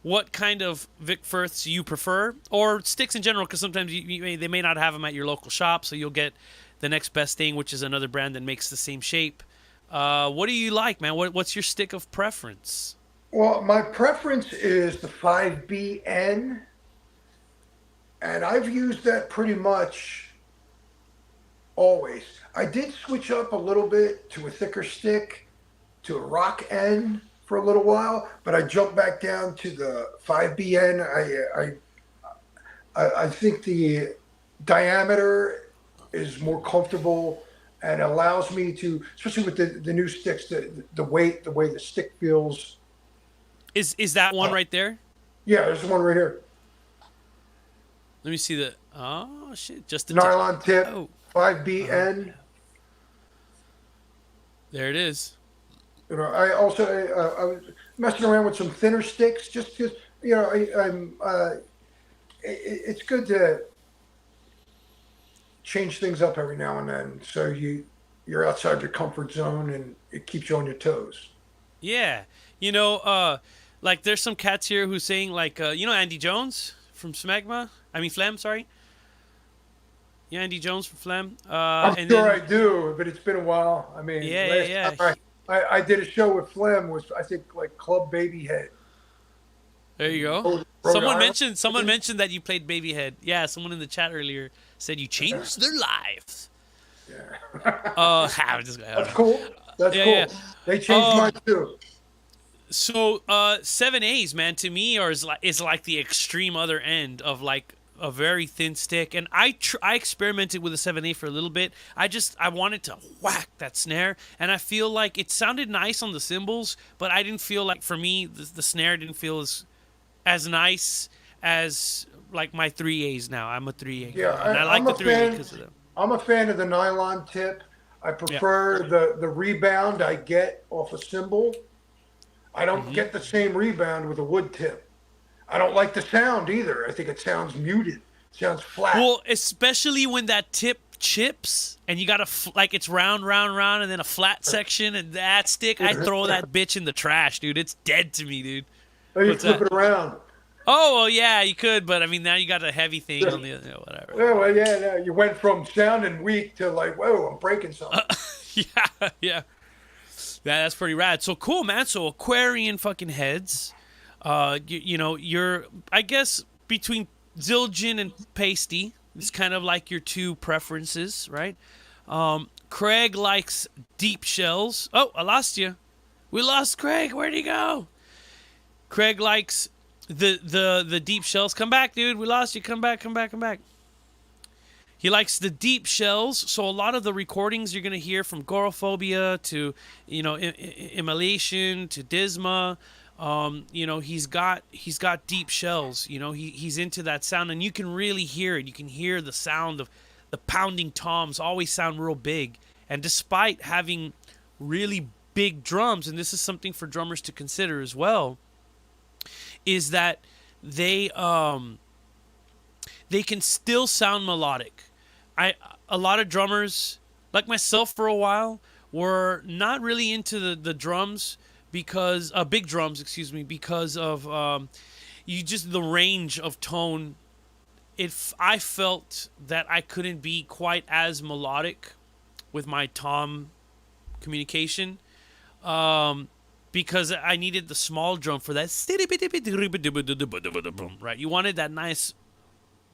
what kind of Vic Firths you prefer, or sticks in general? Because sometimes they may not have them at your local shop, so you'll get the next best thing, which is another brand that makes the same shape. What do you like, man? What's your stick of preference? Well, my preference is the 5BN, and I've used that pretty much always. I did switch up a little bit to a thicker stick, to a rock N for a little while, but I jumped back down to the 5BN. I think the diameter is more comfortable and allows me to, especially with the new sticks, the weight, the way the stick feels. Is that one right there? Yeah, there's one right here. Let me see the. Oh shit! Just the nylon tip, Oh. 5BN. There it is. You know, I also I was messing around with some thinner sticks, just because it's good to change things up every now and then, so you're outside your comfort zone and it keeps you on your toes. Yeah, like there's some cats here who's saying like, Andy Jones from Phlegm, sorry. Yeah, Andy Jones from Phlegm. I'm sure I do, but it's been a while. I mean, Yeah. time I did a show with Phlegm was, I think, like Club Babyhead. There you go. Someone mentioned that you played Babyhead. Yeah, someone in the chat earlier said you changed their lives. Yeah. That's cool. That's cool. Yeah. They changed mine too. So 7As, man, to me is like the extreme other end of like a very thin stick, and I experimented with a 7A for a little bit. I wanted to whack that snare, and I feel like it sounded nice on the cymbals, but I didn't feel like, for me, the snare didn't feel as nice as like my 3As now. I'm a 3A yeah, guy, and I like the 3A because of them. I'm a fan of the nylon tip. I prefer the rebound I get off a cymbal. I don't get the same rebound with a wood tip. I don't like the sound either. I think it sounds muted. Sounds flat. Well, especially when that tip chips and you got it's round, and then a flat section, and that stick, I throw that bitch in the trash, dude. It's dead to me, dude. Oh, you flip it around. Oh, well, yeah, you could, but I mean, now you got a heavy thing on the whatever. Well, yeah, you went from sounding weak to like, whoa, I'm breaking something. Yeah, that's pretty rad. So cool, man. So Aquarian fucking heads. You're, I guess, between Zildjian and Pasty. It's kind of like your two preferences, right? Craig likes deep shells. Oh, I lost you. We lost Craig. Where'd he go? Craig likes the deep shells. Come back, dude. We lost you. Come back. He likes the deep shells. So a lot of the recordings you're going to hear, from Goreaphobia to, Immolation to Disma, he's got deep shells. He's into that sound, and you can really hear it. You can hear the sound of the pounding toms always sound real big. And despite having really big drums, and this is something for drummers to consider as well, is that they can still sound melodic. A lot of drummers, like myself for a while, were not really into the drums, because big drums, because of the range of tone. I felt that I couldn't be quite as melodic with my tom communication, because I needed the small drum for that. Right, you wanted that nice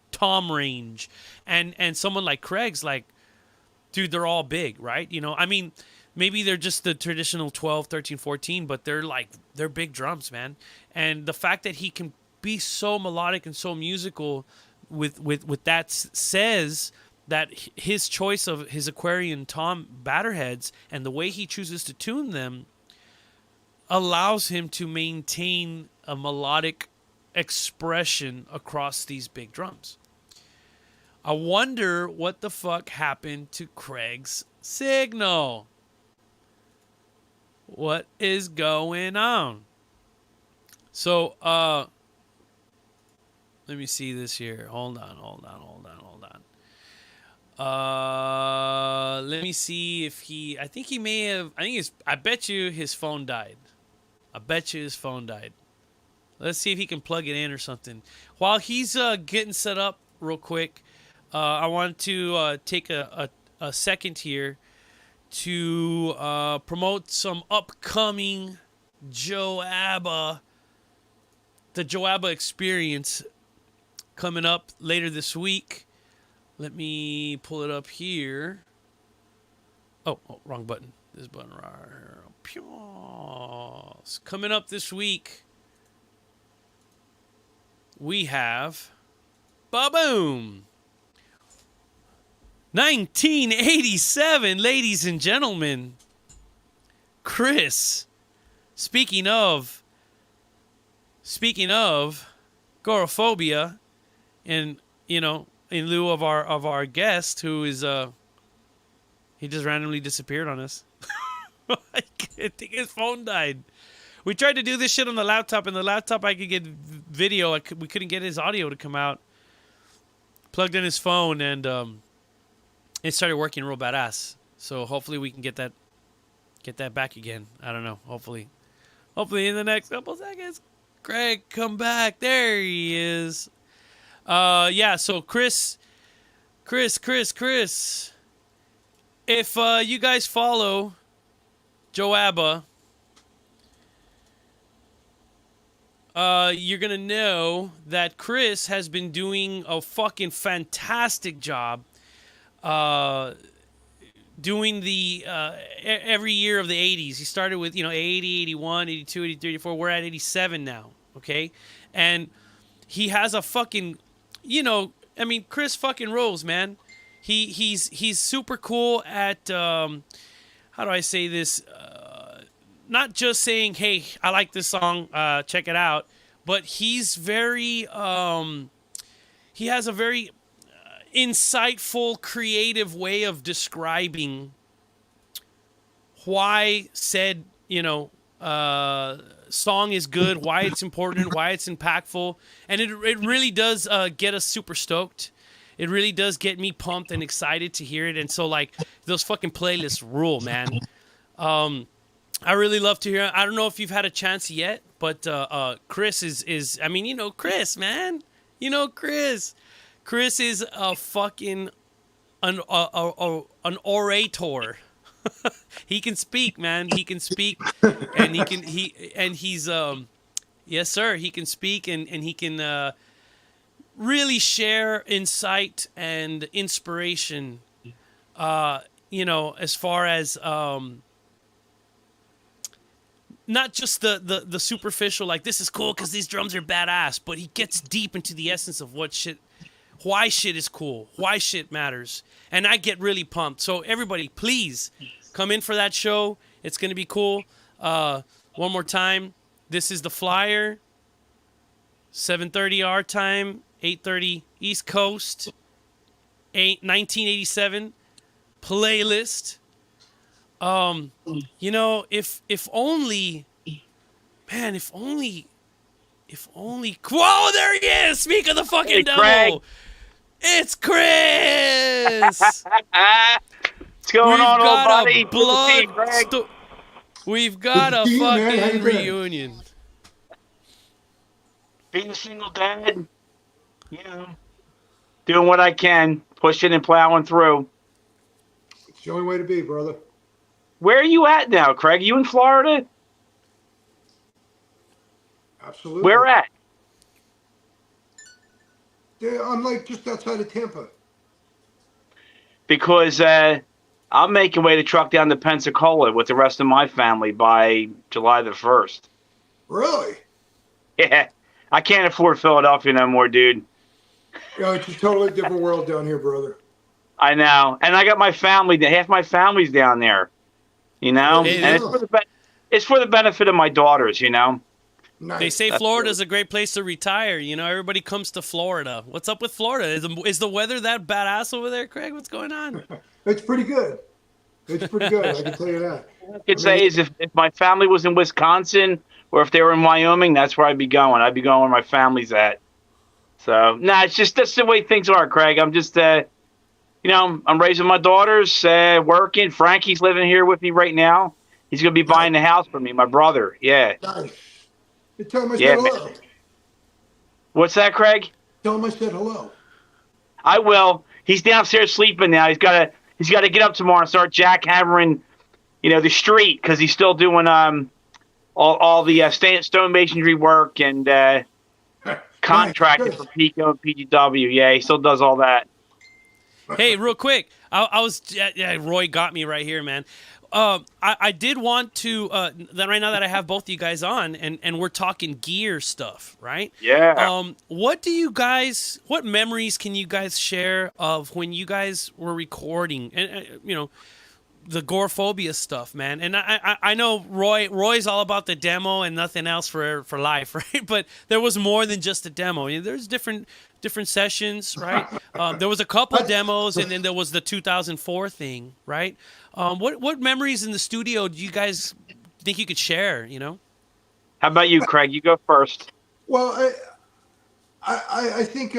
tom range, and someone like Craig's like, dude, they're all big, right? I mean, maybe they're just the traditional 12, 13, 14, but they're big drums, man. And the fact that he can be so melodic and so musical with that says that his choice of his Aquarian tom batterheads and the way he chooses to tune them allows him to maintain a melodic expression across these big drums. I wonder what the fuck happened to Craig's signal. What is going on? So, let me see this here. Hold on. Let me see if he. I think he may have. I bet you his phone died. Let's see if he can plug it in or something. While he's getting set up real quick, I want to take a second here to promote some upcoming JOABA, the JOABA experience coming up later this week. Let me pull it up here. Oh, wrong button. This button right here. It's coming up this week. We have ba-boom, 1987, ladies and gentlemen. Chris, speaking of Goreaphobia, and in lieu of our guest, who is he just randomly disappeared on us. I think his phone died. We tried to do this shit on the laptop, and the laptop I could get video. We couldn't get his audio to come out. Plugged in his phone, and it started working real badass. So hopefully we can get that back again. I don't know. Hopefully in the next couple seconds. Craig, come back. There he is. Yeah, so Chris. If you guys follow JOABA, you're going to know that Chris has been doing a fucking fantastic job doing the every year of the 80s. He started with, 80, 81, 82, 83, 84. We're at 87 now, okay? And he has a fucking, Chris fucking rolls, man. He's super cool at, how do I say this? Not just saying, hey, I like this song, check it out. But he's very, he has a very insightful, creative way of describing why said, song is good, why it's important, why it's impactful. And it really does get us super stoked. It really does get me pumped and excited to hear it. And so, those fucking playlists rule, man. I really love to hear it. I don't know if you've had a chance yet, but Chris is Chris, man. Chris. Chris is a fucking an orator. He can speak, man. He can speak, and he's yes, sir. He can speak, and he can really share insight and inspiration. As far as not just the superficial, like, this is cool because these drums are badass, but he gets deep into the essence of why shit is cool, why shit matters. And I get really pumped. So everybody, please come in for that show. It's going to be cool. One more time, this is the flyer. 7:30 our time, 8:30 East Coast, 1987 playlist. If only, man, if only, whoa, there he is! Speak of the fucking devil! Craig. It's Chris! What's going on, old buddy? We've got a fucking reunion. Being a single dad, doing what I can, pushing and plowing through. It's the only way to be, brother. Where are you at now, Craig? Are you in Florida? Absolutely. Where at? Yeah, I'm just outside of Tampa. Because I'm making way to truck down to Pensacola with the rest of my family by July the 1st. Really? Yeah. I can't afford Philadelphia no more, dude. It's a totally different world down here, brother. I know. And I got my family, half my family's down there, And it's for the benefit of my daughters, Nice. They say Florida's a great place to retire. You know, everybody comes to Florida. What's up with Florida? Is the weather that badass over there, Craig? What's going on? It's pretty good. It's pretty good. I can tell you that. I could say is if my family was in Wisconsin or if they were in Wyoming, that's where I'd be going. I'd be going where my family's at. So, it's just that's the way things are, Craig. I'm just, I'm raising my daughters, working. Frankie's living here with me right now. He's going to be buying the house for me, my brother. Yeah. Nice. You tell him I Yeah, said hello. What's that, Craig? Tell him I said hello. I will. He's downstairs sleeping now. He's got to get up tomorrow and start jackhammering, the street because he's still doing all the stone masonry work and contracting for Pico and PGW. Yeah, he still does all that. Hey, real quick, I was Roy got me right here, man. I did want to that right now that I have both of you guys on and we're talking gear stuff, right? Yeah. What memories can you guys share of when you guys were recording and the Goreaphobia stuff, man? And I know Roy's all about the demo and nothing else for life, right? But there was more than just a demo. There's different sessions, right? There was a couple demos, and then there was the 2004 thing, right? What memories in the studio do you guys think you could share? How about you, Craig? You go first. Well, I think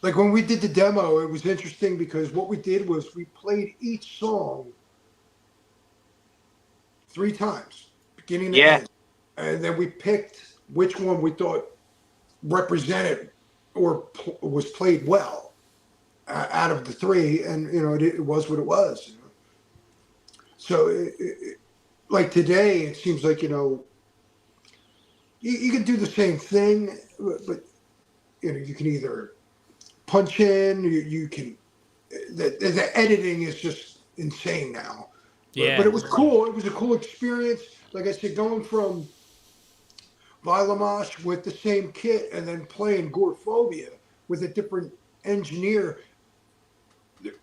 like when we did the demo, it was interesting because what we did was we played each song 3 times, beginning to end, and then we picked which one we thought represented or was played well out of the 3, and it was what it was. So, like today, it seems like you can do the same thing, but you can either punch in, you can. The editing is just insane now. Yeah, but it was cool. It was a cool experience. Like I said, going from Vilamash with the same kit and then playing Goreaphobia with a different engineer.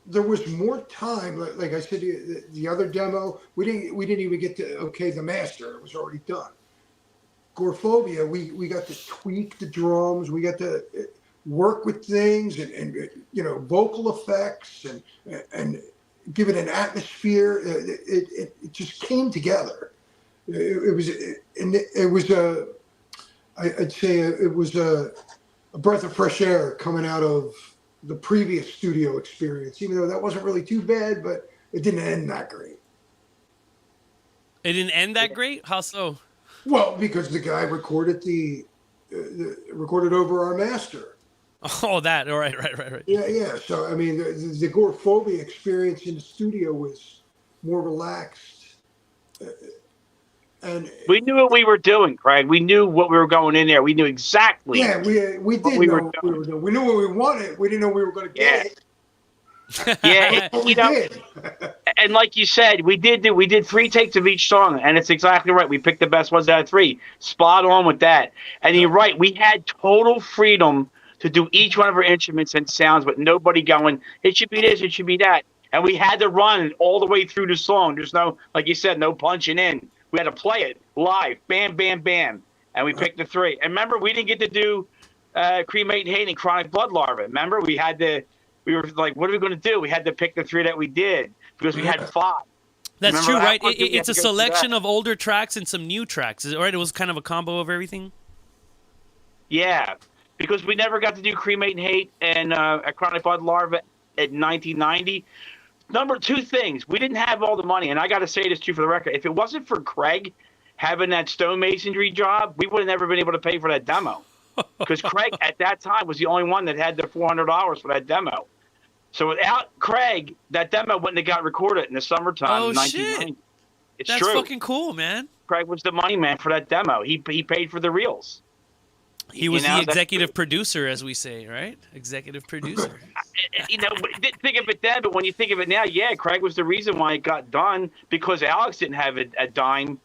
There was more time. Like I said, the other demo, we didn't even get to the master. It was already done. Goreaphobia, we got to tweak the drums. We got to work with things and vocal effects and give it an atmosphere. It just came together. I'd say it was a breath of fresh air coming out of the previous studio experience, even though that wasn't really too bad, but it didn't end that great. It didn't end that great? How so? Well, because the guy recorded recorded over our master. Oh, that. All right. Yeah. So, I mean, the Goreaphobia experience in the studio was more relaxed. And we knew what we were doing, Craig. We knew what we were going in there. We knew exactly. Yeah, we did know what we were doing. We knew what we wanted. We didn't know we were going to get it. Yeah, we did. And like you said, we did 3 takes of each song, and it's exactly right. We picked the best ones out of 3. Spot on with that. And you're right. We had total freedom to do each one of our instruments and sounds, but nobody going, it should be this, it should be that. And we had to run all the way through the song. There's no, like you said, no punching in. We had to play it live, bam, bam, bam, and we picked the 3. And remember, we didn't get to do Cremate and Hate and Chronic Blood Larva. Remember, we were like, what are we going to do? We had to pick the 3 that we did because we had 5. That's true, right? It's a selection of older tracks and some new tracks, right? It was kind of a combo of everything. Yeah, because we never got to do Cremate and Hate and Chronic Blood Larva at 1990. Number 2 things, we didn't have all the money, and I got to say this too for the record. If it wasn't for Craig having that stonemasonry job, we would have never been able to pay for that demo. Because Craig at that time was the only one that had the $400 for that demo. So without Craig, that demo wouldn't have got recorded in the summertime in 1990. Shit. It's That's true. fucking cool, man. Craig was the money man for that demo. He paid for the reels. He was the executive producer, as we say, right? Executive producer. Didn't think of it then, but when you think of it now, yeah, Craig was the reason why it got done because Alex didn't have a dime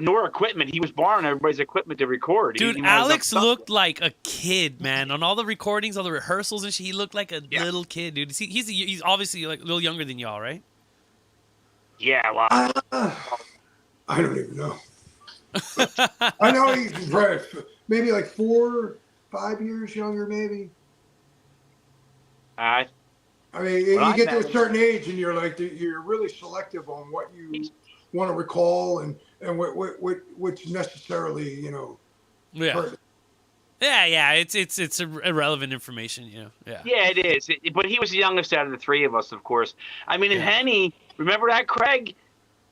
nor equipment. He was borrowing everybody's equipment to record. Dude, Alex looked like a kid, man. On all the recordings, all the rehearsals and shit, he looked like a little kid, dude. He's obviously like a little younger than y'all, right? Yeah, well, I don't even know. I know he's right, maybe like 4, 5 years younger, maybe. I I mean, When you I get to met a him, certain age, and you're really selective on what you want to recall and what's necessarily Yeah. pertinent. Yeah. It's irrelevant information. Yeah. yeah, it is. But he was the youngest out of the three of us, of course. I mean, and Yeah. Henny, remember that, Craig?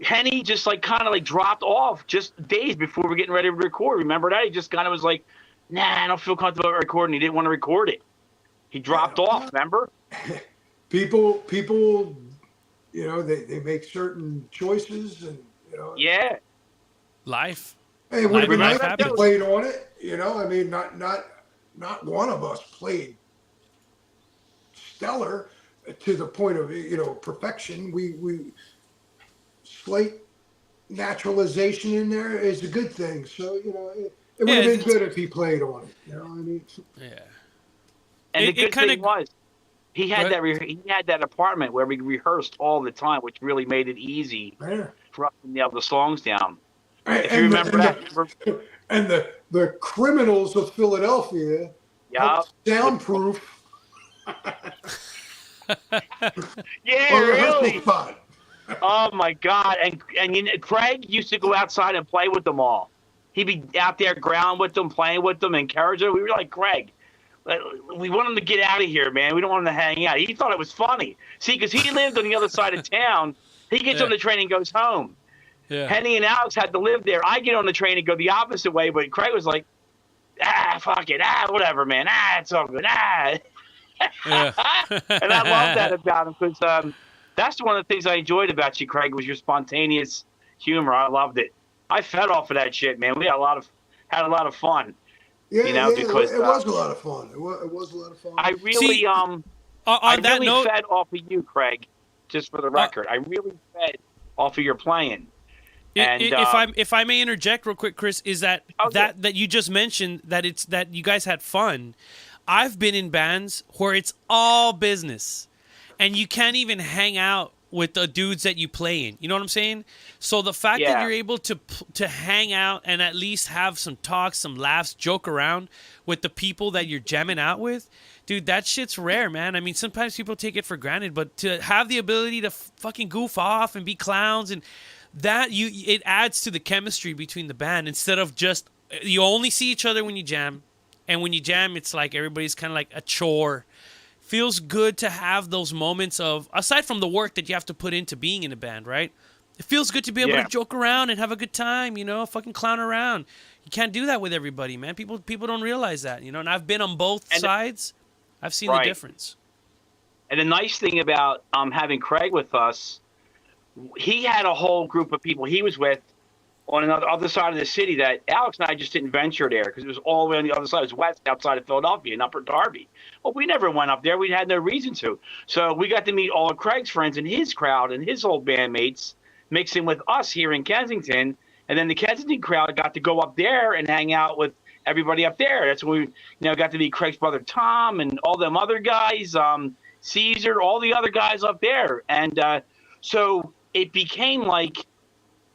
Henny just like kind of like dropped off just days before we're getting ready to record. Remember that? He just kind of was like, "Nah, I don't feel comfortable recording." He didn't want to record it. He dropped off. Remember? People, they make certain choices, and Yeah. Life. hey, it would have been Remember nice that, if they though? played on it. I mean, not one of us played stellar to the point of perfection. We slight naturalization in there is a good thing. So it would have been good if he played on it. I mean, Yeah. And the It good kinda- thing was, he had Go he had that apartment where we rehearsed all the time, which really made it easy yeah. for us to nail the songs down. And, If you remember that, and the criminals of Philadelphia yeah, helped soundproof yeah, our rehearsal really. spot. Oh my God! And Craig used to go outside and play with them all. He'd be out there ground with them, playing with them, encouraging them. We were like, Craig, we want him to get out of here, man. We don't want him to hang out. He thought it was funny. See, because he lived on the other side of town. He gets on the train and goes home. Yeah. Henny and Alex had to live there. I get on the train and go the opposite way, but Craig was like, fuck it. Whatever, man. It's all good. Yeah. And I love that about him because that's one of the things I enjoyed about you, Craig, was your spontaneous humor. I loved it. I fed off of that shit, man. We had a lot of fun. Yeah, Because it was a lot of fun. It was a lot of fun. I really on I that really note, fed off of you, Craig. Just for the record, I really fed off of your playing. And if I may interject real quick, Chris, is that Okay. that you just mentioned that you guys had fun. I've been in bands where it's all business, and you can't even hang out with the dudes that you play in. You know what I'm saying? So the fact that Yeah. you're able to hang out and at least have some talks, some laughs, joke around with the people that you're jamming out with, dude, that shit's rare, man. I mean, sometimes people take it for granted, but to have the ability to fucking goof off and be clowns and that it adds to the chemistry between the band instead of just you only see each other when you jam, and when you jam, it's like everybody's kind of like a chore. Feels good to have those moments of, aside from the work that you have to put into being in a band, right? It feels good to be able to joke around and have a good time, fucking clown around. You can't do that with everybody, man. People don't realize that, and I've been on both sides. I've seen the difference. And the nice thing about having Craig with us, he had a whole group of people he was with on another other side of the city that Alex and I just didn't venture there because it was all the way on the other side. It was west, outside of Philadelphia, in Upper Darby. Well, we never went up there. We had no reason to. So we got to meet all of Craig's friends and his crowd and his old bandmates mixing with us here in Kensington. And then the Kensington crowd got to go up there and hang out with everybody up there. That's when we got to meet Craig's brother Tom and all them other guys, Caesar, all the other guys up there. And so it became like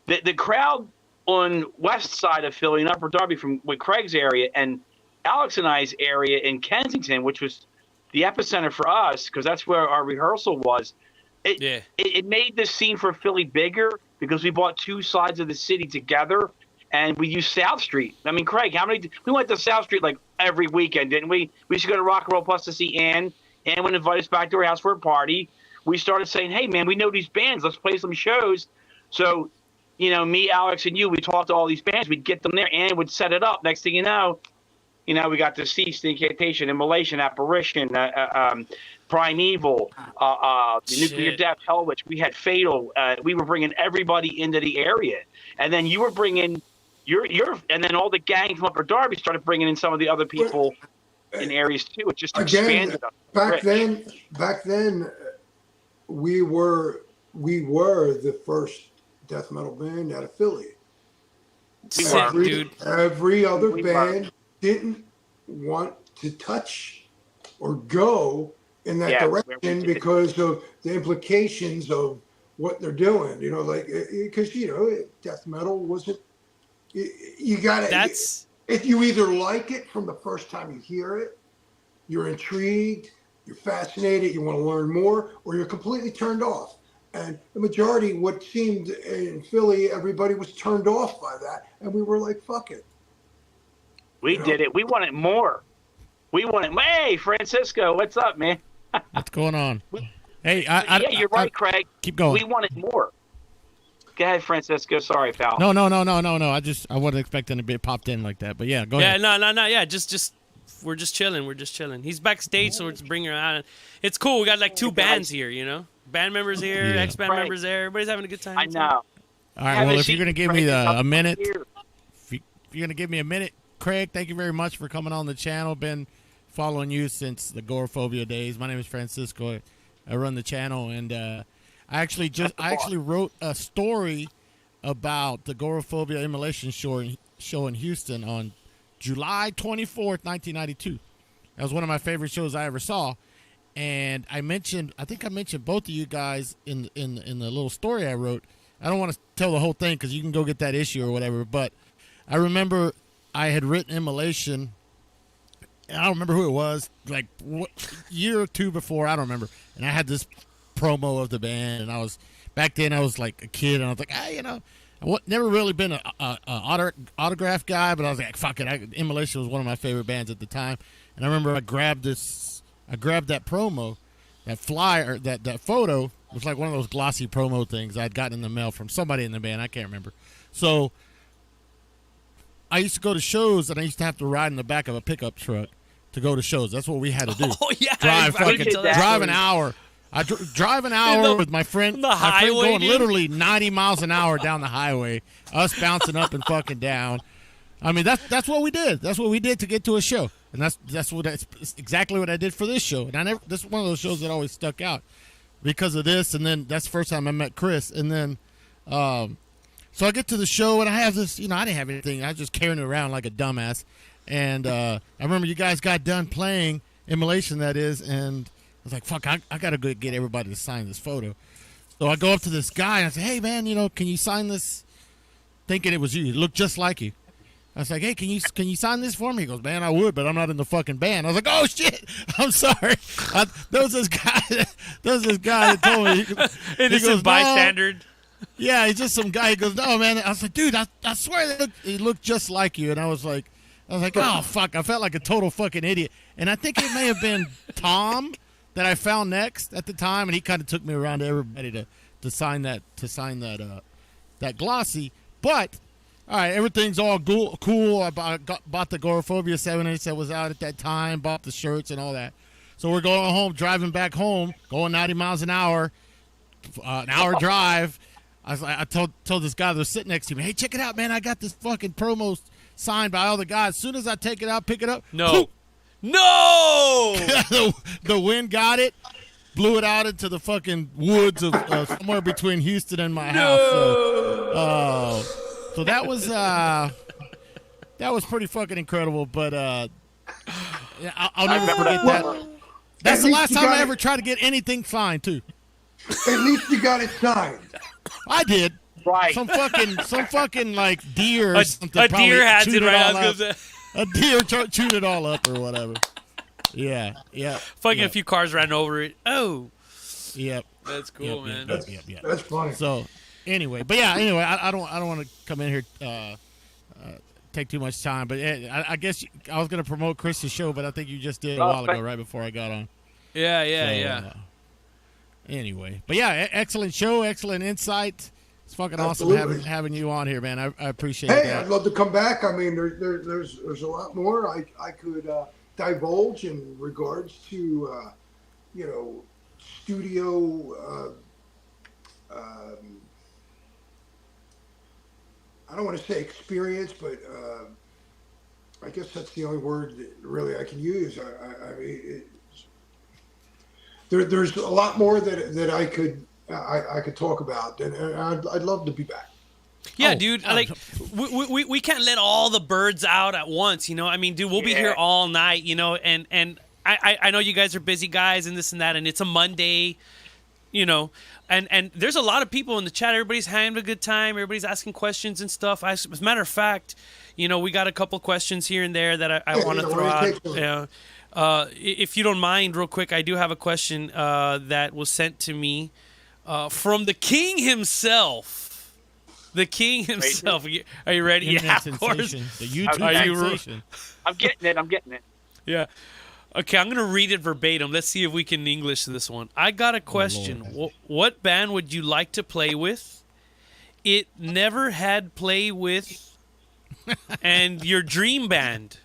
the crowd on west side of Philly and Upper Darby with Craig's area and Alex and I's area in Kensington, which was the epicenter for us because that's where our rehearsal was. It made this scene for Philly bigger because we brought two sides of the city together and we used South Street. I mean, Craig, we went to South Street like every weekend, didn't we? We used to go to Rock and Roll Plus to see Ann. Ann would invite us back to her house for a party. We started saying, hey, man, we know these bands. Let's play some shows. So, me, Alex, and you, we talked to all these bands. We'd get them there. Ann would set it up. Next thing you know, we got Deceased, Incantation, Immolation, Apparition, Primeval, the Nuclear Death, Hell Witch. We had Fatal. We were bringing everybody into the area. And then you were bringing and then all the gang from Upper Darby started bringing in some of the other people in areas too. It just expanded. Back then, we were the first death metal band out of Philly. Every other band didn't want to touch or go in that direction because of the implications of what they're doing. Because death metal wasn't You got to. That's If you either like it from the first time you hear it, you're intrigued, you're fascinated, you want to learn more, or you're completely turned off. And the majority, what seemed in Philly, everybody was turned off by that, and we were like, "Fuck it." We did it. We wanted more. We wanted. Hey, Francisco, what's up, man? What's going on? Hey, Yeah, you're right, Craig. Keep going. We wanted more. Go ahead, Francisco. Sorry, pal. No. I wasn't expecting to be popped in like that, but yeah, go ahead. no. Yeah, just we're just chilling. We're just chilling. He's backstage, so we're just bringing him out. It's cool. We got like two bands here, you know, band members here, Yeah. ex-band Right. members there. Everybody's having a good time. I know. All right, Have well, a if you're seat, gonna give Craig. me It's up a minute, here. if you're gonna give me a minute, Craig, thank you very much for coming on the channel. Been following you since the Goreaphobia days. My name is Francisco. I run the channel, and I actually wrote a story about the Goreaphobia Immolation show in Houston on July 24th, 1992. That was one of my favorite shows I ever saw, and I think I mentioned both of you guys in the little story I wrote. I don't want to tell the whole thing because you can go get that issue or whatever, but I remember I had written Immolation. I don't remember who it was, like what year or two before, I don't remember. And I had this promo of the band, and back then I was like a kid, and I was like, never really been a autograph guy, but I was like, fuck it. Immolation was one of my favorite bands at the time, and I remember I grabbed that promo, that flyer, that photo. It was like one of those glossy promo things I'd gotten in the mail from somebody in the band. I can't remember. So I used to go to shows, and I used to have to ride in the back of a pickup truck to go to shows. That's what we had to do. Oh yeah, Drive an hour. I drive an hour with my friend. The highway, going dude. literally 90 miles an hour down the highway. Us bouncing up and fucking down. I mean, that's what we did. That's what we did to get to a show, and that's exactly what I did for this show. And this is one of those shows that always stuck out because of this. And then that's the first time I met Chris. And then, so I get to the show, and I have this. I didn't have anything. I was just carrying it around like a dumbass. And I remember you guys got done playing Immolation, that is, and I was like, fuck, I got to go get everybody to sign this photo. So I go up to this guy, and I say, hey, man, can you sign this? Thinking it was you. It looked just like you. I was like, hey, can you sign this for me? He goes, man, I would, but I'm not in the fucking band. I was like, oh, shit, I'm sorry. There was this guy that told me. Innocent bystander. Yeah, he's just some guy. He goes, no, man. I was like, dude, I swear he looked just like you. And I was like, oh, fuck. I felt like a total fucking idiot. And I think it may have been Tom that I found next at the time, and he kind of took me around to everybody to sign that glossy. But all right, everything's all cool. I bought the Goreaphobia 7-inch that was out at that time. Bought the shirts and all that. So we're going home, driving back home, going 90 miles an hour, an hour drive. I told this guy that was sitting next to me, hey, check it out, man. I got this fucking promo signed by all the guys. As soon as I take it out, pick it up. No. The wind got it, blew it out into the fucking woods of somewhere between Houston and my house. So that was pretty fucking incredible. But I'll never forget that. That's the last time I ever tried to get anything signed too. At least you got it signed. I did. Right. Some fucking like deer or A something. deer has chewed it right. all I was gonna up. say. A deer chewed it all up or whatever. Yeah. Fucking yeah. a few cars ran over it. Oh, Yep. that's cool, man. Yep. That's funny. So, anyway, I don't want to come in here take too much time, but I guess I was going to promote Chris's show, but I think you just did a while ago, right before I got on. Yeah. Anyway, but yeah, excellent show, excellent insight. It's fucking Absolutely. awesome having you on here, man. I appreciate Hey, that. I'd love to come back. I mean, there's a lot more I could divulge in regards to studio. I don't want to say experience, but I guess that's the only word that really I can use. I mean, there's a lot more that I could talk about, and I'd love to be back. Yeah, dude. Like, we can't let all the birds out at once. I mean, dude, we'll be here all night. And I know you guys are busy guys and this and that, and it's a Monday. you know, and there's a lot of people in the chat. Everybody's having a good time. Everybody's asking questions and stuff. As a matter of fact, you know, we got a couple questions here and there that I want to throw out. If you don't mind, real quick, I do have a question that was sent to me from the king himself. The king himself. Are you ready? Internet Yeah, of sensation. course. The YouTube sensation. I'm getting it. Yeah. Okay, I'm going to read it verbatim. Let's see if we can English this one. I got a question. What band would you like to play with? It never had play with. And your dream band.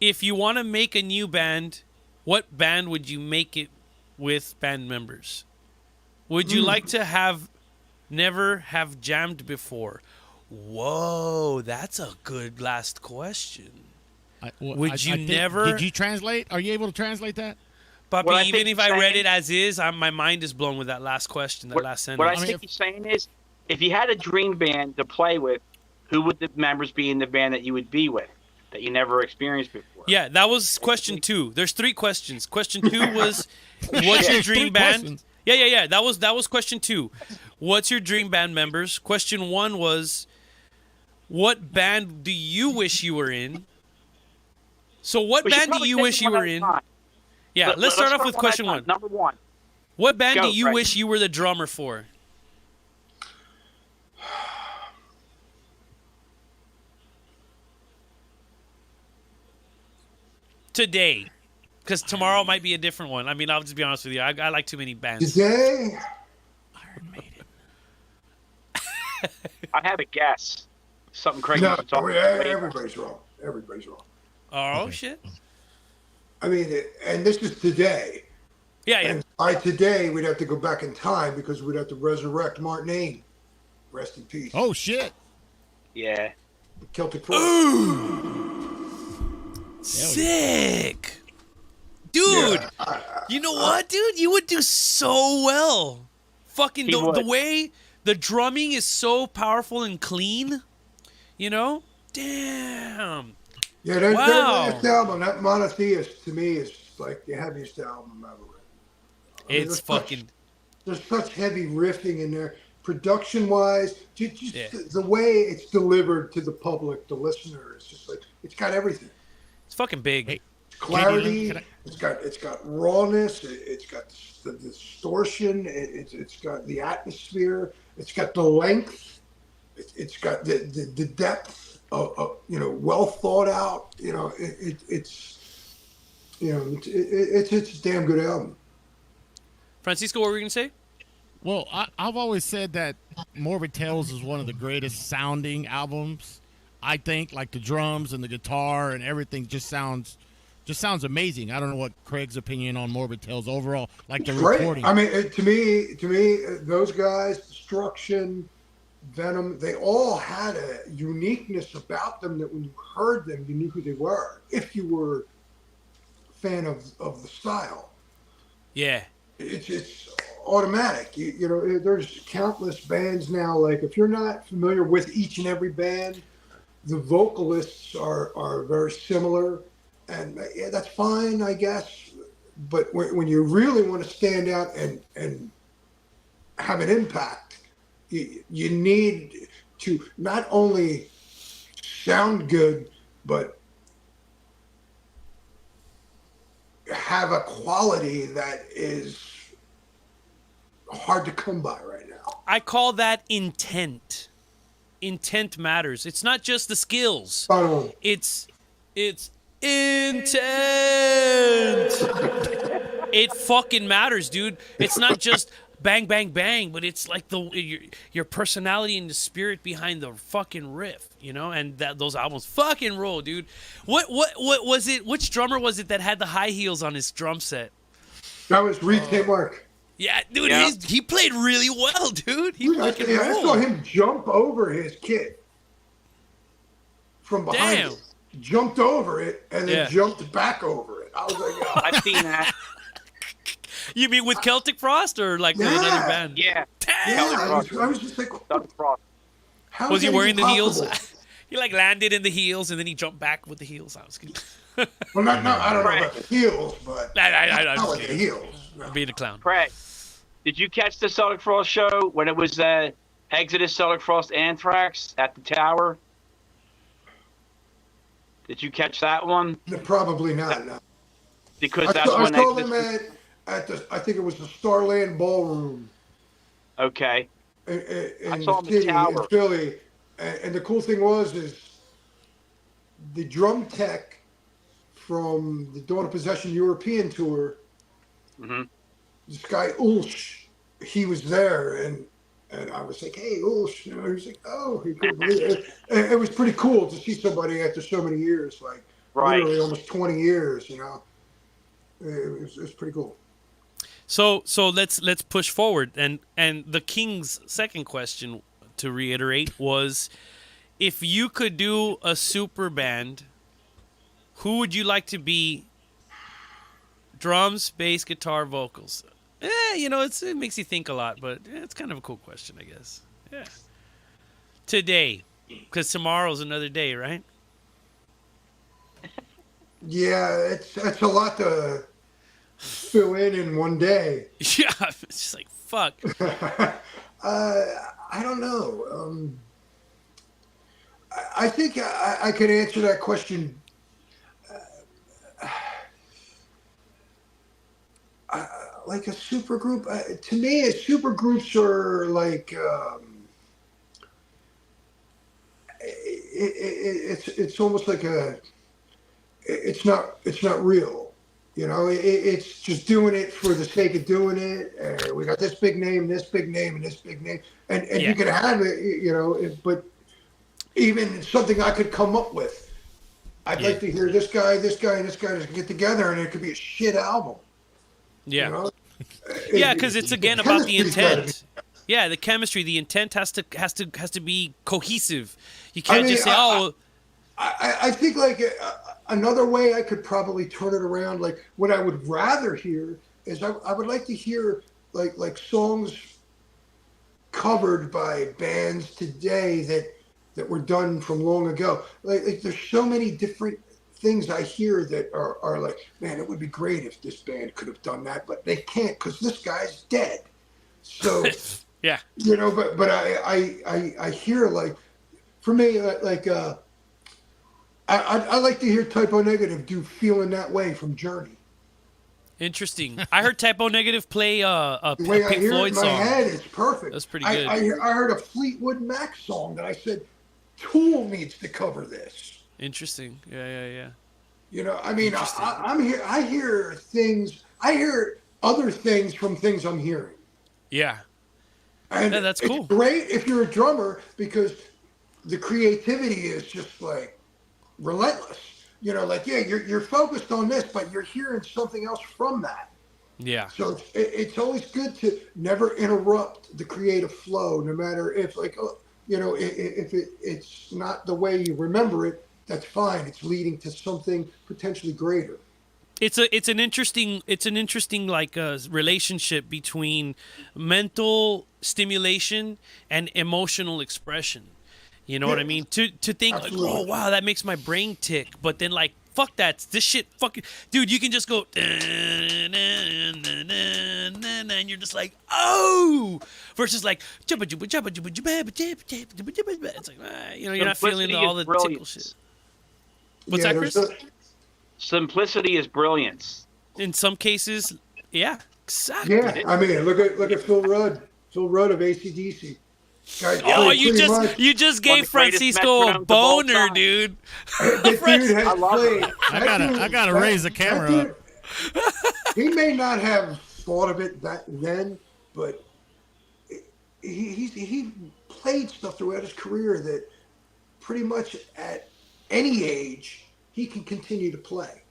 If you want to make a new band, what band would you make it with band members? Would you like to have never have jammed before? Whoa, that's a good last question. Would you never? Did you translate? Are you able to translate that? Papi, What I even think if I he's read saying- it as is, my mind is blown with that last question, that last sentence. What I think he's saying is, if you had a dream band to play with, who would the members be in the band that you would be with, that you never experienced before? Yeah, that was question 2. There's 3 questions. Question 2 was, what's your dream 3 band? questions. Yeah. That was question 2. What's your dream band members? Question 1 was, what band do you wish you were in? So what We should band do probably you take wish them you one were at a in? time. Yeah, let's start off with one at a question time. 1. Number 1. What band Go, do you Frank. wish you were the drummer for? Today. Because tomorrow might be a different one. I mean, I'll just be honest with you. I like too many bands. Today, Iron Maiden. I have a guess. Something crazy. no, to talk about. everybody's wrong. Everybody's wrong. Oh, shit. I mean, and this is today. Yeah. And by today, we'd have to go back in time because we'd have to resurrect Martin Ain. Rest in peace. Oh shit! Yeah. Celtic Frost. Sick. Dude, Yeah, you know what, dude? You would do so well. Fucking He the would. way the drumming is so powerful and clean, you know? Damn. Yeah, there's Wow. this album, that Monotheist, to me, is like the heaviest album I've ever written. I mean, It's fucking... There's such heavy riffing in there, production-wise. Just Yeah. the way it's delivered to the public, the listener, it's just like, it's got everything. It's fucking big. Hey, Clarity, Can I- it's got rawness, it's got the distortion, it's got the atmosphere, it's got the length, it's got the depth of well thought out. It's a damn good album. Francisco, what were you going to say? Well, I've always said that Morbid Tales is one of the greatest sounding albums. I think, like the drums and the guitar and everything just sounds amazing. I don't know what Craig's opinion on Morbid Tales overall, like the Great. recording. I mean, to me, those guys, Destruction, Venom, they all had a uniqueness about them that when you heard them, you knew who they were. If you were a fan of the style, Yeah. it's automatic. There's countless bands now. Like if you're not familiar with each and every band, the vocalists are very similar. And yeah, that's fine, I guess. But when you really want to stand out and have an impact, you need to not only sound good, but have a quality that is hard to come by right now. I call that intent. Intent matters. It's not just the skills. It's intent. It fucking matters, dude. It's not just bang, bang, bang, but it's like your personality and the spirit behind the fucking riff, and those albums fucking roll, dude. What was it? Which drummer was it that had the high heels on his drum set? That was Reed St. Mark. Yeah, dude, Yeah. he played really well, dude. He fucking I saw rolled. him jump over his kit from behind Damn. him. Jumped over it and then Yeah. jumped back over it. I was like, oh, I've seen that. You mean with Celtic Frost or like with another Yeah. band? Yeah. yeah. I was just like, Doug Frost. how Was is he that wearing even the heels? possible? He like landed in the heels and then he jumped back with the heels. I was kidding. Well, I don't know about the heels, but I not was with the kidding. heels. I'm being a clown. Craig, Did you catch the Celtic Frost show when it was Exodus, Celtic Frost, Anthrax at the Tower? Did you catch that one? No, probably not. No. Because I that's saw, I when saw Exodus. them at the, I think it was the Starland Ballroom Okay. in saw the them at city, in Tower. Philly. And the cool thing is the drum tech from the Dawn of Possession European tour, Mm-hmm. this guy Ulsh, he was there, and I was like, hey, Ulsh, he was like, oh, he couldn't believe it. It was pretty cool to see somebody after so many years, like Right. literally almost 20 years, It was pretty cool. So let's push forward, and the King's second question, to reiterate, was if you could do a super band, who would you like to be? Drums, bass, guitar, vocals. It makes you think a lot, but it's kind of a cool question, I guess. Yeah. Today, because tomorrow's another day, right? Yeah, it's a lot to fill in one day. Yeah, it's just like, fuck. I don't know. I think I could answer that question. Like a super group, to me, super groups are like it's almost like it's not real. It's just doing it for the sake of doing it. We got this big name, this big name, and this big name, and Yeah. you can have it, but even something I could come up with. I'd Yeah. like to hear this guy, and this guy just get together, and it could be a shit album. Yeah. Yeah, because it's again about the chemistry's gotta intent. Yeah, the chemistry, the intent has to be cohesive. You can't just say, I think like another way I could probably turn it around. Like what I would rather hear is I would like to hear like songs covered by bands today that were done from long ago. Like there's so many different things I hear that are like, man, it would be great if this band could have done that, but they can't because this guy's dead. So, yeah, but I hear like, for me, I like to hear Typo Negative do Feeling That Way from Journey. interesting. I heard Typo Negative play a The way I Pink hear Floyd it in my song. head is perfect. That's pretty good. I heard a Fleetwood Mac song that I said, Tool needs to cover this. Interesting. Yeah. I mean, I'm here. I hear things. I hear other things from things I'm hearing. Yeah. And Yeah, that's cool. It's great if you're a drummer because the creativity is just like relentless. You're focused on this, but you're hearing something else from that. Yeah. So it's always good to never interrupt the creative flow, no matter if if it's not the way you remember it. That's fine. It's leading to something potentially greater. It's an interesting like relationship between mental stimulation and emotional expression. You know what I mean? To think Absolutely. like, oh wow, that makes my brain tick, but then like, fuck that, this shit fucking dude, you can just go and you're just like, oh, versus like it's like, you're not feeling all the tickle shit. What's that, Chris? Simplicity is brilliance. In some cases, yeah, exactly. Yeah, I mean, look at Phil Rudd. Phil Rudd of AC/DC. Guy Oh, played you pretty just much- you just One gave of the greatest Francisco a metronomes of all boner, time. dude. That dude has I love played. it. I gotta raise the camera up. He may not have thought of it then, but he played stuff throughout his career that pretty much at any age he can continue to play.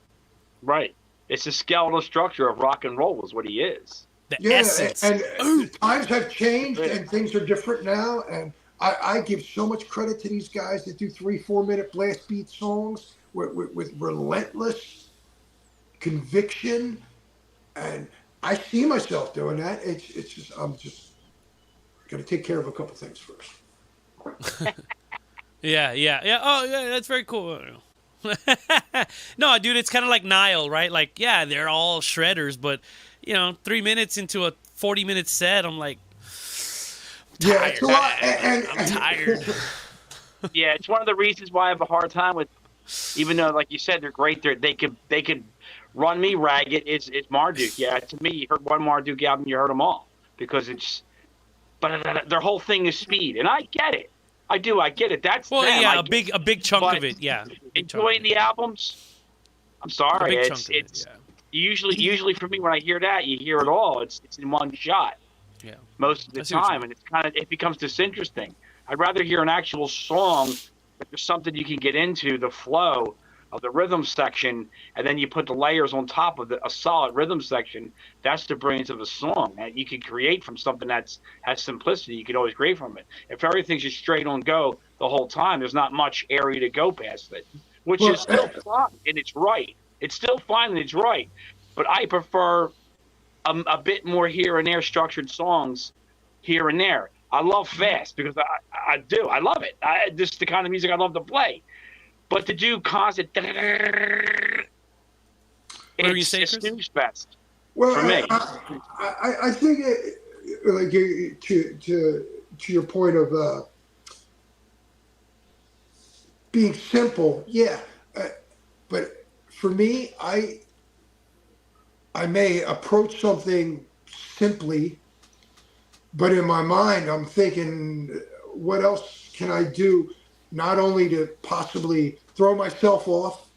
Right. It's the skeletal structure of rock and roll is what he is. The Yeah, essence. and the times have changed and things are different now. And I give so much credit to these guys that do 3-4 minute blast beat songs with relentless conviction. And I see myself doing that. It's just, I'm just going to take care of a couple things first. Yeah. Oh, yeah, that's very cool. No, dude, it's kind of like Nile, right? Like, yeah, they're all shredders, but 3 minutes into a 40-minute set, I'm like, Yeah, it's a lot, I'm tired. Yeah, it's one of the reasons why I have a hard time with, even though, like you said, they're great. They could run me ragged. It's Marduk. Yeah, to me, you heard one Marduk album, you heard them all because it's. But their whole thing is speed, and I get it. I do. I get it. That's Well, them. yeah, I a get big chunk but of it. Yeah, enjoying the albums. I'm sorry. big chunk of It's it. usually for me when I hear that, you hear it all. It's in one shot Yeah, yeah. most of the I see what you time, and it becomes disinteresting. I'd rather hear an actual song, but there's something you can get into the flow of the rhythm section, and then you put the layers on top of a solid rhythm section. That's the brilliance of a song that you can create from something that's has simplicity. You can always create from it. If everything's just straight on go the whole time, there's not much area to go past it, which is still fine and it's right. It's still fine and it's right, but I prefer a bit more here and there structured songs here and there. I love fast because I do. I love it. This is the kind of music I love to play. But to do constant, it's a snooze fest for me. I think like to your point of being simple, yeah. But for me, I may approach something simply, but in my mind, I'm thinking, what else can I do? Not only to possibly throw myself off,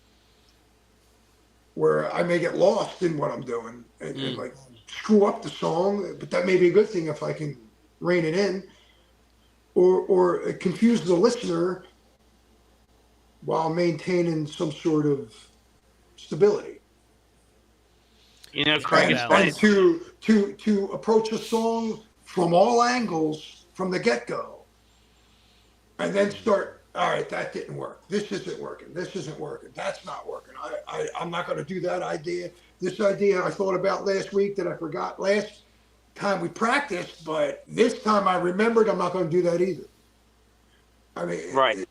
where I may get lost in what I'm doing and like screw up the song, but that may be a good thing if I can rein it in, or confuse the listener while maintaining some sort of stability. You know, Craig, And to approach a song from all angles from the get-go, and then start, all right, that didn't work. This isn't working. This isn't working. That's not working. I'm not going to do that idea. This idea I thought about last week that I forgot last time we practiced, but this time I remembered. I'm not going to do that either. I mean, right.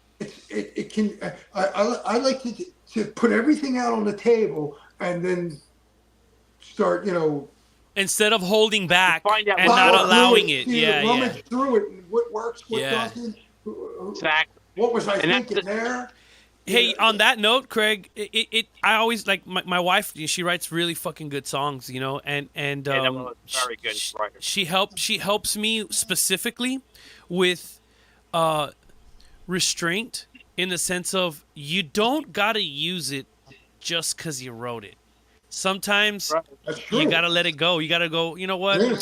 It can. I like to put everything out on the table and then start, instead of holding back Find out and what not works. allowing it. Yeah, rummage through it and what works, what Yeah. doesn't. Exactly. What was I And that's thinking there? Hey, on that note, Craig, I always like my wife. She writes really fucking good songs, and Yeah, that was very good writer. she helps me specifically with restraint in the sense of you don't gotta use it just because you wrote it. Sometimes That's true. you gotta let it go. You gotta go. You know what? Yeah.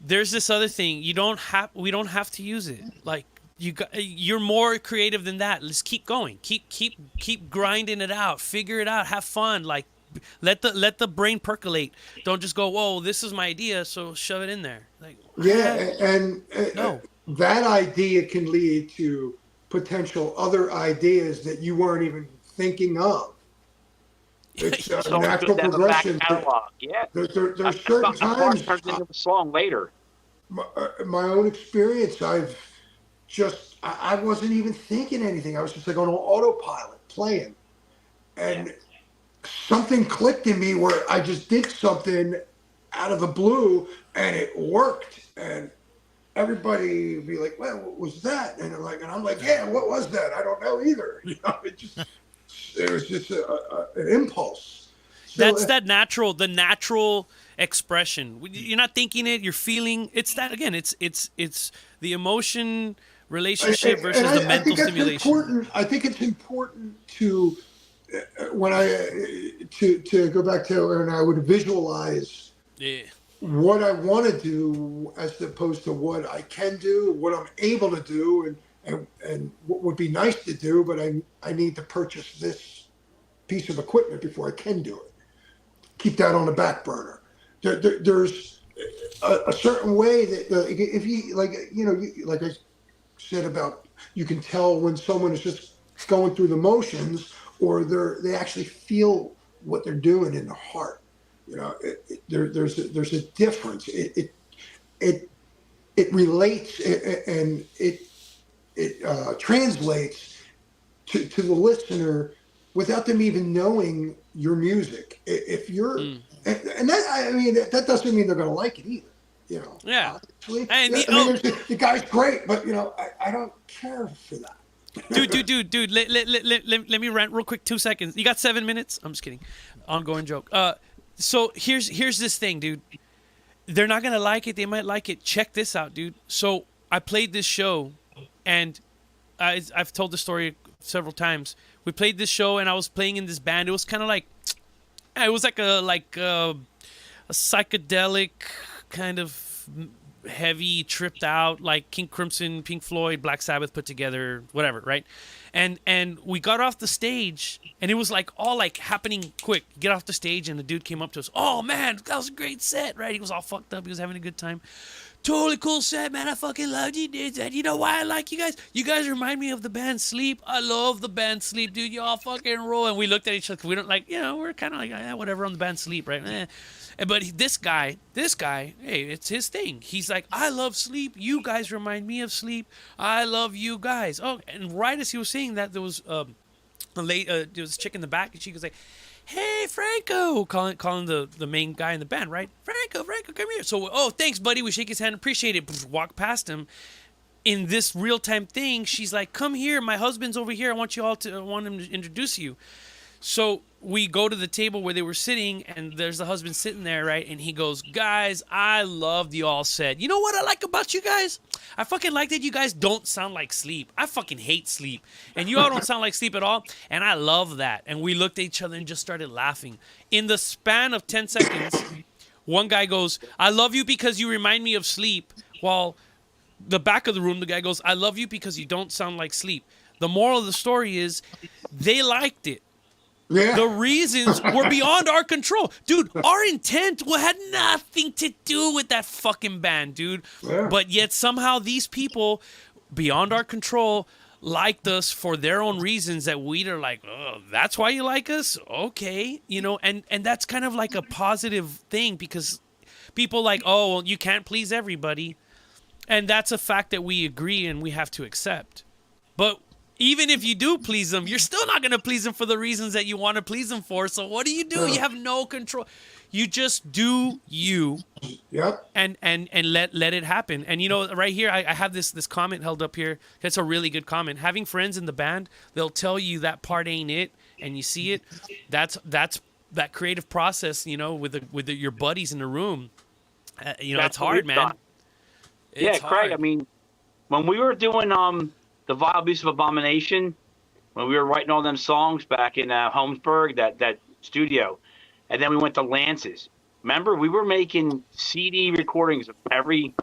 There's this other thing. We don't have to use it. Like you're more creative than that. Let's keep going. Keep grinding it out. Figure it out. Have fun. Like let the brain percolate. Don't just go, whoa, this is my idea, so shove it in there. Like and no. that idea can lead to potential other ideas that you weren't even thinking of. It's a So natural good to have a back progression. catalog. Yeah. There's A certain part times, turns into a song later. my own experience, I wasn't even thinking anything. I was just like on autopilot playing. And something clicked in me where I just did something out of the blue and it worked. And everybody would be like, well, what was that? And I'm like, yeah, what was that? I don't know either. It was just an impulse. So, That's the natural expression. You're not thinking it. You're feeling. It's that again. It's the emotion relationship versus and the mental stimulation. I think it's important to to go back to when I would visualize what I want to do as opposed to what I can do, what I'm able to do, and what would be nice to do, but I need to purchase this piece of equipment before I can do it. Keep that on the back burner. There's a certain way that if you like I said about, you can tell when someone is just going through the motions or they actually feel what they're doing in their heart. There's a difference. It relates and it translates to the listener without them even knowing your music. If you're and that, I mean, that doesn't mean they're going to like it either. You know. Yeah. Honestly. And the guy's great, but I don't care for that. Dude, let me rant real quick, 2 seconds. You got 7 minutes? I'm just kidding. Ongoing joke. So here's this thing, dude. They're not gonna like it. They might like it. Check this out, dude. So I played this show, and I've told the story several times. We played this show, and I was playing in this band. It was kind of like, it was like a psychedelic kind of heavy, tripped out, like King Crimson, Pink Floyd, Black Sabbath put together, whatever, right? And we got off the stage, and it was like all like happening quick. Get off the stage, and the dude came up to us. Oh man, that was a great set, right? He was all fucked up. He was having a good time. Totally cool set, man. I fucking loved you, dude. And you know why I like you guys? You guys remind me of the band Sleep. I love the band Sleep, dude. Y'all fucking roll. And we looked at each other. We don't like, we're kind of like, whatever on the band Sleep, right? But this guy, hey, it's his thing. He's like, I love Sleep. You guys remind me of Sleep. I love you guys. Oh, and right as he was saying that, there was there was a chick in the back, and she was like, hey, Franco, calling the main guy in the band, right? Franco, come here. So, oh, thanks, buddy. We shake his hand, appreciate it. Walk past him. In this real-time thing, she's like, come here. My husband's over here. I want him to introduce you. So we go to the table where they were sitting, and there's the husband sitting there, right? And he goes, guys, I love the all set. You know what I like about you guys? I fucking like that you guys don't sound like Sleep. I fucking hate Sleep. And you all don't sound like Sleep at all. And I love that. And we looked at each other and just started laughing. In the span of 10 seconds, one guy goes, I love you because you remind me of Sleep. While the back of the room, the guy goes, I love you because you don't sound like Sleep. The moral of the story is they liked it. Yeah. The reasons were beyond our control. Dude, our intent had nothing to do with that fucking band, dude. Yeah. But yet somehow these people, beyond our control, liked us for their own reasons that we are like, oh, that's why you like us? Okay. And that's kind of like a positive thing because people like, oh, well, you can't please everybody. And that's a fact that we agree and we have to accept. But even if you do please them, you're still not going to please them for the reasons that you want to please them for. So what do? You have no control. You just do you. Yep. And let it happen. And right here, I have this comment held up here. That's a really good comment. Having friends in the band, they'll tell you that part ain't it, and you see it. That's that creative process. With your buddies in the room. It's hard, man. It's hard. Craig. I mean, when we were doing the Vile Beast of Abomination, when we were writing all them songs back in Holmesburg, that studio, and then we went to Lance's. Remember, we were making CD recordings of every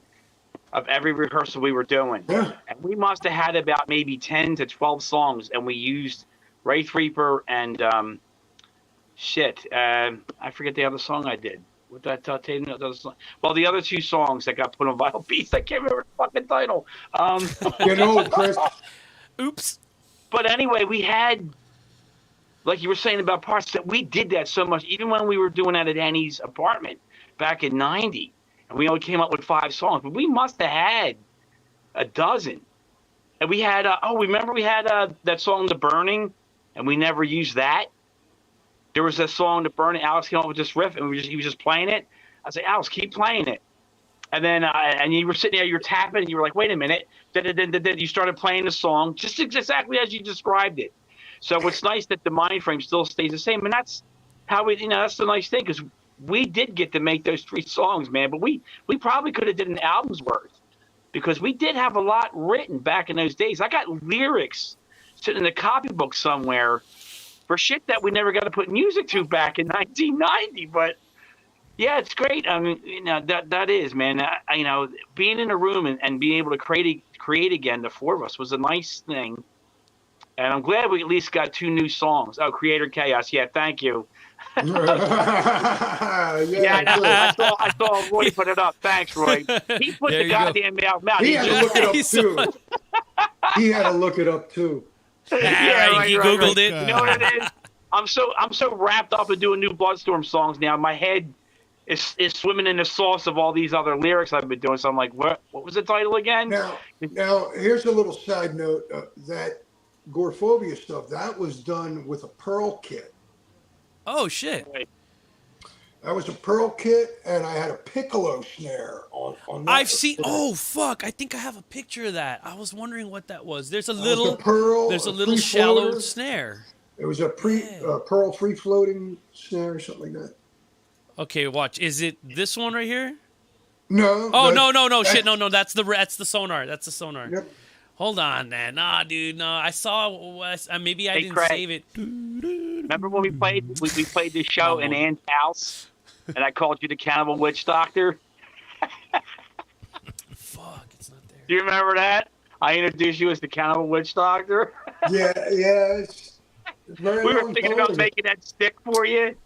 rehearsal we were doing, and we must have had about maybe 10 to 12 songs, and we used Wraith Reaper and I forget the other song I did. With that well, the other two songs that got put on Vile Beast, I can't remember the fucking title. Chris. Oops. But anyway, we had, like you were saying about parts, that we did that so much, even when we were doing that at Annie's apartment back in '90, and we only came up with 5 songs, but we must have had a dozen. And we had, remember we had that song, The Burning, and we never used that. There was a song, The Burning. Alex came up with this riff, and he was just playing it. I said, Alex, keep playing it. And then, and you were sitting there, you're tapping, and you were like, wait a minute. You started playing the song just exactly as you described it. So it's nice that the mind frame still stays the same, and that's how that's the nice thing, because we did get to make those 3 songs, man. But we probably could have did an album's worth, because we did have a lot written back in those days. I got lyrics sitting in the copybook somewhere for shit that we never got to put music to back in 1990. But yeah, it's great. I mean, that is, man. Being in a room and being able to create again, the 4 of us, was a nice thing. And I'm glad we at least got 2 new songs. Oh, Creator Chaos. Yeah, thank you. I saw Roy put it up. Thanks, Roy. He put the goddamn mouth. He had to look it up too. He had to look it up too. He Googled it. You know what it is? I'm so wrapped up in doing new Bloodstorm songs now. My head is swimming in the sauce of all these other lyrics I've been doing. So I'm like, what was the title again? Now here's a little side note. That Goreaphobia stuff, that was done with a Pearl kit. Oh shit! That was a Pearl kit, and I had a piccolo snare on that. I've seen. Oh fuck! I think I have a picture of that. I was wondering what that was. There's a That was little. a Pearl, There's a a little free shallow floater. snare. It was a Yeah. Pearl free floating snare or something like that. Okay, watch. Is it this one right here? No. Oh that- no! that- Shit, no! That's the sonar. That's the sonar. Yep. Hold on, man. Nah, dude. No, I saw. Maybe I Hey, didn't Craig. save it. Remember when we played this show Wrong in one. Ann's house, and I called you the Cannibal Witch Doctor? Fuck, it's not there. Do you remember that? I introduced you as the Cannibal Witch Doctor. Yeah. It's very We were long thinking time about ago. making that stick for you.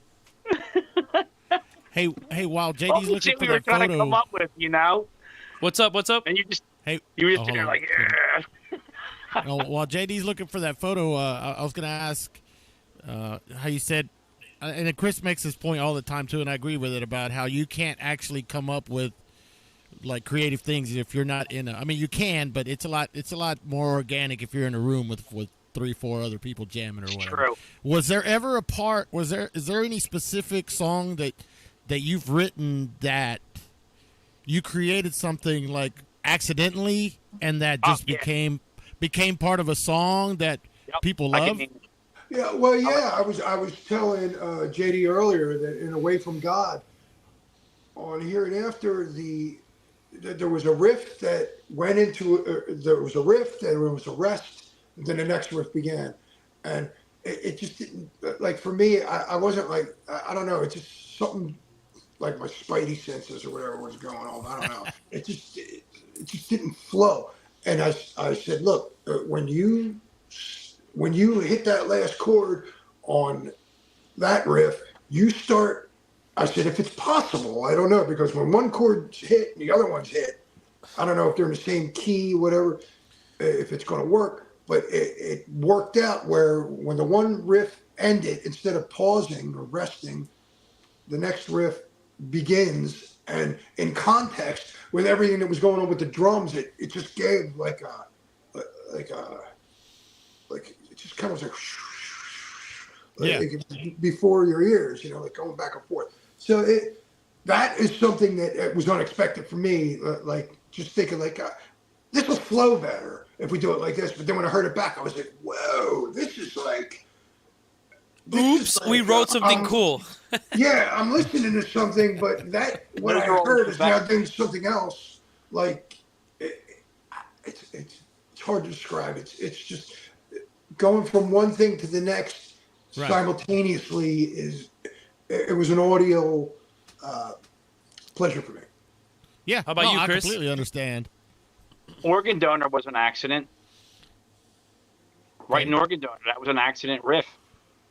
Hey, while All JD's the looking shit for we were that trying to come photo, up with, you know, What's up? and you were just hold sitting there on. like, yeah. While JD's looking for that photo, I was gonna ask how you said, and then Chris makes this point all the time too, and I agree with it about how you can't actually come up with like creative things if you're not in a. I mean, you can, but it's a lot more organic if you're in a room with 3-4 other people jamming or whatever. True. Was there ever a part? Is there any specific song that you've written that you created something like accidentally and that just yeah. became part of a song that Yep, people I love? can- Yeah, well, yeah, I was telling JD earlier that in Away from God, on Here and After, there was a riff that went into there was a riff, then there was a rest, and then the next riff began, and it just didn't like for me. I wasn't like I don't know. It's just something like my spidey senses or whatever was going on. I don't know. it just didn't flow, and I said, look, when you hit that last chord on that riff, you start. I said, if it's possible, I don't know, because when one chord's hit and the other one's hit, I don't know if they're in the same key, whatever, if it's going to work. But it worked out where when the one riff ended, instead of pausing or resting, the next riff begins. And in context, with everything that was going on with the drums, it just gave like it just kind of was like before your ears, like going back and forth. So that is something that was unexpected for me. Like just thinking like this will flow better if we do it like this. But then when I heard it back, I was like, whoa, this is like. Oops, we wrote something cool. Yeah, I'm listening to something, but what I heard is now doing something else. Like it's hard to describe. It's just going from one thing to the next simultaneously. It was an audio pleasure for me. Yeah. How about you, Chris? I completely understand. Organ Donor was an accident. Right in Organ Donor, that was an accident riff.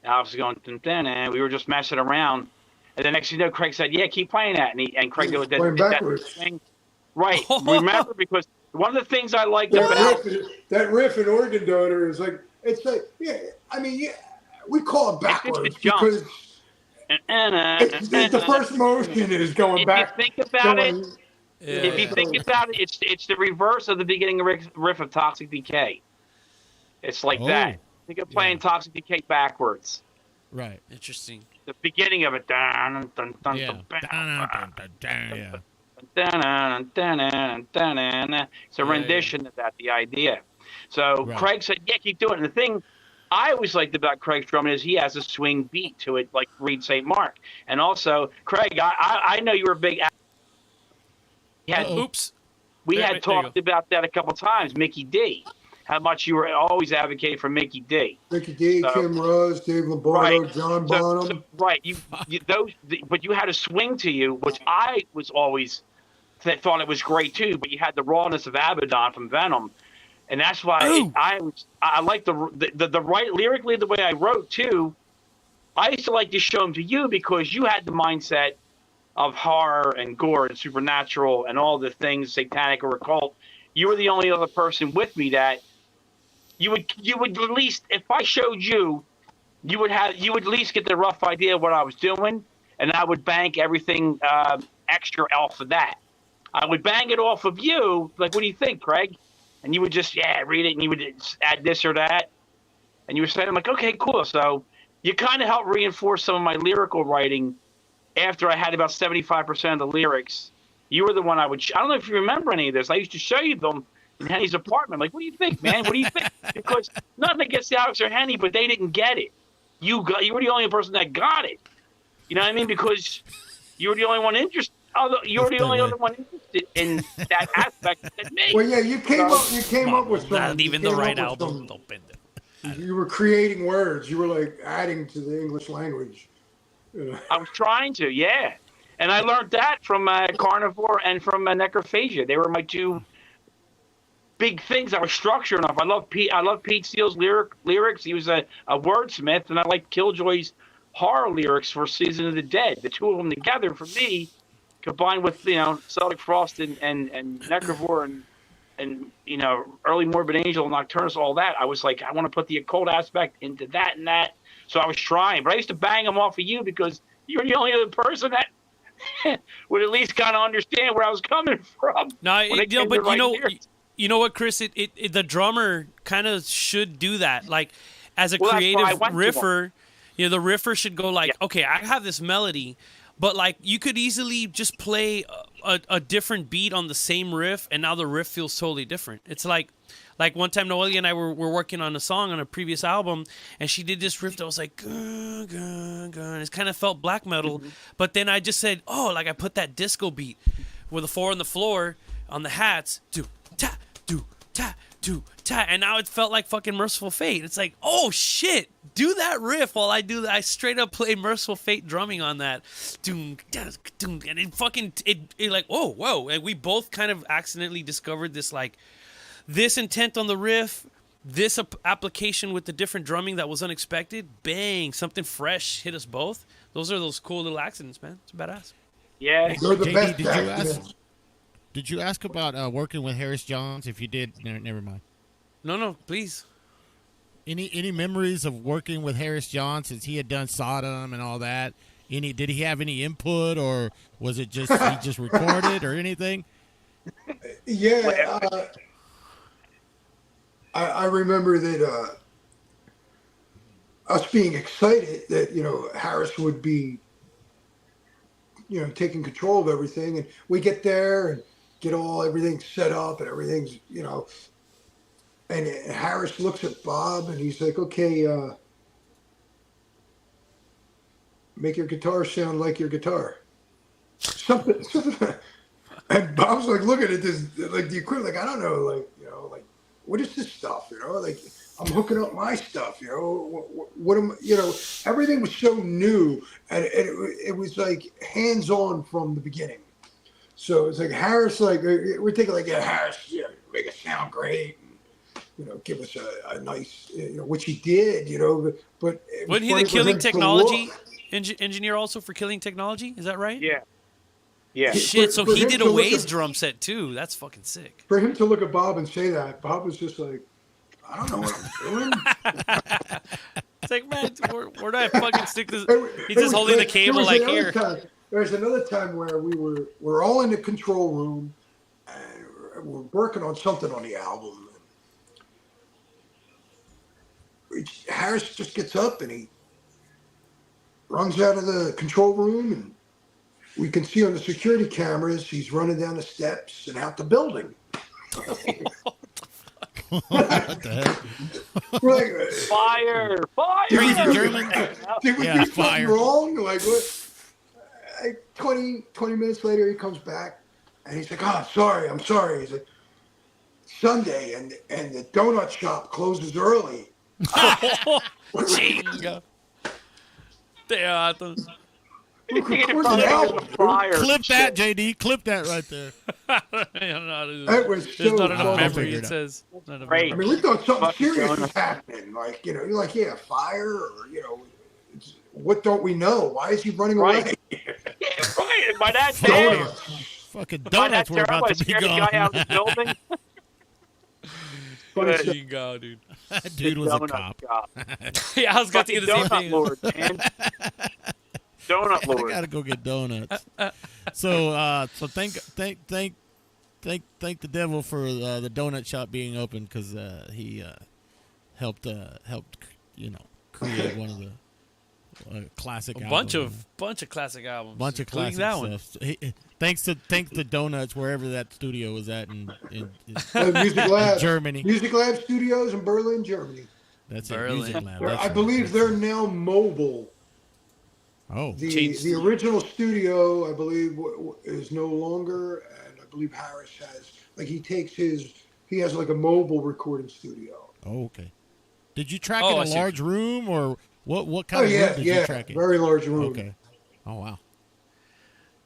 I was going, and we were just messing around. And the next thing you know, Craig said, yeah, keep playing that. And Craig goes, playing backwards. Thing. Right. Remember, because one of the things I liked about that riff in Organ Donor is like, it's like, yeah, I mean, yeah, we call it backwards because the first motion is going back. If you think about it, it's the reverse of the beginning riff of Toxic Decay. It's like that. Think of playing Toxic Decay backwards. Right. Interesting. The beginning of it. It's a rendition of that, the idea. So Craig said, yeah, keep doing it. And the thing I always liked about Craig's drumming is he has a swing beat to it, like Reed St. Mark. And also, Craig, I know you were a big... Oops. We had talked about that a couple times, Mickey D. How much you were always advocating for Mickey D. Mickey D, Kim Rose, Dave Lombardo, John Bonham. But you had a swing to you, which I was always thought it was great too. But you had the rawness of Abaddon from Venom, and that's why I like the right lyrically the way I wrote too. I used to like to show them to you because you had the mindset of horror and gore and supernatural and all the things satanic or occult. You were the only other person with me that. You would at least, if I showed you, you would at least get the rough idea of what I was doing, and I would bank everything extra off of that. I would bang it off of you, like, what do you think, Craig? And you would just, read it, and you would add this or that, and you were saying, I'm like, okay, cool. So you kind of helped reinforce some of my lyrical writing after I had about 75% of the lyrics, you were the one I don't know if you remember any of this. I used to show you them in Henny's apartment. Like, what do you think, man? What do you think? Because nothing against Alex or Henny, but they didn't get it. You were the only person that got it. You know what I mean? Because you were the only one interested. Although you were the only other one interested in that aspect than me. Well, yeah, you came up with something. Not even the right album. Don't bend it. You were creating words. You were like adding to the English language. I was trying to, yeah. And I learned that from Carnivore and from Necrophagia. They were my two big things that were structured enough. I love Pete Steele's lyrics. He was a wordsmith, and I like Killjoy's horror lyrics for Season of the Dead. The two of them together, for me, combined with Celtic Frost and Necrovore and early Morbid Angel, Nocturnus, all that. I was like, I want to put the occult aspect into that and that. So I was trying, but I used to bang them off of you because you were the only other person that would at least kind of understand where I was coming from. No, you know what, Chris? The drummer kind of should do that. Like, as a creative riffer, the riffer should go like, okay, I have this melody, but like you could easily just play a different beat on the same riff, and now the riff feels totally different. It's like one time Noelia and I were working on a song on a previous album, and she did this riff that was like, gun, gun, gun. It kind of felt black metal, but then I just said, I put that disco beat with the 4 on the floor on the hats, do ta, and now it felt like fucking Merciful Fate. It's like, oh shit, do that riff while I do that. I straight up play Merciful Fate drumming on that, and it like, whoa, and we both kind of accidentally discovered this like. This intent on the riff, this application with the different drumming that was unexpected, bang, something fresh hit us both. Those are those cool little accidents, man. It's badass. Yeah. JD, did you ask about working with Harris Johns? If you did, never mind. No, please. Any memories of working with Harris Johns since he had done Sodom and all that? Did he have any input, or was it just he just recorded or anything? Yeah. I remember that us being excited that Harris would be taking control of everything, and we get there and get everything set up and everything's and Harris looks at Bob and he's like, okay, make your guitar sound like your guitar, something. And Bob's like looking at this like the equipment, like I don't know, like what is this stuff? Like I'm hooking up my stuff. What am everything was so new, and it was like hands on from the beginning. So it's like Harris, like we're thinking like, yeah, Harris, make it sound great, and give us a nice, which he did, but wasn't he the Killing Technology engineer also for Killing Technology? Is that right? Yeah. Yeah. Shit, so he did a Waze drum set too. That's fucking sick. For him to look at Bob and say that, Bob was just like, I don't know what I'm doing. It's like, man, where do I fucking stick this? He's just holding the cable like here. There's another time where we're all in the control room and we're working on something on the album. Harris just gets up and he runs out of the control room, and we can see on the security cameras he's running down the steps and out the building. What the heck? We're like, fire! Crazy German. Did we do something wrong? Like what? Like 20 minutes later, he comes back and he's like, "Oh, I'm sorry." He's like, "Sunday and the donut shop closes early." Chinga. Teatro. Clip that, JD. Clip that right there. That was There's so not enough funny. memory, it says. Great. I mean, we thought something serious was happening. Like, you're like, yeah, fire, or, what don't we know? Why is he running away? Yeah, right. By that Donuts. time, Fucking donuts were about to be the gone. guy out of the building. There you go, dude. That dude was a cop. Yeah, I was going to get the same thing. Lord, man. Donut Lord. I gotta go get donuts. So thank the devil for the donut shop being open, because he helped create classic. A album. bunch of classic albums. Bunch of including classic that stuff. Thanks to Donuts wherever that studio was at in Music Lab, Germany. Music Lab Studios in Berlin, Germany. That's Berlin. it. Music Lab. I That's believe right. they're now mobile. Oh, The original studio, I believe, is no longer, and I believe Harris has he has like a mobile recording studio. oh, okay. Did you track Oh, I in a see. large room or what? What Oh kind of yeah, room did you track in? very large room. Okay. Oh wow.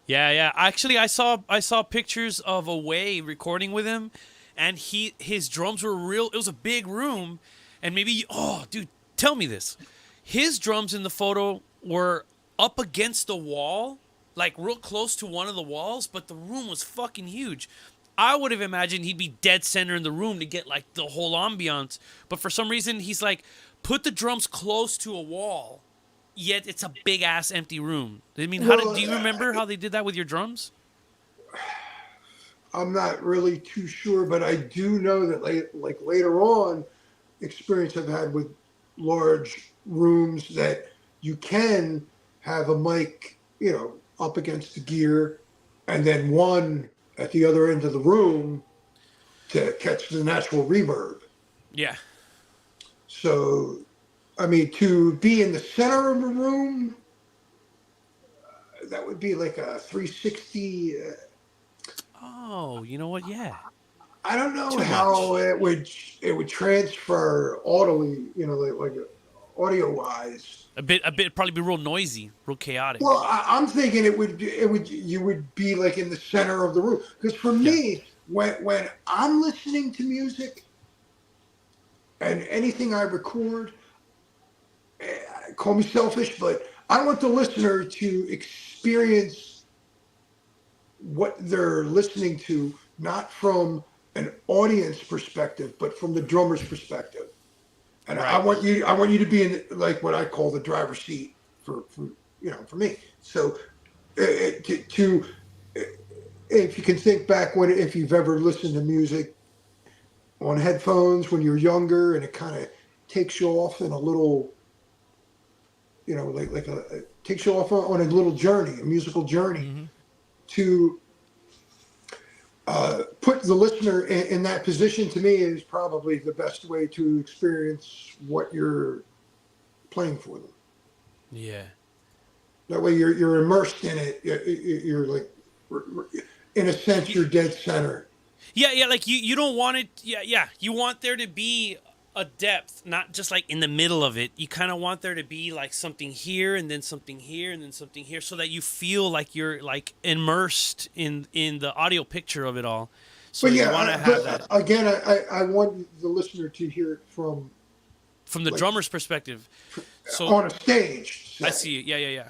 Yeah. Actually, I saw pictures of Away recording with him, and his drums were real. It was a big room, and dude, tell me this. His drums in the photo were up against the wall, like real close to one of the walls, but the room was fucking huge. I would have imagined he'd be dead center in the room to get like the whole ambiance, but for some reason he's like put the drums close to a wall, yet it's a big ass empty room. I mean, do you remember how they did that with your drums? I'm not really too sure, but I do know that like later on, experience I've had with large rooms that you can have a mic, up against the gear, and then one at the other end of the room to catch the natural reverb. Yeah. So, I mean, to be in the center of the room, that would be like a 360. Oh, you know what? Yeah. I don't know how it would transfer audibly, like audio wise. A bit probably be real noisy, real chaotic. Well, I'm thinking you would be like in the center of the room, because for me, when I'm listening to music and anything I record, call me selfish, but I want the listener to experience what they're listening to, not from an audience perspective, but from the drummer's perspective. And right. I want you to be in like what I call the driver's seat for me. So if you can think back if you've ever listened to music on headphones when you're younger, and it kind of takes you off in a little, takes you off on a little journey, a musical journey, to put the listener in that position, to me, is probably the best way to experience what you're playing for them. Yeah. That way you're immersed in it. You're like, in a sense, you're dead center. Yeah, like you don't want it. Yeah. You want there to be a depth, not just like in the middle of it. You kind of want there to be like something here and then something here and then something here, so that you feel like you're like immersed in the audio picture of it all. So but you want to have that. Again, I want the listener to hear it from the drummer's perspective. So on a stage. I see. Yeah.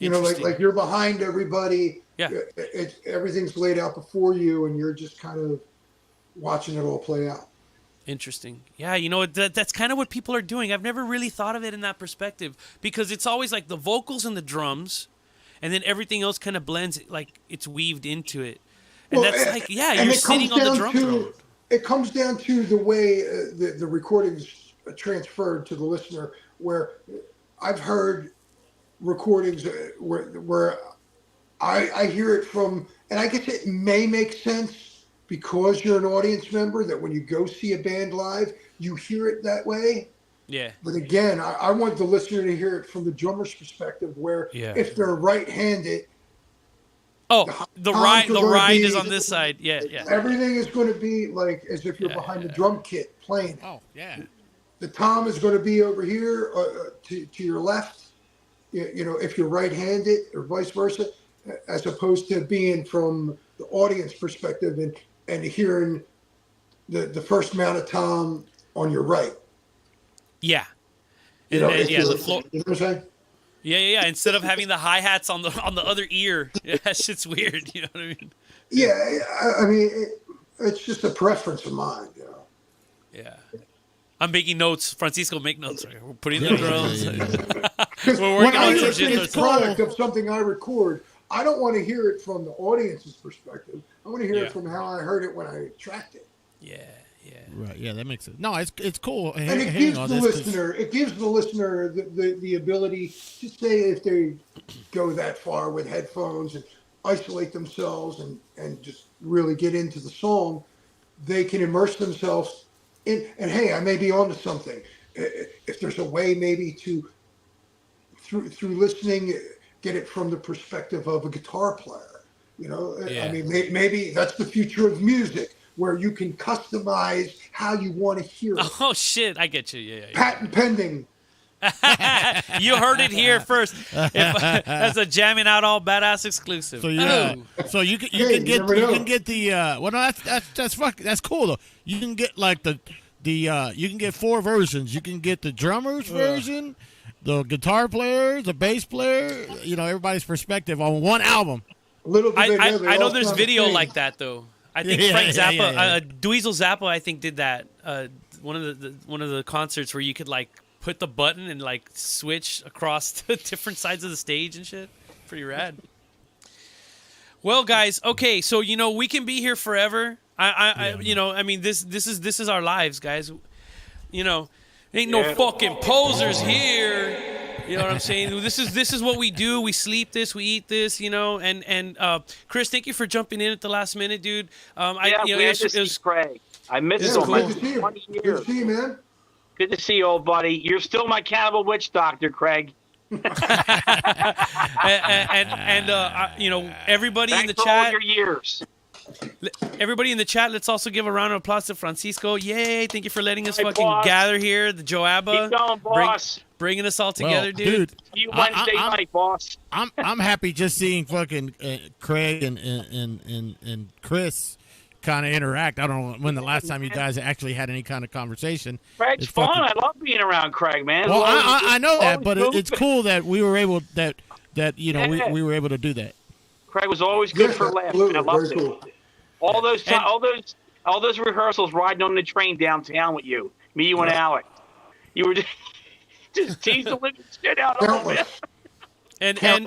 Like you're behind everybody. Yeah. Everything's laid out before you, and you're just kind of watching it all play out. Interesting. Yeah, that's kind of what people are doing. I've never really thought of it in that perspective, because it's always like the vocals and the drums, and then everything else kind of blends, like it's weaved into it. And that's like, you're sitting on the drum roll. It comes down to the way the recordings transferred to the listener, where I've heard recordings where I hear it from, and I guess it may make sense because you're an audience member, that when you go see a band live, you hear it that way. Yeah. But again, I want the listener to hear it from the drummer's perspective, where if they're right-handed, the ride is on this side. Yeah. Everything is going to be like as if you're behind the drum kit playing. Oh, yeah. The tom is going to be over here to your left, if you're right-handed, or vice versa, as opposed to being from the audience perspective and hearing the first mount of tom on your right. Yeah. The floor. You know what I'm saying? Yeah. Instead of having the hi-hats on the other ear. Yeah, that shit's weird. You know what I mean? Yeah. I mean, it's just a preference of mine, Yeah. I'm making notes. Francisco, make notes. We're putting the drums. We're working on some shit. It's product of something I record. I don't want to hear it from the audience's perspective. I want to hear it from how I heard it when I tracked it. Yeah. Right. Yeah, that makes sense. No, it's cool. And it gives the listener the ability to say if they go that far with headphones and isolate themselves and just really get into the song, they can immerse themselves in. And hey, I may be onto something. If there's a way maybe to through listening, get it from the perspective of a guitar player. You know, I mean, maybe that's the future of music, where you can customize how you want to hear it. Oh shit, I get you. Yeah. Patent pending. You heard it here first. That's a jamming out all badass exclusive. So so you can get the well, no, that's cool though. You can get like the you can get 4 versions. You can get the drummer's version, the guitar player, the bass player. You know, everybody's perspective on one album. I know there's video like that though. I think Frank Zappa, Dweezil Zappa, I think did that. One of the concerts where you could like put the button and like switch across to different sides of the stage and shit. Pretty rad. Well, guys, okay, so you know we can be here forever. You know, I mean this is our lives, guys. You know, ain't no fucking posers here. You know what I'm saying? This is what we do. We sleep this, we eat this, you know. And Chris, thank you for jumping in at the last minute, dude. It was Craig. I missed him. Good to see you. Good to see you, man. Good to see you, old buddy. You're still my cannibal witch doctor, Craig. and you know, everybody Thanks in the for chat. all your years. Everybody in the chat, let's also give a round of applause to Francisco. Yay! Thank you for letting us Hey, fucking boss. gather here. The JOABA. Keep going, boss. Bringing us all together, Well, dude. See you Wednesday night, boss. I'm happy just seeing fucking Craig and Chris kind of interact. I don't know when the last time you guys actually had any kind of conversation. Craig's fun. I love being around Craig, man. Well, I know that, but Always it's cool that we were able that you know we were able to do that. Craig was always good for laughing. I loved it. Cool. All those rehearsals riding on the train downtown with you, me, you, and Alec. You were just teasing the living shit out of him.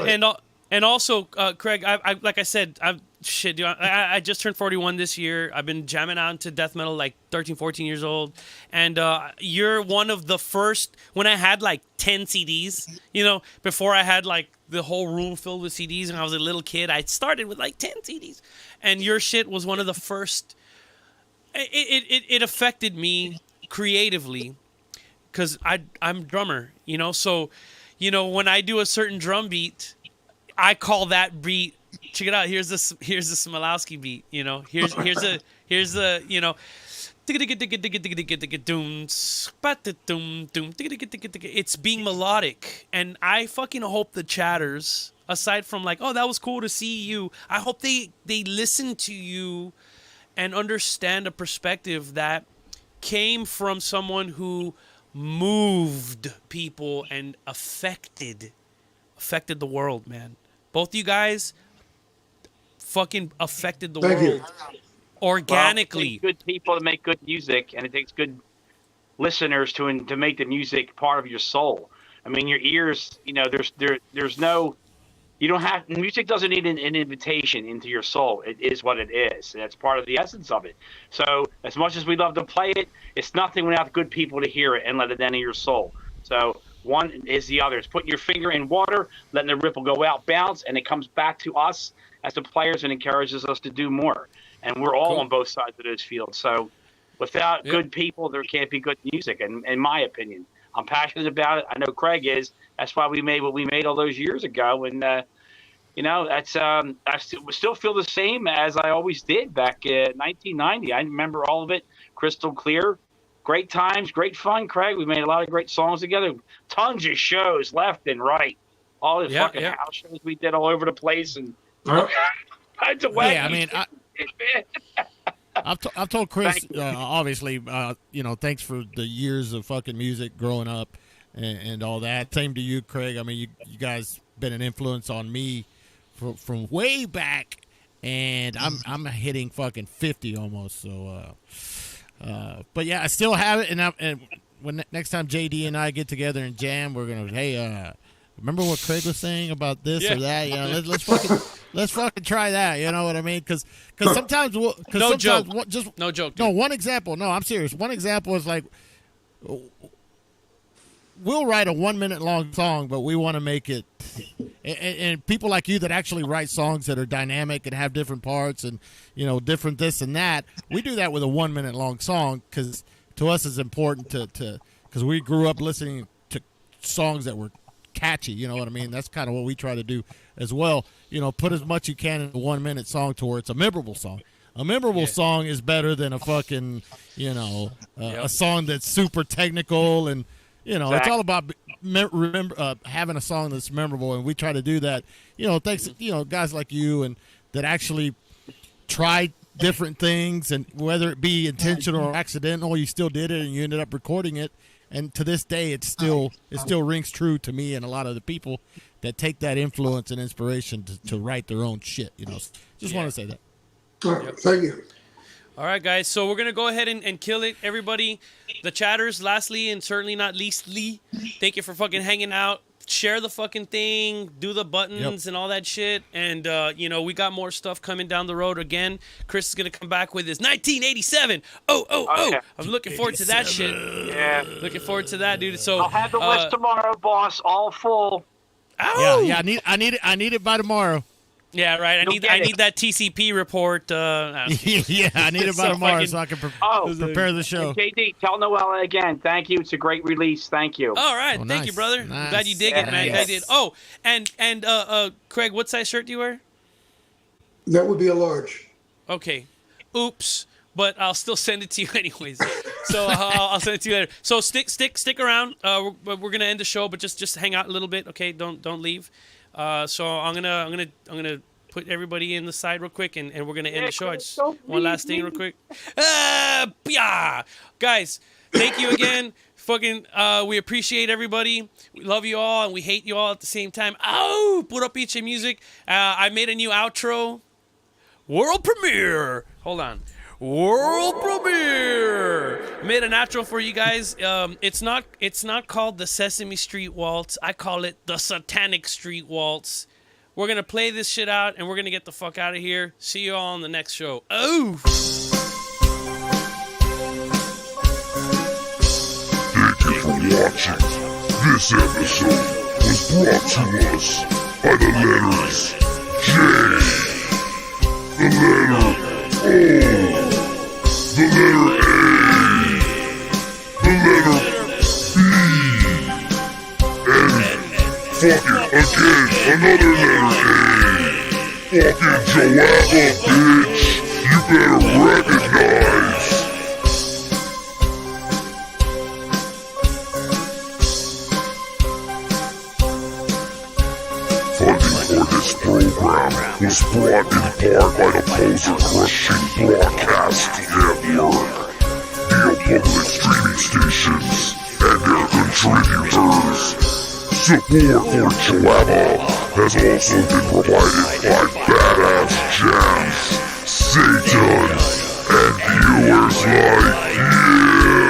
And also, Craig, I like I said, dude, I just turned 41 this year. I've been jamming out into death metal like 13, 14 years old. And you're one of the first, when I had like 10 CDs, you know, before I had like the whole room filled with CDs and I was a little kid, I started with like 10 CDs. And your shit was one of the first. It affected me creatively because I'm a drummer, you know. So, you know, when I do a certain drum beat, I call that beat. Check it out. Here's the Smilowski beat. You know. Here's the you know. It's being melodic, and I fucking hope the chatters, aside from like, oh, that was cool to see you, I hope they listen to you and understand a perspective that came from someone who moved people and affected the world, man. Both you guys fucking affected the world. Organically. Well, it takes good people to make good music, and it takes good listeners to make the music part of your soul. I mean, your ears, you know, there's no, you don't have, music doesn't need an invitation into your soul. It is what it is, and that's part of the essence of it. So as much as we love to play it, it's nothing without good people to hear it and let it enter your soul. So one is the other. It's putting your finger in water, letting the ripple go out, bounce, and it comes back to us as the players and encourages us to do more. And we're all on both sides of those fields. So without good people, there can't be good music, in my opinion. I'm passionate about it. I know Craig is. That's why we made what we made all those years ago. And, you know, that's I still feel the same as I always did back in 1990. I remember all of it crystal clear. Great times, great fun, Craig. We made a lot of great songs together. Tons of shows left and right. All the fucking house shows we did all over the place. And kinds of wacky. Yeah, I mean, I've told Chris, obviously, you know, thanks for the years of fucking music growing up and all that. Same to you, Craig. I mean, you guys been an influence on me from way back, and I'm hitting fucking 50 almost. So, but yeah, I still have it. And when next time JD and I get together and jam, we're gonna remember what Craig was saying about this Yeah. or that? You know, let's fucking try that. You know what I mean? Because sometimes No joke. No joke. Dude. No, one example. No, I'm serious. One example is like, we'll write a 1 minute long song, but we want to make it, and people like you that actually write songs that are dynamic and have different parts and, you know, different this and that. We do that with a 1 minute long song because to us it's important to because we grew up listening to songs that were catchy. You know what I mean? That's kind of what we try to do as well. You know, put as much you can in a 1 minute song to where it's a memorable song. A memorable song is better than a fucking, you know, a song that's super technical and, you know, it's all about having a song that's memorable, and we try to do that. You know, thanks, you know, guys like you and that actually try different things, and whether it be intentional or accidental, you still did it and you ended up recording it. And to this day, it still rings true to me and a lot of the people that take that influence and inspiration to write their own shit. You know, just want to say that. Thank you. All right, guys. So we're going to go ahead and kill it. Everybody, the chatters, lastly and certainly not leastly, thank you for fucking hanging out. Share the fucking thing, do the buttons and all that shit. And, you know, we got more stuff coming down the road. Again, Chris is going to come back with his 1987. Oh. I'm looking forward to that shit. Yeah. Looking forward to that, dude. So I'll have the list tomorrow, boss, all full. Ow! Yeah, I need it by tomorrow. Yeah, right. I need that TCP report. Yeah, I need it by tomorrow so I can prepare the show. JD, tell Noella again. Thank you. It's a great release. Thank you. All right. Thank nice. you, brother. Nice. I'm glad you dig it, man. Glad you did. Oh, and Craig, what size shirt do you wear? That would be a large. Okay. Oops. But I'll still send it to you anyways. So I'll send it to you later. So stick around. We're gonna end the show, but just hang out a little bit, okay? Don't leave. So I'm gonna put everybody in the side real quick, and we're gonna end the show. One last thing real quick. Yeah, guys, thank you again. Fucking, we appreciate everybody. We love you all, and we hate you all at the same time. Oh, pura pinche music. I made a new outro. World premiere. Hold on. World premiere. Made an outro for you guys. It's not called the Sesame Street Waltz. I call it the Satanic Street Waltz. We're gonna play this shit out, and we're gonna get the fuck out of here. See you all on the next show. Oh. Thank you for watching. This episode was brought to us by the letters J, the letter O, the letter A, the letter B, and fucking again, another letter A. Fucking JOABA, bitch. You better recognize. Funding for this program was brought in part by the poser-crushing broadcast network, via public streaming stations, and their contributors. Support for JOABA has also been provided by Badass Jams, Satan, and viewers like you.